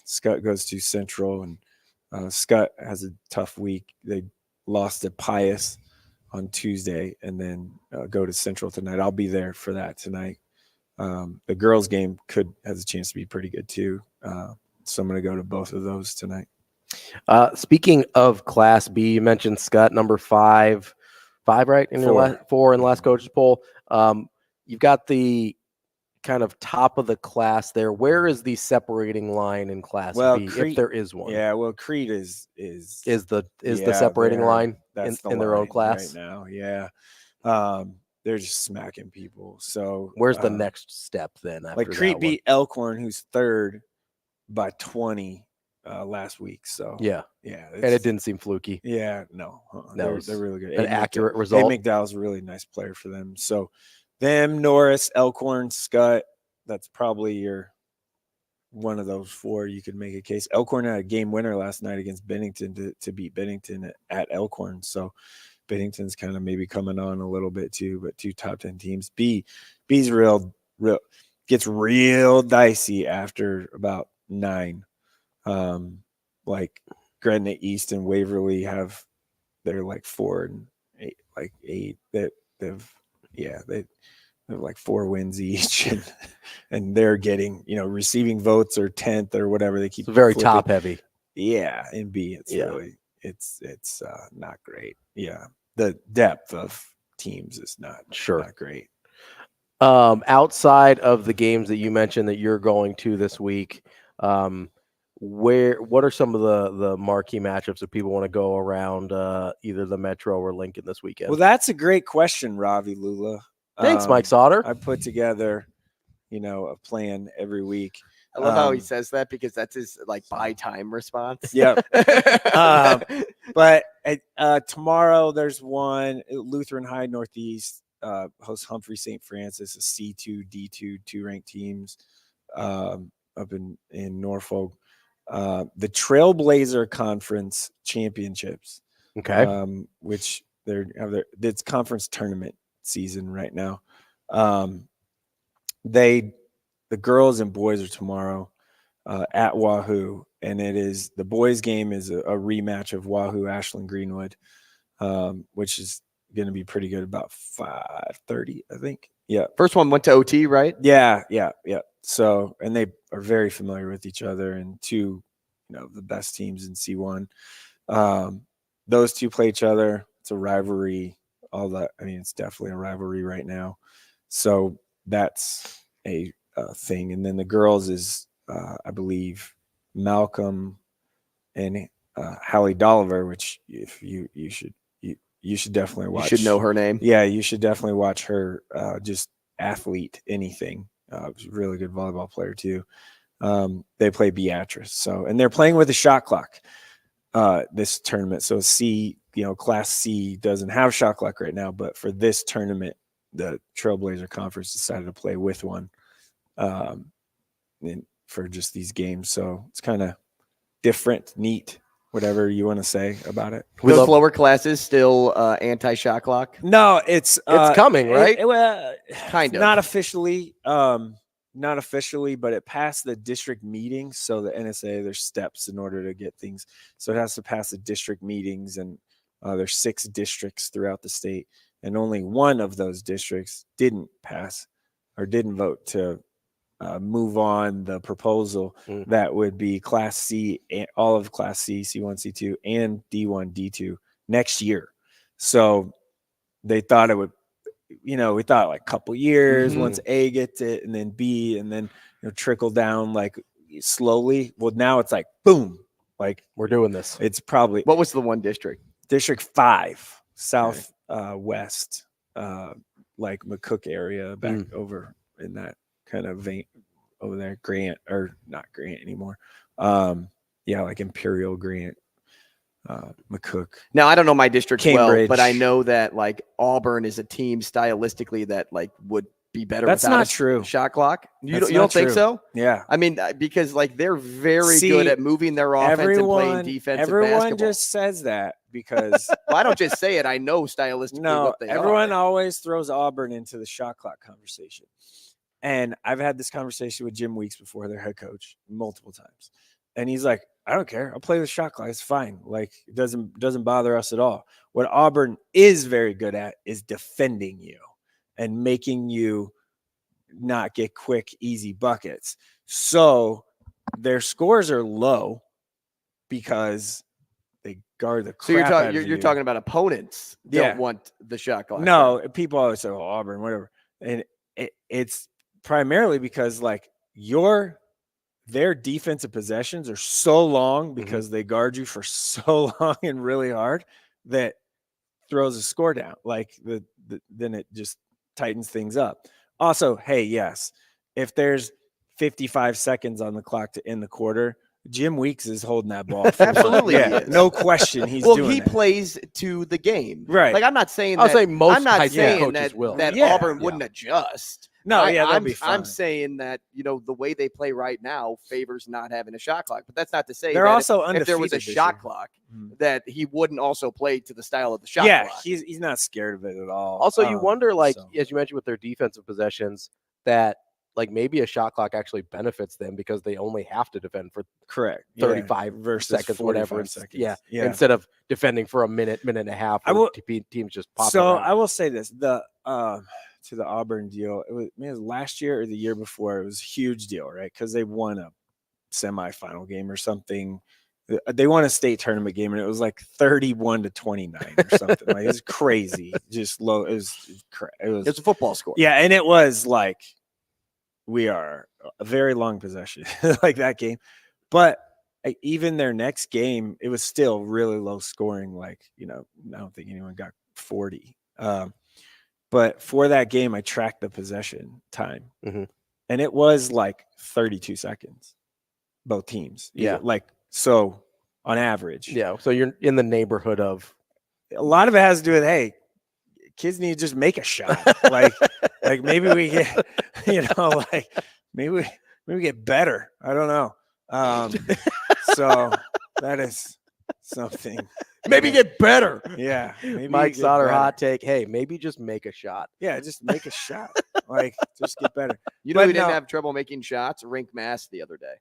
Scott goes to Central, and Scott has a tough week. They lost to Pius on Tuesday and then go to Central tonight. I'll be there for that tonight. The girls game has a chance to be pretty good too. So I'm going to go to both of those tonight. Speaking of Class B, you mentioned Scott, number 5, right? In your four in the last coaches poll. You've got the kind of top of the class there. Where is the separating line in Class B, if there is one? Yeah, well, Crete is the separating line in their own class right now. Yeah, they're just smacking people. So where's the next step then? After like Crete beat Elkhorn, who's third, by 20 last week. So yeah, and it didn't seem fluky. Yeah, no, they're really good. An accurate result. McDowell's a really nice player for them. So them, Norris, Elkhorn, Scott, that's probably one of those 4 you could make a case. Elkhorn had a game winner last night against Bennington to beat Bennington at Elkhorn. So Bennington's kind of maybe coming on a little bit too, but 2 top 10 teams. B's real gets real dicey after about 9. Like Gretna East and Waverly they're like 4 and 8, like 8 that they've like 4 wins each, and they're getting receiving votes or 10th or whatever. They keep very flipping. top heavy. Yeah, in B it's really it's not great. Yeah, the depth of teams is not great. Outside of the games that you mentioned that you're going to this week, what are some of the marquee matchups that people want to go around either the Metro or Lincoln this weekend? Well, that's a great question, Ravi, Lulla. Thanks, Mike Sautter. I put together, a plan every week. I love how he says that because that's his buy time response. Yeah. But tomorrow there's one. Lutheran High Northeast hosts Humphrey St. Francis, a C2, D2, 2 ranked teams up in Norfolk. The Trailblazer Conference Championships. Okay. Which it's conference tournament season right now. The girls and boys are tomorrow at Wahoo, and the boys game is a rematch of Wahoo Ashland Greenwood, which is going to be pretty good, about 5:30, I think. Yeah. First one went to OT, right? Yeah. So, and they are very familiar with each other, and 2, the best teams in C1. Those 2 play each other. It's a rivalry. All that. I mean, it's definitely a rivalry right now. So that's a thing. And then the girls is, I believe, Malcolm and Hallie Dolliver, which if you should definitely watch. You should know her name. Yeah, you should definitely watch her. Just athlete, anything. Really good volleyball player too. They play Beatrice. So, and they're playing with a shot clock this tournament. So Class C doesn't have shot clock right now, but for this tournament, the Trailblazer Conference decided to play with one for just these games. So it's kind of different, neat, whatever you want to say about it. Those lower classes still anti-shot clock? No, it's coming, right? Kind of. Not officially. Not officially, but it passed the district meetings. So the NSA, there's steps in order to get things. So it has to pass the district meetings, and there's 6 districts throughout the state, and only one of those districts didn't pass or didn't vote to move on the proposal that would be Class C, all of Class C, C1, C2, and D1, D2 next year. So they thought it would, we thought like a couple years once A gets it and then B and then trickle down like slowly. Well, now it's like boom, like we're doing this. It's probably what was the one district? District 5, south west, like McCook area back over in that kind of vein over there. Grant, or not Grant anymore. Like Imperial, Grant, McCook. Now I don't know my district Cambridge. well, but I know that like Auburn is a team stylistically that like would be better. That's without not a true. Shot clock. You That's don't not think true. so? Yeah. I mean, because like they're very good at moving their offense and playing defensive everyone basketball. just says that because Well, I don't just say it. I know stylistically no, what they everyone are. always throws Auburn into the shot clock conversation. And I've had this conversation with Jim Weeks before, their head coach, multiple times. And he's like, I don't care. I'll play the shot clock. It's fine. Like it doesn't bother us at all. What Auburn is very good at is defending you and making you not get quick, easy buckets. So their scores are low because they guard the crap out of you. You're talking about opponents don't want the shot clock. No, people always say, "Oh, Auburn, whatever," and it's primarily because like their defensive possessions are so long because they guard you for so long and really hard that throws a score down. Like then it just tightens things up. Also, hey, yes, if there's 55 seconds on the clock to end the quarter, Jim Weeks is holding that ball. Absolutely, he is. No question. He's well, doing he that. plays to the game, right? Like I'm not saying I'll that. say most I'm not high school saying coaches that, will. that Yeah, Auburn wouldn't adjust. No, that'd be fine. I'm saying that the way they play right now favors not having a shot clock, but that's not to say They're that also if there was a undefeated this shot year. clock that he wouldn't also play to the style of the shot clock. He's not scared of it at all. Also, you wonder, like, as you mentioned with their defensive possessions, that like maybe a shot clock actually benefits them because they only have to defend for 35 versus seconds, 45 whatever. seconds. Yeah, Yeah. instead of defending for a minute and a half. Teams just pop. So around. I will say this: to the Auburn deal, it was last year or the year before. It was a huge deal, right? Because they won a semifinal game or something. They won a state tournament game, and it was like 31-29 or something. Like it was crazy, just low. It was a football score. Yeah, and it was like we are a very long possession, like that game. But even their next game, it was still really low scoring. Like I don't think anyone got 40. But for that game, I tracked the possession time, and it was like 32 seconds, both teams. Yeah. So on average. Yeah. So you're in the neighborhood of. A lot of it has to do with, hey, kids need to just make a shot. like maybe we get, maybe we get better. I don't know. So that is something. Maybe get better. Yeah. Maybe Mike get Sautter better. hot take. Hey, maybe just make a shot. Yeah, just make a shot. Just get better. We But didn't no. have trouble making shots. Rink Mass the other day.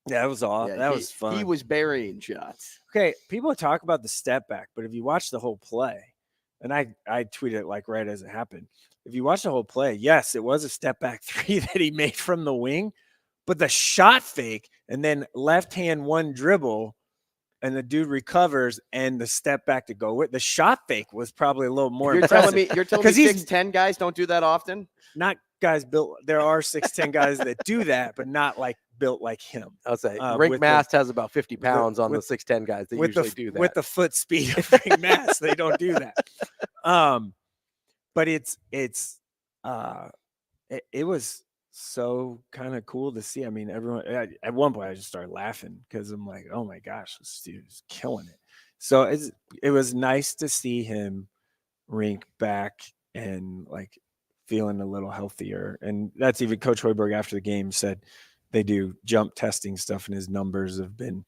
Yeah, that was all. Yeah, that was fun. He was burying shots. Okay, people talk about the step back, but if you watch the whole play, and I tweeted it like right as it happened. If you watch the whole play, yes, it was a step back three that he made from the wing, but the shot fake and then left hand one dribble, and the dude recovers and the step back to go with the shot fake was probably a little more. You're telling me 6'10" guys don't do that often? Not guys built. There are 6'10" guys that do that, but not like built like him. I'll say Rink Mast has about 50 pounds on the 6'10" guys that usually do that. With the foot speed of Rink Mast, they don't do that. But it was so kind of cool to see. I mean, everyone at one point I just started laughing because I'm like, oh my gosh, this dude is killing it. So it was nice to see him rink back and like feeling a little healthier. And that's even Coach Hoiberg after the game said they do jump testing stuff and his numbers have been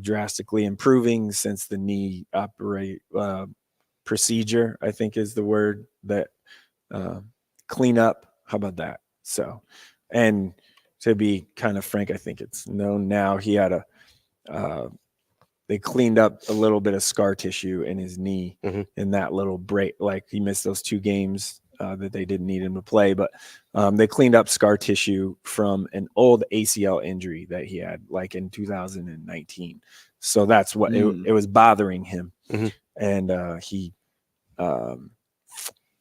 drastically improving since the knee procedure, I think is the word that clean up. How about that? So, and to be kind of frank, I think it's known now he had they cleaned up a little bit of scar tissue in his knee in that little break. Like he missed those 2 games that they didn't need him to play, but they cleaned up scar tissue from an old ACL injury that he had like in 2019. So that's what it was bothering him. And he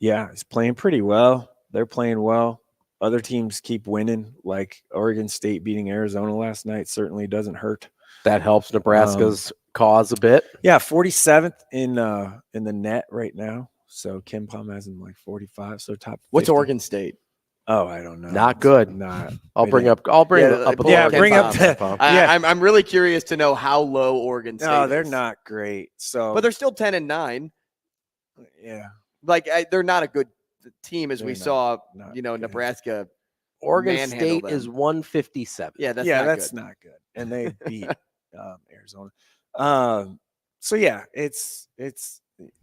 Yeah, he's playing pretty well. They're playing well. Other teams keep winning, like Oregon State beating Arizona last night certainly doesn't hurt. That helps Nebraska's cause a bit. Yeah, 47th in the net right now. So Kim Palm has him like 45. So top 50. What's Oregon State? Oh, I don't know. Not good. I'll bring up. I'm really curious to know how low Oregon State. No, they're not great. So, but they're still 10-9. Yeah, like they're not a good team as we saw. Not Nebraska. Oregon State is 157. Yeah, that's not good. And they beat Arizona. So yeah, it's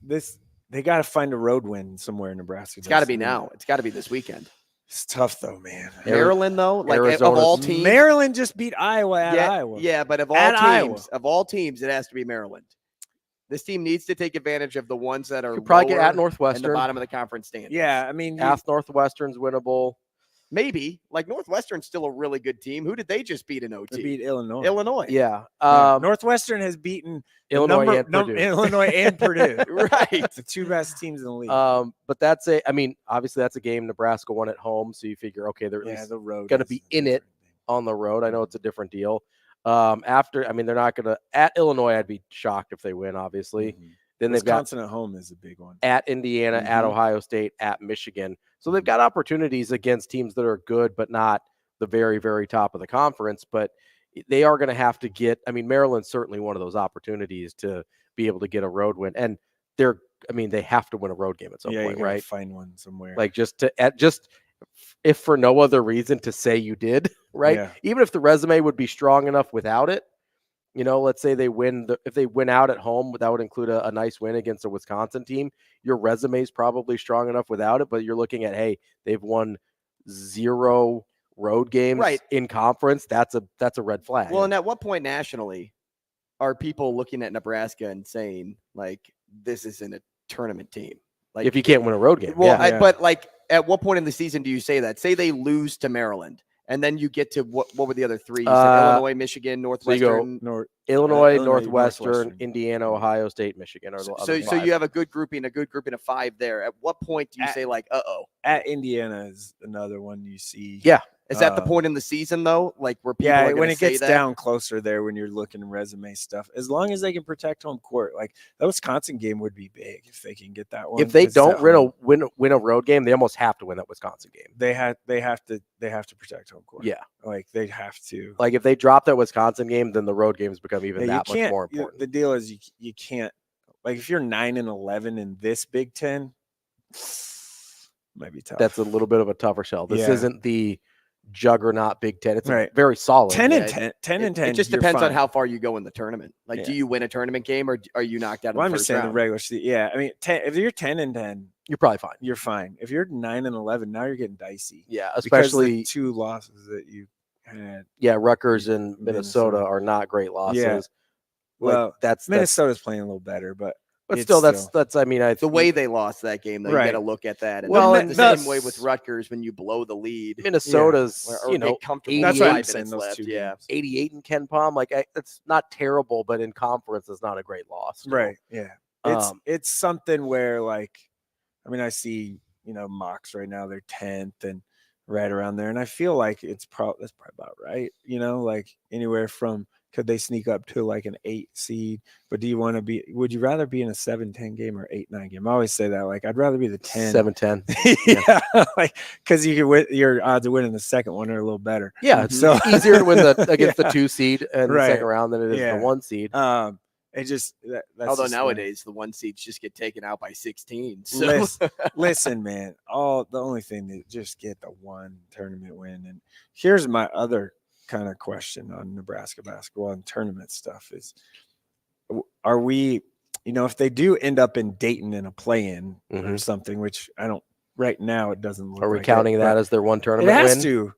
this. They got to find a road win somewhere in Nebraska. It's got to be now. It's got to be this weekend. It's tough though, man. Maryland though, like of all teams, Maryland just beat Iowa at Iowa. Yeah, but of all teams, it has to be Maryland. This team needs to take advantage of the ones that are probably get at Northwestern in the bottom of the conference standings. Yeah, I mean, Northwestern's winnable. Maybe like Northwestern's still a really good team. Who did they just beat in OT? They beat Illinois. Yeah. Northwestern has beaten Illinois and Purdue. Illinois and Purdue. Right. The two best teams in the league. But obviously that's a game Nebraska won at home. So you figure, okay, they're at least going to be in it on the road. I know it's a different deal. They're not going to at Illinois. I'd be shocked if they win, obviously. Mm-hmm. Then Wisconsin at home is a big one. At Indiana, at Ohio State, at Michigan. So they've got opportunities against teams that are good, but not the very, very top of the conference. But they are going to have to get, Maryland's certainly one of those opportunities to be able to get a road win. And they have to win a road game at some point, right? Find one somewhere. Like if for no other reason to say you did, right? Yeah. Even if the resume would be strong enough without it, let's say they win. If they win out at home, that would include a nice win against a Wisconsin team. Your resume is probably strong enough without it, but you're looking at, hey, they've won 0 road games in conference. That's a red flag. Well, and at what point nationally are people looking at Nebraska and saying like this isn't a tournament team? Like if you can't win a road game, but like at what point in the season do you say that? Say they lose to Maryland. And then you get to what were the other three? You said Illinois, Michigan, Northwestern. So Illinois, Northwestern, Indiana, Ohio State, Michigan. So you have a good grouping of 5 there. At what point do you say like, At Indiana is another one you see. Yeah. Is that the point in the season though? Like where people are when it say gets that? down closer there, when you're looking at resume stuff, as long as they can protect home court, like the Wisconsin game would be big if they can get that one. If they don't win a road game, they almost have to win that Wisconsin game. They have to protect home court. Yeah, like they have to. Like if they drop that Wisconsin game, then the road games become even that much more important. The deal is you can't, like if you're 9-11 in this Big Ten, might be tough. That's a little bit of a tougher shell. This isn't the juggernaut Big Ten. It's very solid. 10 and 10. It just depends on how far you go in the tournament. Like, do you win a tournament game or are you knocked out? Well, in the I'm first just saying round? the regular season. Yeah, I mean, if you're 10-10, you're probably fine. You're fine. If you're 9-11, now you're getting dicey. Yeah, especially the 2 losses that you had. Yeah, Rutgers and Minnesota are not great losses. Yeah. Well, that's Minnesota's playing a little better, but still, that's the way they lost that game. Though, you got to look at that. And the same way with Rutgers when you blow the lead. Minnesota's, comfortable. That's what I'm saying. Those left. 2 Yeah, games. 88 in Ken Palm. Like it's not terrible, but in conference, it's not a great loss. Right. Yeah. It's something where I see mocks right now. They're 10th and right around there, and I feel like that's probably about right. Like anywhere from. Could they sneak up to like an 8 seed? But would you rather be in a 7-10 game or 8-9 game? I always say that. Like, I'd rather be the 10. 7-10. Yeah. Because you can win, your odds of winning the second one are a little better. Yeah. It's easier to win against the 2 seed in the second round than it is the 1 seed. That's although nowadays the 1 seeds just get taken out by 16. So. Listen, man, the only thing that just get the 1 tournament win. And here's my other kind of question on Nebraska basketball and tournament stuff is, are we, if they do end up in Dayton in a play-in or something, which I don't, right now it doesn't look. Are we like counting that as their 1 tournament win? It has to.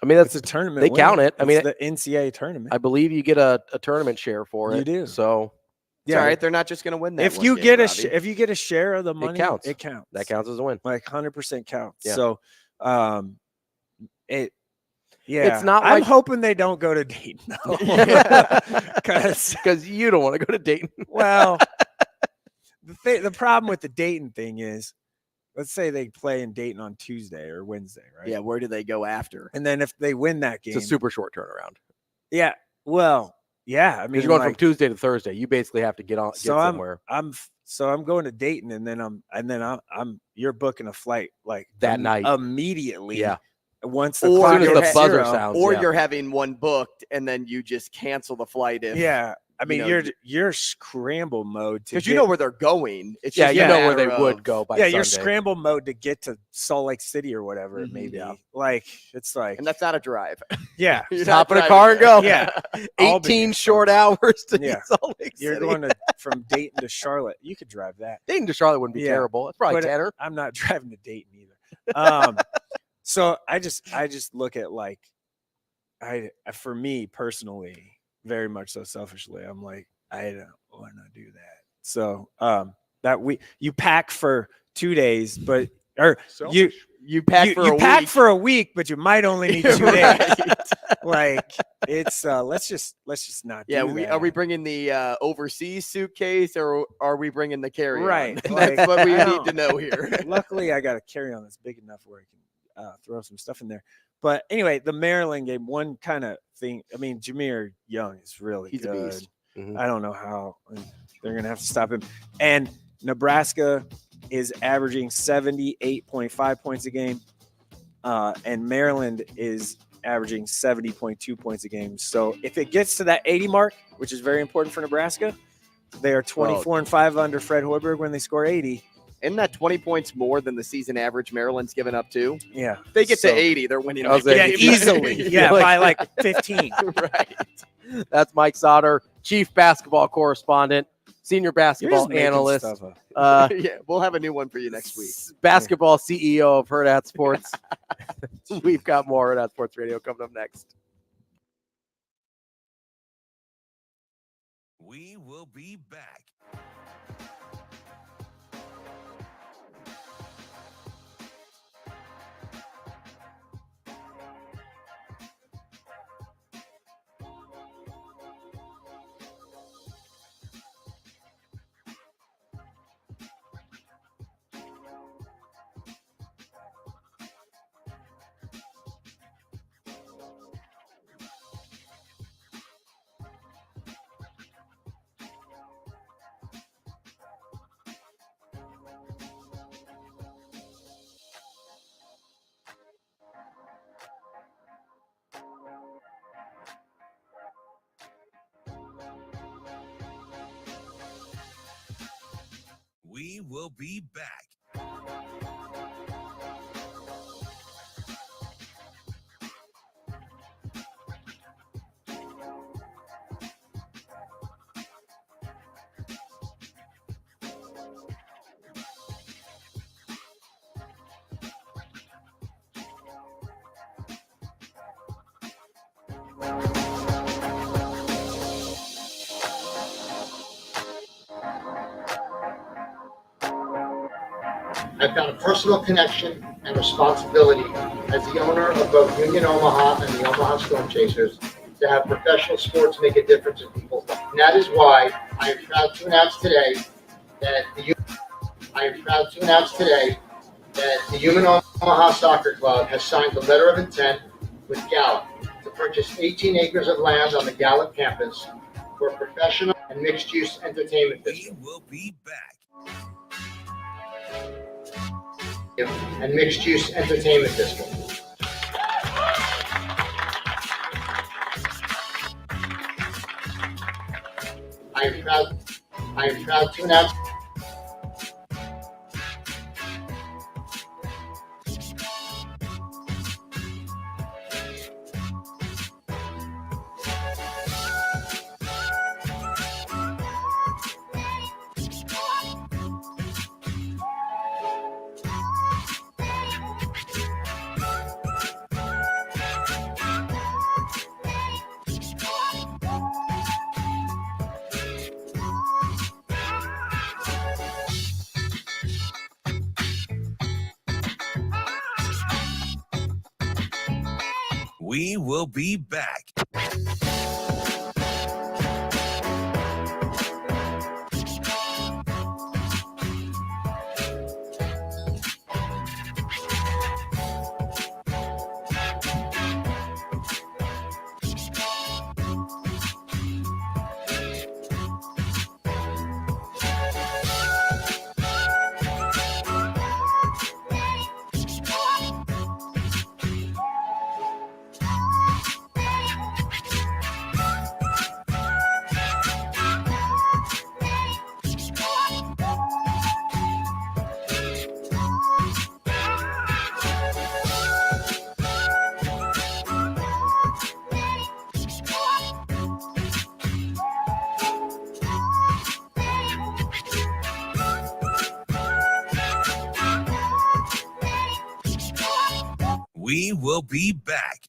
That's a tournament. They win. count it. It's the NCAA tournament. I believe you get a tournament share for it. You do. So it's all right. They're not just going to win that. If you get a share of the money, it counts. It counts. That counts as a win. Like 100% counts. Yeah. So, Yeah, it's not. I'm hoping they don't go to Dayton, because you don't want to go to Dayton. Well, the problem with the Dayton thing is let's say they play in Dayton on Tuesday or Wednesday, right? Yeah, where do they go after? And then if they win that game, It's a super short turnaround. Yeah, well, yeah. I mean, you're going from Tuesday to Thursday. You basically have to get somewhere. I'm going to Dayton, and then you're booking a flight like that night immediately. Yeah. Once the clock hits the buzzer zero, sounds, or you're having one booked and then you just cancel the flight if I mean, you're scramble mode because you know where they're going. It's just you know where they would go by Sunday. You're scramble mode to get to Salt Lake City or whatever it may be. Like it's like, and that's not a drive. Yeah, You're hop in a not car and go. Yeah, 18 short hours to Salt Lake City. You're going from Dayton to Charlotte. You could drive that. Dayton to Charlotte wouldn't be terrible. It's probably 10. I'm not driving to Dayton either. So I just look at like, for me personally, very much so selfishly, I'm like, I don't want to do that. So you pack for 2 days, but you pack for a week, but you might only need 2 days. Like it's let's just not. Yeah, do that. Are we bringing the overseas suitcase or are we bringing the carry-on? Right, That's what we need to know here. Luckily, I got a carry-on that's big enough where I can throw some stuff in there. But anyway, the Maryland game, one kind of thing. I mean, Jameer Young is really He's good. a beast. Mm-hmm. I don't know how they're going to have to stop him. And Nebraska is averaging 78.5 points a game, and Maryland is averaging 70.2 points a game. So if it gets to that 80 mark, which is very important for Nebraska, they are 24-5 under Fred Hoiberg when they score 80. Isn't that 20 points more than the season average Maryland's given up to? Yeah. If they get to 80, they're winning. Easily. Yeah, by like 15. Right. That's Mike Sautter, chief basketball correspondent, senior basketball analyst. Yeah, we'll have a new one for you next week. Basketball CEO of Hurrdat Sports. We've got more Hurrdat Sports Radio coming up next. We will be back. We will be back. I found a personal connection and responsibility as the owner of both Union Omaha and the Omaha Storm Chasers to have professional sports make a difference in people's lives. And that is why I am proud to announce today that the Union Omaha Soccer Club has signed a letter of intent with Gallup to purchase 18 acres of land on the Gallup campus for a professional and mixed-use entertainment district. We will be back. And mixed-use entertainment district. I am proud to announce We will be back. We will be back.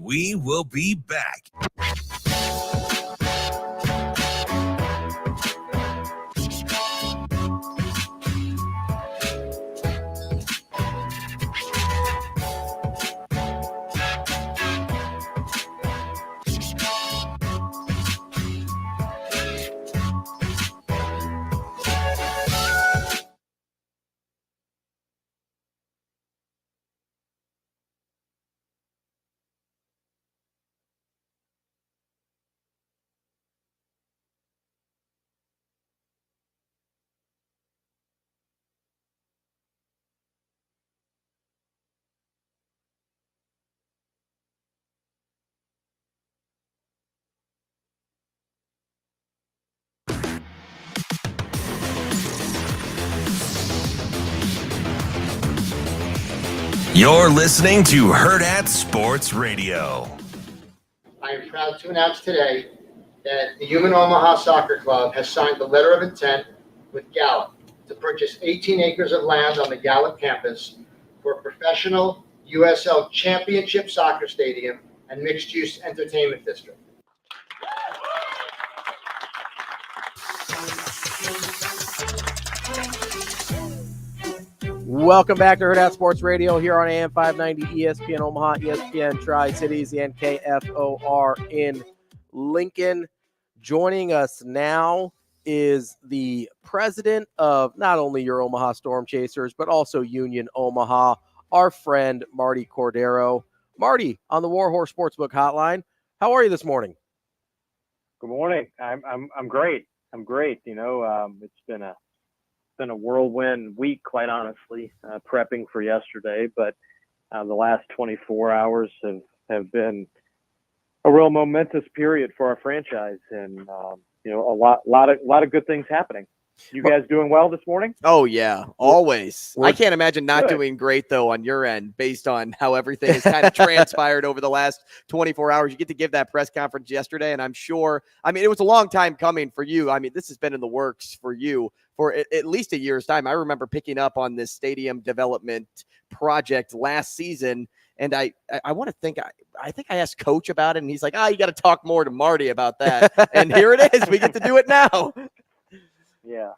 We will be back. You're listening to Hurrdat Sports Radio. I am proud to announce today that the Human Omaha Soccer Club has signed the letter of intent with Gallup to purchase 18 acres of land on the Gallup campus for a professional USL Championship soccer stadium and mixed-use entertainment district. Welcome back to Hurrdat Sports Radio here on AM 590 ESPN Omaha, ESPN Tri-Cities, and KFOR in Lincoln. Joining us now is the president of not only your Omaha Storm Chasers, but also Union Omaha, our friend Marty Cordero. Marty, on the Warhorse Sportsbook Hotline, how are you this morning? Good morning. I'm great. I'm great. You know, it's been a whirlwind week, quite honestly, prepping for yesterday. But the last 24 hours have been a real momentous period for our franchise, and you know, a lot of good things happening. You guys doing well this morning? Oh, yeah, always. I can't imagine not doing great, though, on your end, based on how everything has kind of transpired over the last 24 hours. You get to give that press conference yesterday, and I'm sure, I mean, it was a long time coming for you. I mean, this has been in the works for you for at least a year's time. I remember picking up on this stadium development project last season, and I want to think, I think I asked Coach about it, and he's like, you got to talk more to Marty about that. And here it is. We get to do it now. Yeah,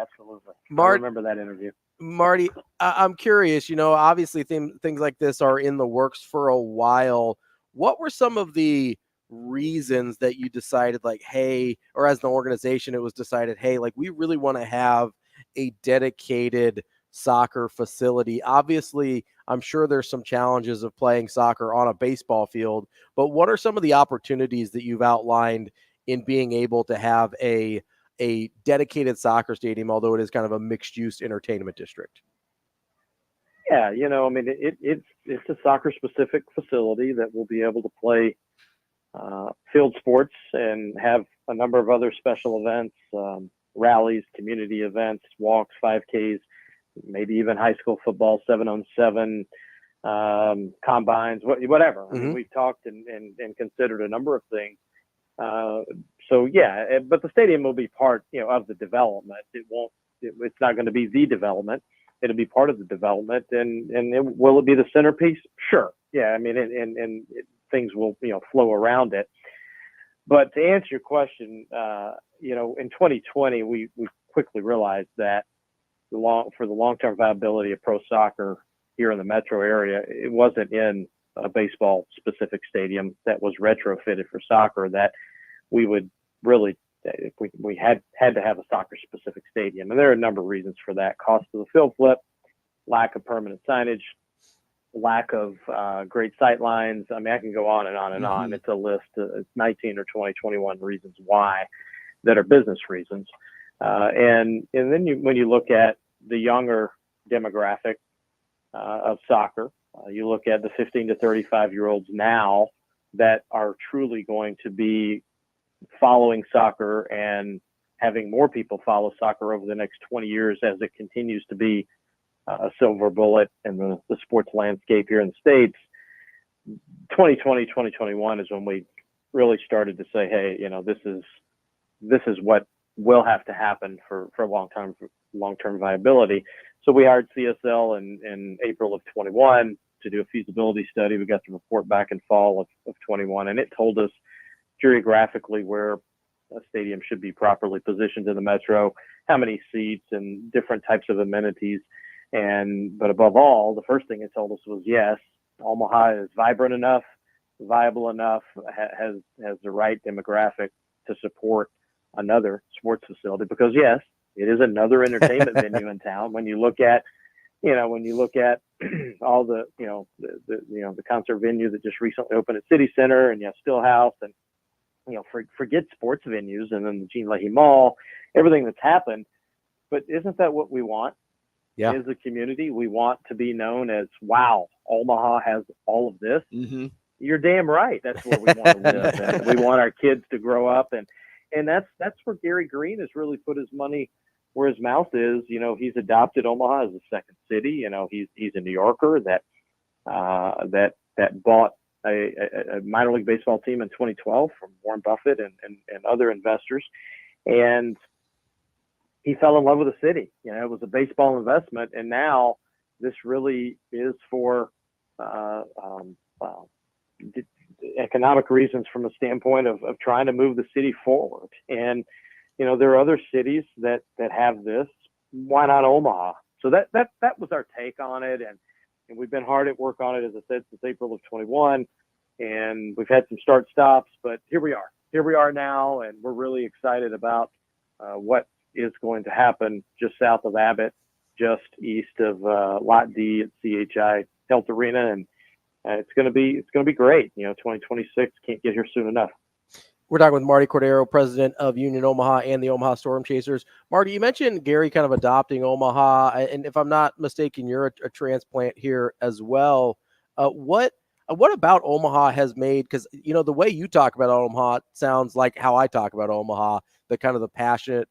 absolutely. I Marty, remember that interview. Marty, I'm curious, you know, obviously things like this are in the works for a while. What were some of the reasons that you decided, like, hey, or as an organization, it was decided, hey, like, we really want to have a dedicated soccer facility? Obviously, I'm sure there's some challenges of playing soccer on a baseball field, but what are some of the opportunities that you've outlined in being able to have a dedicated soccer stadium, although it is kind of a mixed-use entertainment district? Yeah, you know, I mean, it's a soccer-specific facility that will be able to play field sports and have a number of other special events, rallies, community events, walks, 5Ks, maybe even high school football, 7-on-7, combines, whatever. I mean, we've talked and considered a number of things. So yeah, but the stadium will be part, you know, of the development. It's not going to be the development. It'll be part of the development. And will it be the centerpiece? Sure. Yeah. I mean, and things will, you know, flow around it. But to answer your question, you know, in 2020, we quickly realized that for the long-term viability of pro soccer here in the metro area, it wasn't in a baseball specific stadium that was retrofitted for soccer that we would really, we had to have a soccer specific stadium. And there are a number of reasons for that: cost of the field flip, lack of permanent signage, lack of great sight lines. I mean, I can go on and on and on. It's a list, it's 19 or 20, 21 reasons why that are business reasons. And then when you look at the younger demographic of soccer, you look at the 15 to 35 year olds now that are truly going to be following soccer and having more people follow soccer over the next 20 years as it continues to be a silver bullet in the sports landscape here in the States. 2020, 2021 is when we really started to say, hey, this is what will have to happen for long-term viability. So we hired CSL in April of 21 to do a feasibility study. We got the report back in fall of 21, and it told us geographically where a stadium should be properly positioned in the metro, how many seats and different types of amenities. But above all, the first thing it told us was, yes, Omaha is vibrant enough, viable enough, has the right demographic to support another sports facility, because yes, it is another entertainment venue in town. When you look at all the concert venue that just recently opened at City Center, and you have Stillhouse, and forget sports venues, and then the Gene Leahy Mall, everything that's happened. But isn't that what we want? Yeah. As a community, we want to be known as, wow, Omaha has all of this. Mm-hmm. You're damn right. That's where we want to live, and we want our kids to grow up, and that's where Gary Green has really put his money where his mouth is. He's adopted Omaha as a second city. He's a New Yorker that bought a minor league baseball team in 2012 from Warren Buffett and other investors, and he fell in love with the city. It was a baseball investment, and now this really is for economic reasons, from a standpoint of trying to move the city forward. And there are other cities that have this. Why not Omaha? So that was our take on it, and we've been hard at work on it, as I said, since April of 21, and we've had some start stops, but here we are now, and we're really excited about what is going to happen just south of Abbott, just east of Lot D at CHI Health Arena, and it's going to be great. 2026 can't get here soon enough. We're talking with Marty Cordero, president of Union Omaha and the Omaha Storm Chasers. Marty, you mentioned Gary kind of adopting Omaha, and if I'm not mistaken, you're a transplant here as well. What about Omaha has made, because the way you talk about Omaha sounds like how I talk about Omaha, the kind of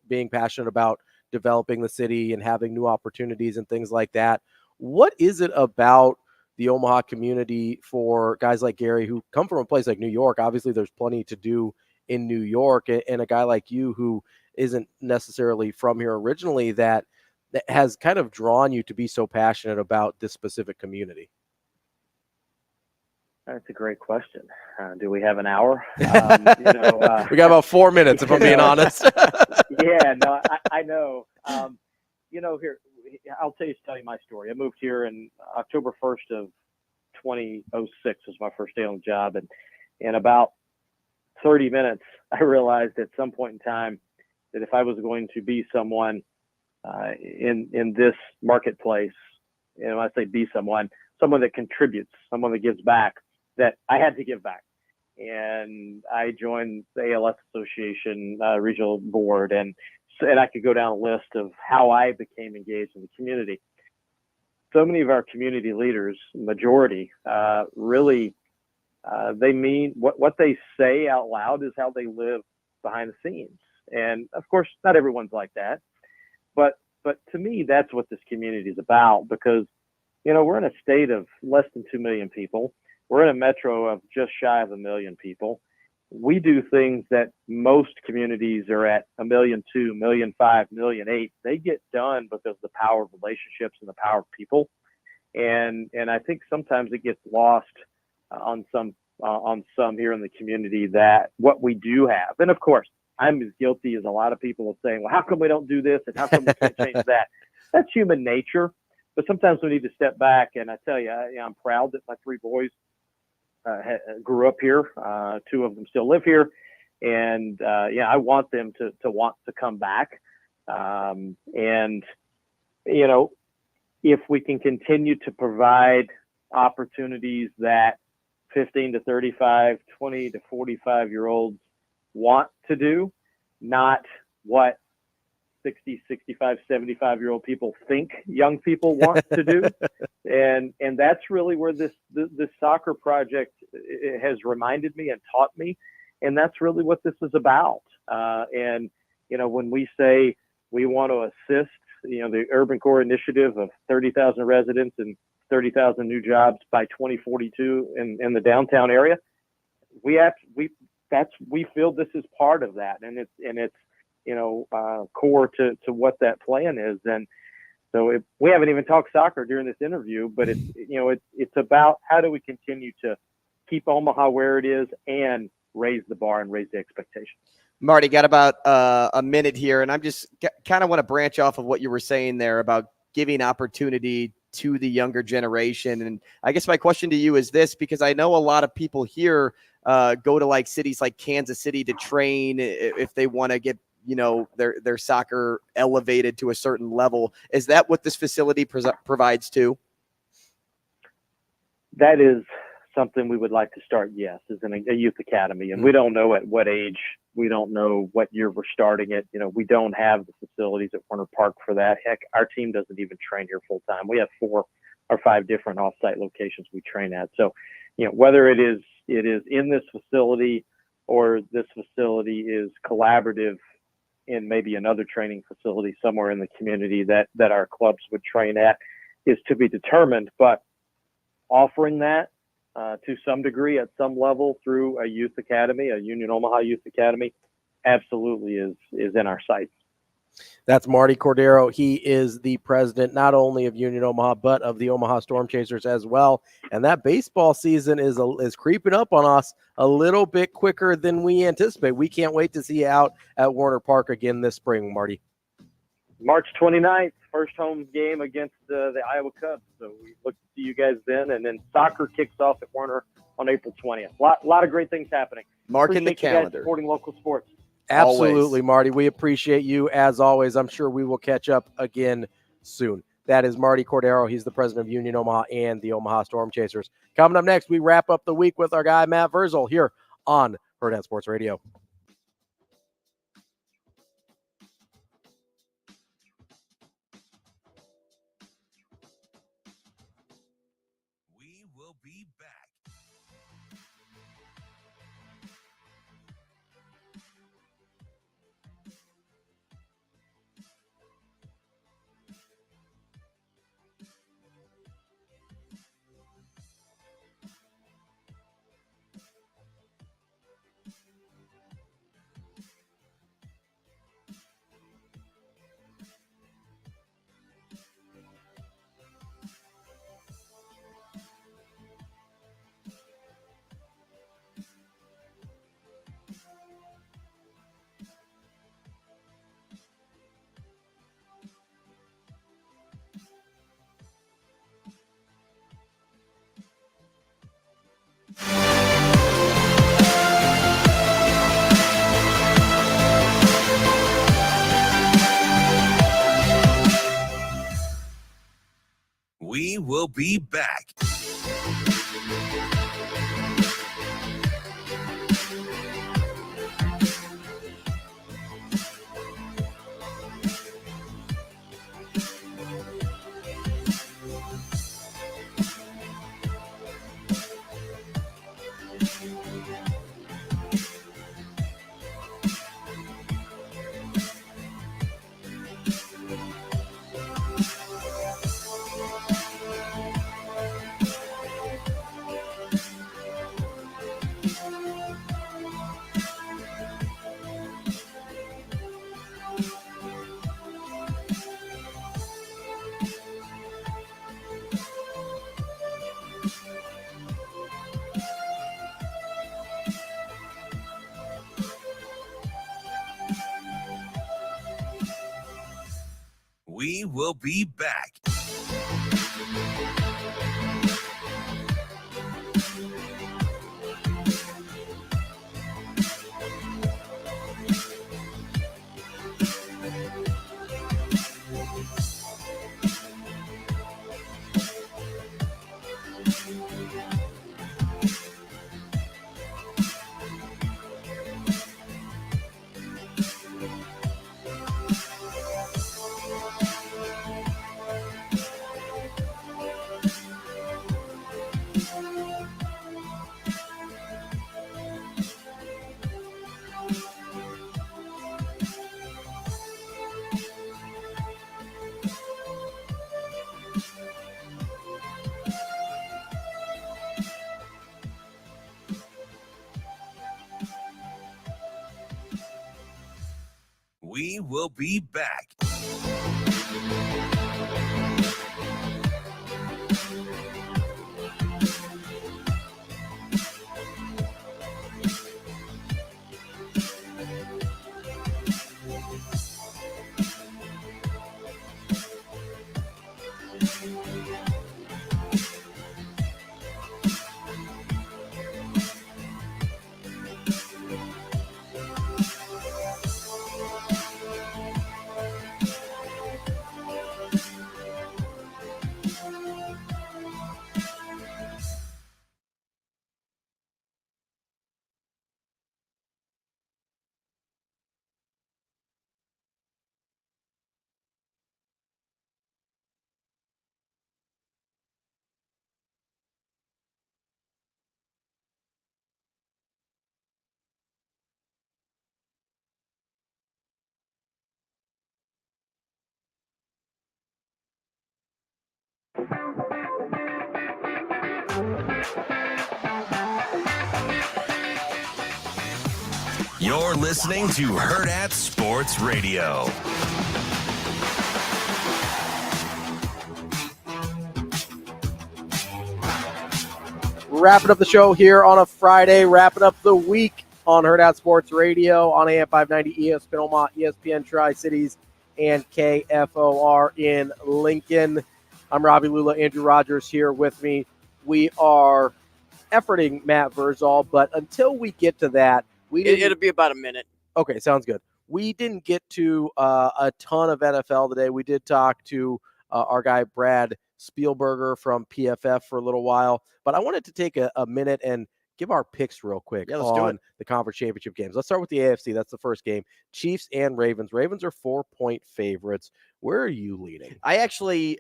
being passionate about developing the city and having new opportunities and things like that. What is it about the Omaha community for guys like Gary who come from a place like New York? Obviously, there's plenty to do in New York, and a guy like you who isn't necessarily from here originally, that has kind of drawn you to be so passionate about this specific community? That's a great question. Do we have an hour? We got about 4 minutes, if I'm being honest. Yeah, no, I know. Here, I'll tell you my story. I moved here in October 1st of 2006 was my first day on the job, and in about 30 minutes, I realized at some point in time that if I was going to be someone in this marketplace, when I say be someone that contributes, someone that gives back, that I had to give back. And I joined the ALS Association regional board, and I could go down a list of how I became engaged in the community. So many of our community leaders, majority, really, they mean what they say out loud is how they live behind the scenes. And of course, not everyone's like that, but to me, that's what this community is about, because, we're in a state of less than 2 million people. We're in a metro of just shy of 1 million people. We do things that most communities are at 1.2 million, 1.5 million, 1.8 million. They get done because of the power of relationships and the power of people. And I think sometimes it gets lost on some here in the community, that what we do have. And of course, I'm as guilty as a lot of people of saying, well, how come we don't do this? And how come we can't change that? That's human nature. But sometimes we need to step back. And I tell you, I'm proud that my 3 boys grew up here. 2 of them still live here. And I want them to want to come back. If we can continue to provide opportunities that 15 to 35, 20 to 45-year-olds want to do, not what 60, 65, 75-year-old people think young people want to do. And that's really where this soccer project has reminded me and taught me And that's really what this is about. And, you know, when we say we want to assist, you know, the Urban Core Initiative of 30,000 residents and 30,000 new jobs by 2042 in the downtown area, we feel this is part of that, and it's you know, core to what that plan is. And so we haven't even talked soccer during this interview, but it's about how do we continue to keep Omaha where it is and raise the bar and raise the expectations. Marty, got about a minute here, and I'm just kind of want to branch off of what you were saying there about giving opportunity to the younger generation. And I guess my question to you is this, because I know a lot of people here go to like cities like Kansas City to train if they want to get, you know, their soccer elevated to a certain level. Is that what this facility provides too? That is something we would like to start, yes, is a youth academy. And we don't know at what age, we don't know what year we're starting it. You know, we don't have the facilities at Warner Park for that. Heck, our team doesn't even train here full time. We have 4 or 5 different offsite locations we train at. So, you know, whether it is in this facility or this facility is collaborative in maybe another training facility somewhere in the community that our clubs would train at is to be determined. But offering that to some degree at some level through a youth academy, a Union Omaha Youth Academy, absolutely is in our sights. That's Marty Cordero. He is the president not only of Union Omaha, but of the Omaha Storm Chasers as well. And that baseball season is creeping up on us a little bit quicker than we anticipate. We can't wait to see you out at Warner Park again this spring, Marty. March 29th, first home game against the Iowa Cubs. So we look to see you guys then. And then soccer kicks off at Warner on April 20th. A lot of great things happening. Marking the Appreciate you calendar. guys supporting local sports. Absolutely, Always. Marty. We appreciate you as always. I'm sure we will catch up again soon. That is Marty Cordero. He's the president of Union Omaha and the Omaha Storm Chasers. Coming up next, we wrap up the week with our guy, Matt Vrzal, here on Hurrdat Sports Radio. We will be back. We will be back. We will be back. We will be back. You're listening to Hurrdat Sports Radio. Wrapping up the show here on a Friday, wrapping up the week on Hurrdat Sports Radio on AM 590, ESPN Omaha, ESPN Tri-Cities, and KFOR in Lincoln. I'm Ravi, Lulla, Andrew Rogers here with me. We are efforting Matt Vrzal, but until we get to that, It'll be about a minute. Okay, sounds good. We didn't get to a ton of NFL today. We did talk to our guy Brad Speiberger from PFF for a little while, but I wanted to take a minute and give our picks real quick on the conference championship games. Let's start with the AFC. That's the first game. Chiefs and Ravens. Ravens are 4-point favorites. Where are you leading? I actually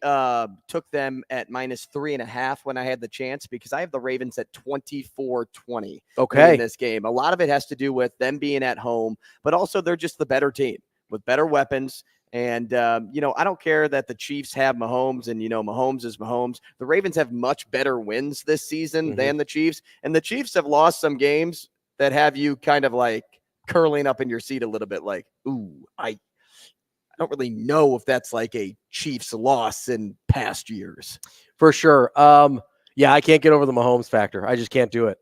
took them at -3.5 when I had the chance because I have the Ravens at 24-20 in this game. A lot of it has to do with them being at home, but also they're just the better team with better weapons. And, I don't care that the Chiefs have Mahomes and, Mahomes is Mahomes. The Ravens have much better wins this season than the Chiefs. And the Chiefs have lost some games that have you kind of like curling up in your seat a little bit like, ooh, I don't really know if that's like a Chiefs loss in past years. For sure. Yeah, I can't get over the Mahomes factor. I just can't do it.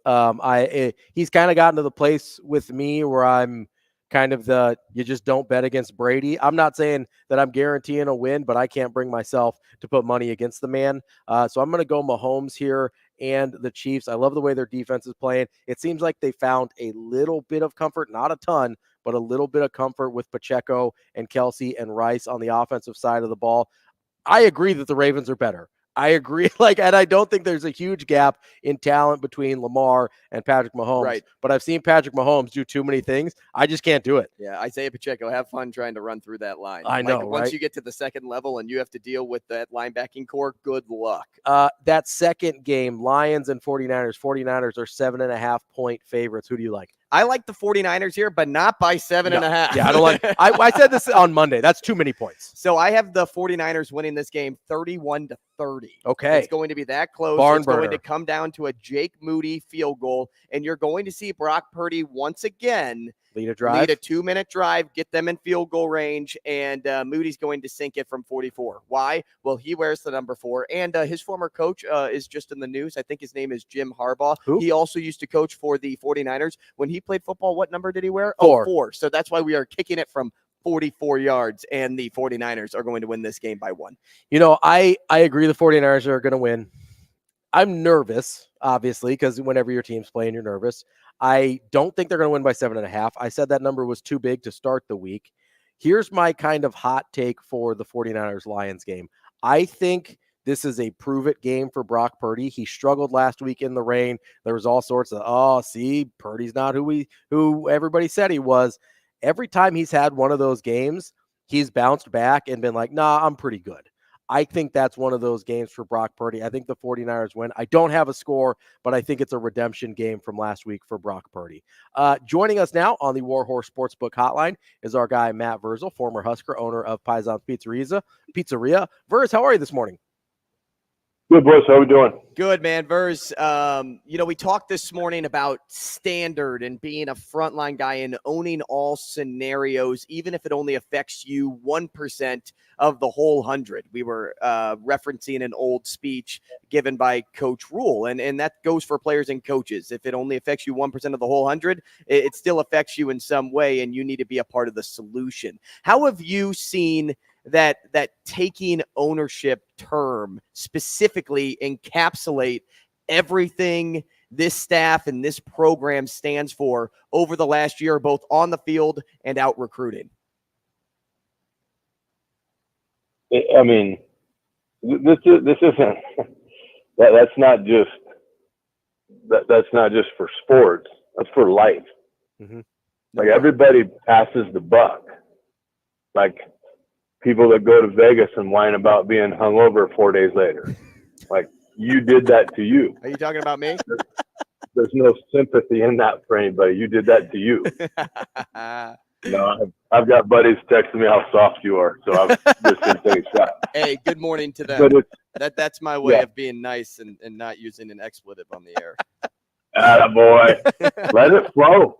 He's kind of gotten to the place with me where I'm kind of you just don't bet against Brady. I'm not saying that I'm guaranteeing a win, but I can't bring myself to put money against the man. So I'm going to go Mahomes here and the Chiefs. I love the way their defense is playing. It seems like they found a little bit of comfort, not a ton, but a little bit of comfort with Pacheco and Kelsey and Rice on the offensive side of the ball. I agree that the Ravens are better. I agree. And I don't think there's a huge gap in talent between Lamar and Patrick Mahomes. Right. But I've seen Patrick Mahomes do too many things. I just can't do it. Yeah, Isaiah Pacheco, have fun trying to run through that line. I know, Once right? you get to the second level and you have to deal with that linebacking core, good luck. That second game, Lions and 49ers. 49ers are 7.5-point favorites. Who do you like? I like the 49ers here, but not by 7.5. Yeah, I don't like I said this on Monday. That's too many points. So I have the 49ers winning this game 31-30. Okay. It's going to be that close. Barn it's going burner. to come down to a Jake Moody field goal, and you're going to see Brock Purdy once again lead a 2-minute drive, get them in field goal range, and Moody's going to sink it from 44. Why? Well, he wears the number 4, and his former coach is just in the news. I think his name is Jim Harbaugh. Who? He also used to coach for the 49ers. When he played football, what number did he wear? 4. 4. So that's why we are kicking it from 44 yards, and the 49ers are going to win this game by 1. I agree the 49ers are going to win. I'm nervous, obviously, because whenever your team's playing, you're nervous. I don't think they're going to win by 7.5. I said that number was too big to start the week. Here's my kind of hot take for the 49ers-Lions game. I think this is a prove-it game for Brock Purdy. He struggled last week in the rain. There was all sorts of, Purdy's not who everybody said he was. Every time he's had one of those games, he's bounced back and been like, nah, I'm pretty good. I think that's one of those games for Brock Purdy. I think the 49ers win. I don't have a score, but I think it's a redemption game from last week for Brock Purdy. Joining us now on the Warhorse Sportsbook Hotline is our guy, Matt Vrzal, former Husker, owner of Paisan's Pizzeria. Verz, how are you this morning? Good, boys. How we doing? Good, man. Verz, we talked this morning about standard and being a frontline guy and owning all scenarios, even if it only affects you 1% of the whole 100. We were referencing an old speech given by Coach Rule, and that goes for players and coaches. If it only affects you 1% of the whole 100, it still affects you in some way, and you need to be a part of the solution. How have you seen that taking ownership term specifically encapsulate everything this staff and this program stands for over the last year, both on the field and out recruiting? I mean, this isn't that's not just for sports. That's for life. Mm-hmm. Like, everybody passes the buck. Like, people that go to Vegas and whine about being hungover 4 days later. Like, you did that to you. Are you talking about me? There's no sympathy in that for anybody. You did that to you. No, I've got buddies texting me how soft you are, so I'm just going to take a shot. Hey, good morning to them. That's my way Yeah. of being nice and not using an expletive on the air. Attaboy. Let it flow.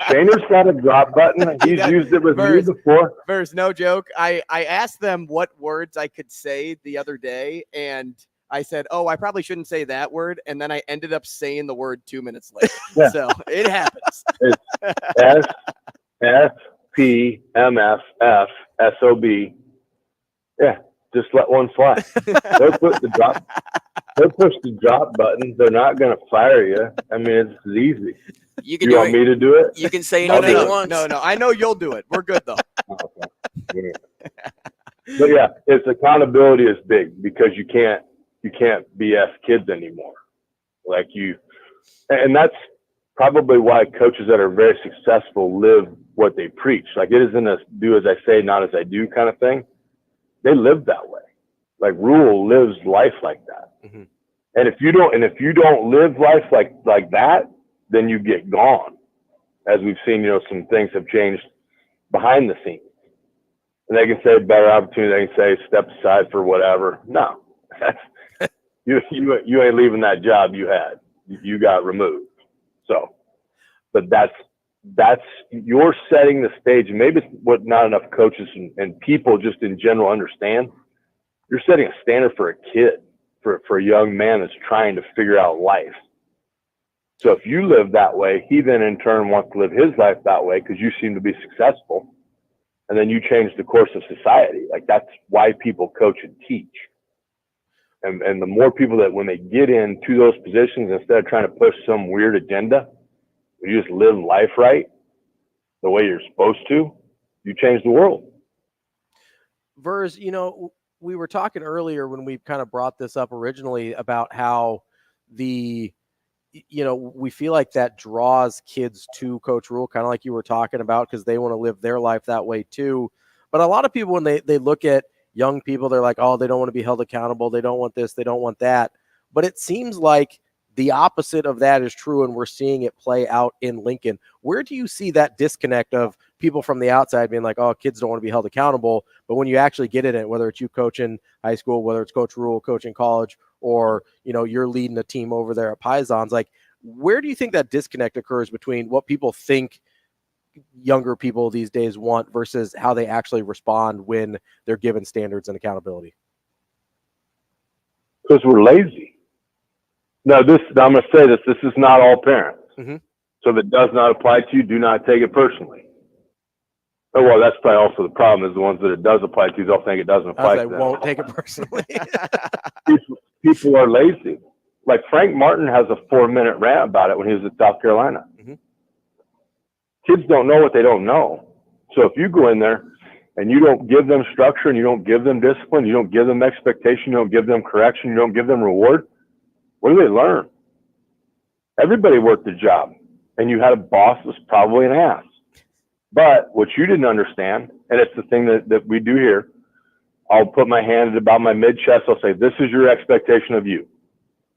Shayner's got a drop button. He's used it with me before. Verz, no joke. I asked them what words I could say the other day, and I said, I probably shouldn't say that word, and then I ended up saying the word 2 minutes later. Yeah. So it happens. It's SPMFFSOB. Yeah, just let one fly. They'll push the drop button. They're not going to fire you. I mean, it's easy. You want me to do it? You can say I'll anything do it. once. No. I know you'll do it. We're good, though. Okay. But yeah, it's accountability is big because you can't BS kids anymore. Like and that's probably why coaches that are very successful live what they preach. Like, it isn't a do as I say, not as I do kind of thing. They live that way. Like, Rule lives life like that. Mm-hmm. And if you don't live life like that, then you get gone. As we've seen, some things have changed behind the scenes. And they can say better opportunity. They can say step aside for whatever. No, you ain't leaving that job you had. You got removed. So, but that's you're setting the stage. And maybe it's what not enough coaches and people just in general understand. You're setting a standard for a kid, for a young man that's trying to figure out life. So if you live that way, he then in turn wants to live his life that way because you seem to be successful. And then you change the course of society. Like, that's why people coach and teach. And the more people that when they get into those positions, instead of trying to push some weird agenda, you just live life right the way you're supposed to, you change the world. Verz, we were talking earlier when we kind of brought this up originally about how we feel like that draws kids to Coach Rule, kind of like you were talking about, because they want to live their life that way too. But a lot of people, when they look at young people, they're like, they don't want to be held accountable. They don't want this. They don't want that. But it seems like the opposite of that is true, and we're seeing it play out in Lincoln. Where do you see that disconnect of people from the outside being like, kids don't want to be held accountable, but when you actually get in it, whether it's you coaching high school, whether it's Coach Rule coaching college, or you're leading a team over there at Pisons, like, where do you think that disconnect occurs between what people think younger people these days want versus how they actually respond when they're given standards and accountability? Because we're lazy. Now, I'm going to say this. This is not all parents. Mm-hmm. So if it does not apply to you, do not take it personally. Oh, well, that's probably also the problem, is the ones that it does apply to, they'll think it doesn't apply to them. Won't take it personally. People are lazy. Like, Frank Martin has a 4-minute rant about it when he was at South Carolina. Mm-hmm. Kids don't know what they don't know. So if you go in there and you don't give them structure and you don't give them discipline, you don't give them expectation, you don't give them correction, you don't give them reward, what do they learn? Everybody worked a job, and you had a boss that was probably an ass. But what you didn't understand, and it's the thing that we do here, I'll put my hand at about my mid-chest. I'll say, this is your expectation of you.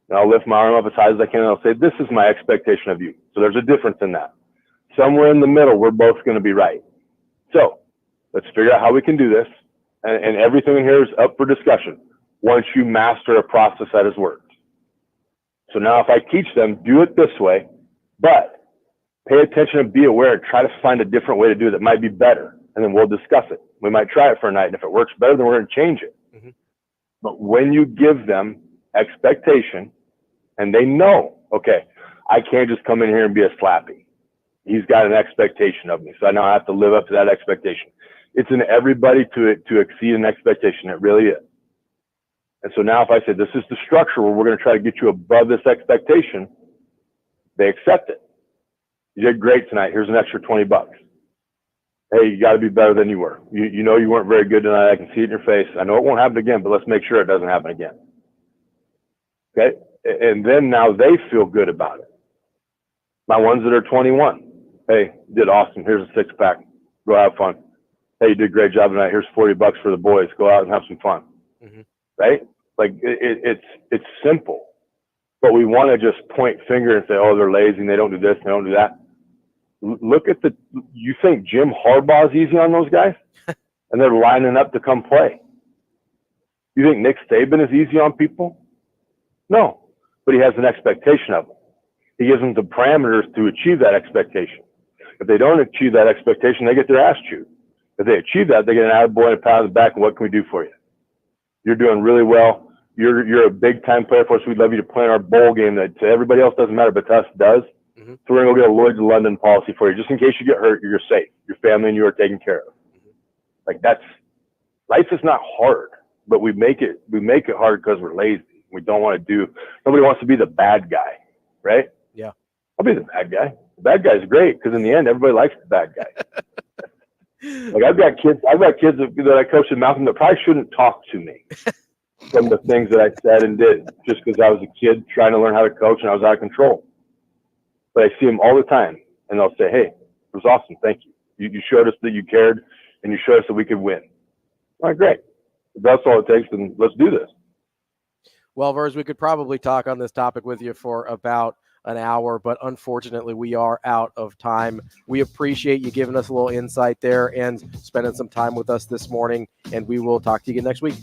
And I'll lift my arm up as high as I can, and I'll say, this is my expectation of you. So there's a difference in that. Somewhere in the middle, we're both going to be right. So let's figure out how we can do this. And everything in here is up for discussion. once you master a process that has worked. So now if I teach them, do it this way, but pay attention and be aware and try to find a different way to do it that might be better. And then we'll discuss it. We might try it for a night. And if it works better, then we're going to change it. Mm-hmm. But when you give them expectation and they know, okay, I can't just come in here and be a slappy. He's got an expectation of me. So I now have to live up to that expectation. It's in everybody to exceed an expectation. It really is. And so now if I say, this is the structure where we're going to try to get you above this expectation, they accept it. You did great tonight. Here's an extra $20. Hey, you got to be better than you were. You know you weren't very good tonight. I can see it in your face. I know it won't happen again, but let's make sure it doesn't happen again. Okay? And then now they feel good about it. My ones that are 21. Hey, you did awesome. Here's a 6-pack. Go have fun. Hey, you did a great job tonight. Here's $40 for the boys. Go out and have some fun. Mm-hmm. Right? Like it's simple, but we want to just point finger and say, oh, they're lazy and they don't do this and they don't do that. Look at you think Jim Harbaugh's easy on those guys and they're lining up to come play. You think Nick Saban is easy on people? No, but he has an expectation of them. He gives them the parameters to achieve that expectation. If they don't achieve that expectation, they get their ass chewed. If they achieve that, they get an attaboy and a pat on the back and what can we do for you? You're doing really well. You're a big time player for us. We'd love you to play in our bowl game that to everybody else doesn't matter, but to us does. Mm-hmm. So we're going to go get a Lloyd's of London policy for you. Just in case you get hurt, you're safe. Your family and you are taken care of. Mm-hmm. Like life is not hard, but we make it hard because we're lazy. We don't want to nobody wants to be the bad guy, right? Yeah. I'll be the bad guy. The bad guy's great because in the end, everybody likes the bad guy. Like I've got kids that I coach in Malcolm that probably shouldn't talk to me from the things that I said and did just because I was a kid trying to learn how to coach and I was out of control. But I see them all the time and they'll say, hey, it was awesome. Thank you. You showed us that you cared and you showed us that we could win. All right, great. If that's all it takes, then let's do this. Well, Verz, we could probably talk on this topic with you for about an hour, but unfortunately we are out of time. We appreciate you giving us a little insight there and spending some time with us this morning, and we will talk to you again next week.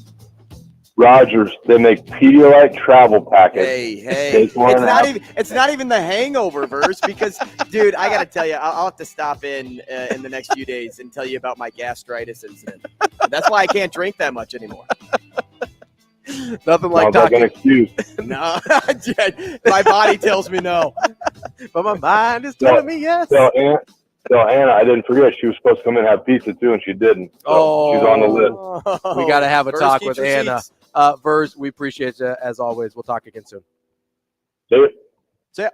Rogers, they make Pedialyte travel packets. Hey, it's not even the hangover, Verz, because, dude, I got to tell you, I'll have to stop in the next few days and tell you about my gastritis incident. That's why I can't drink that much anymore. Nothing like talking. No, my body tells me no, but my mind is telling me yes. So Anna, I didn't forget she was supposed to come in and have pizza too, and she didn't. So she's on the list. We got to have a talk with Anna. Verz, we appreciate you as always. We'll talk again soon. Do it. See ya.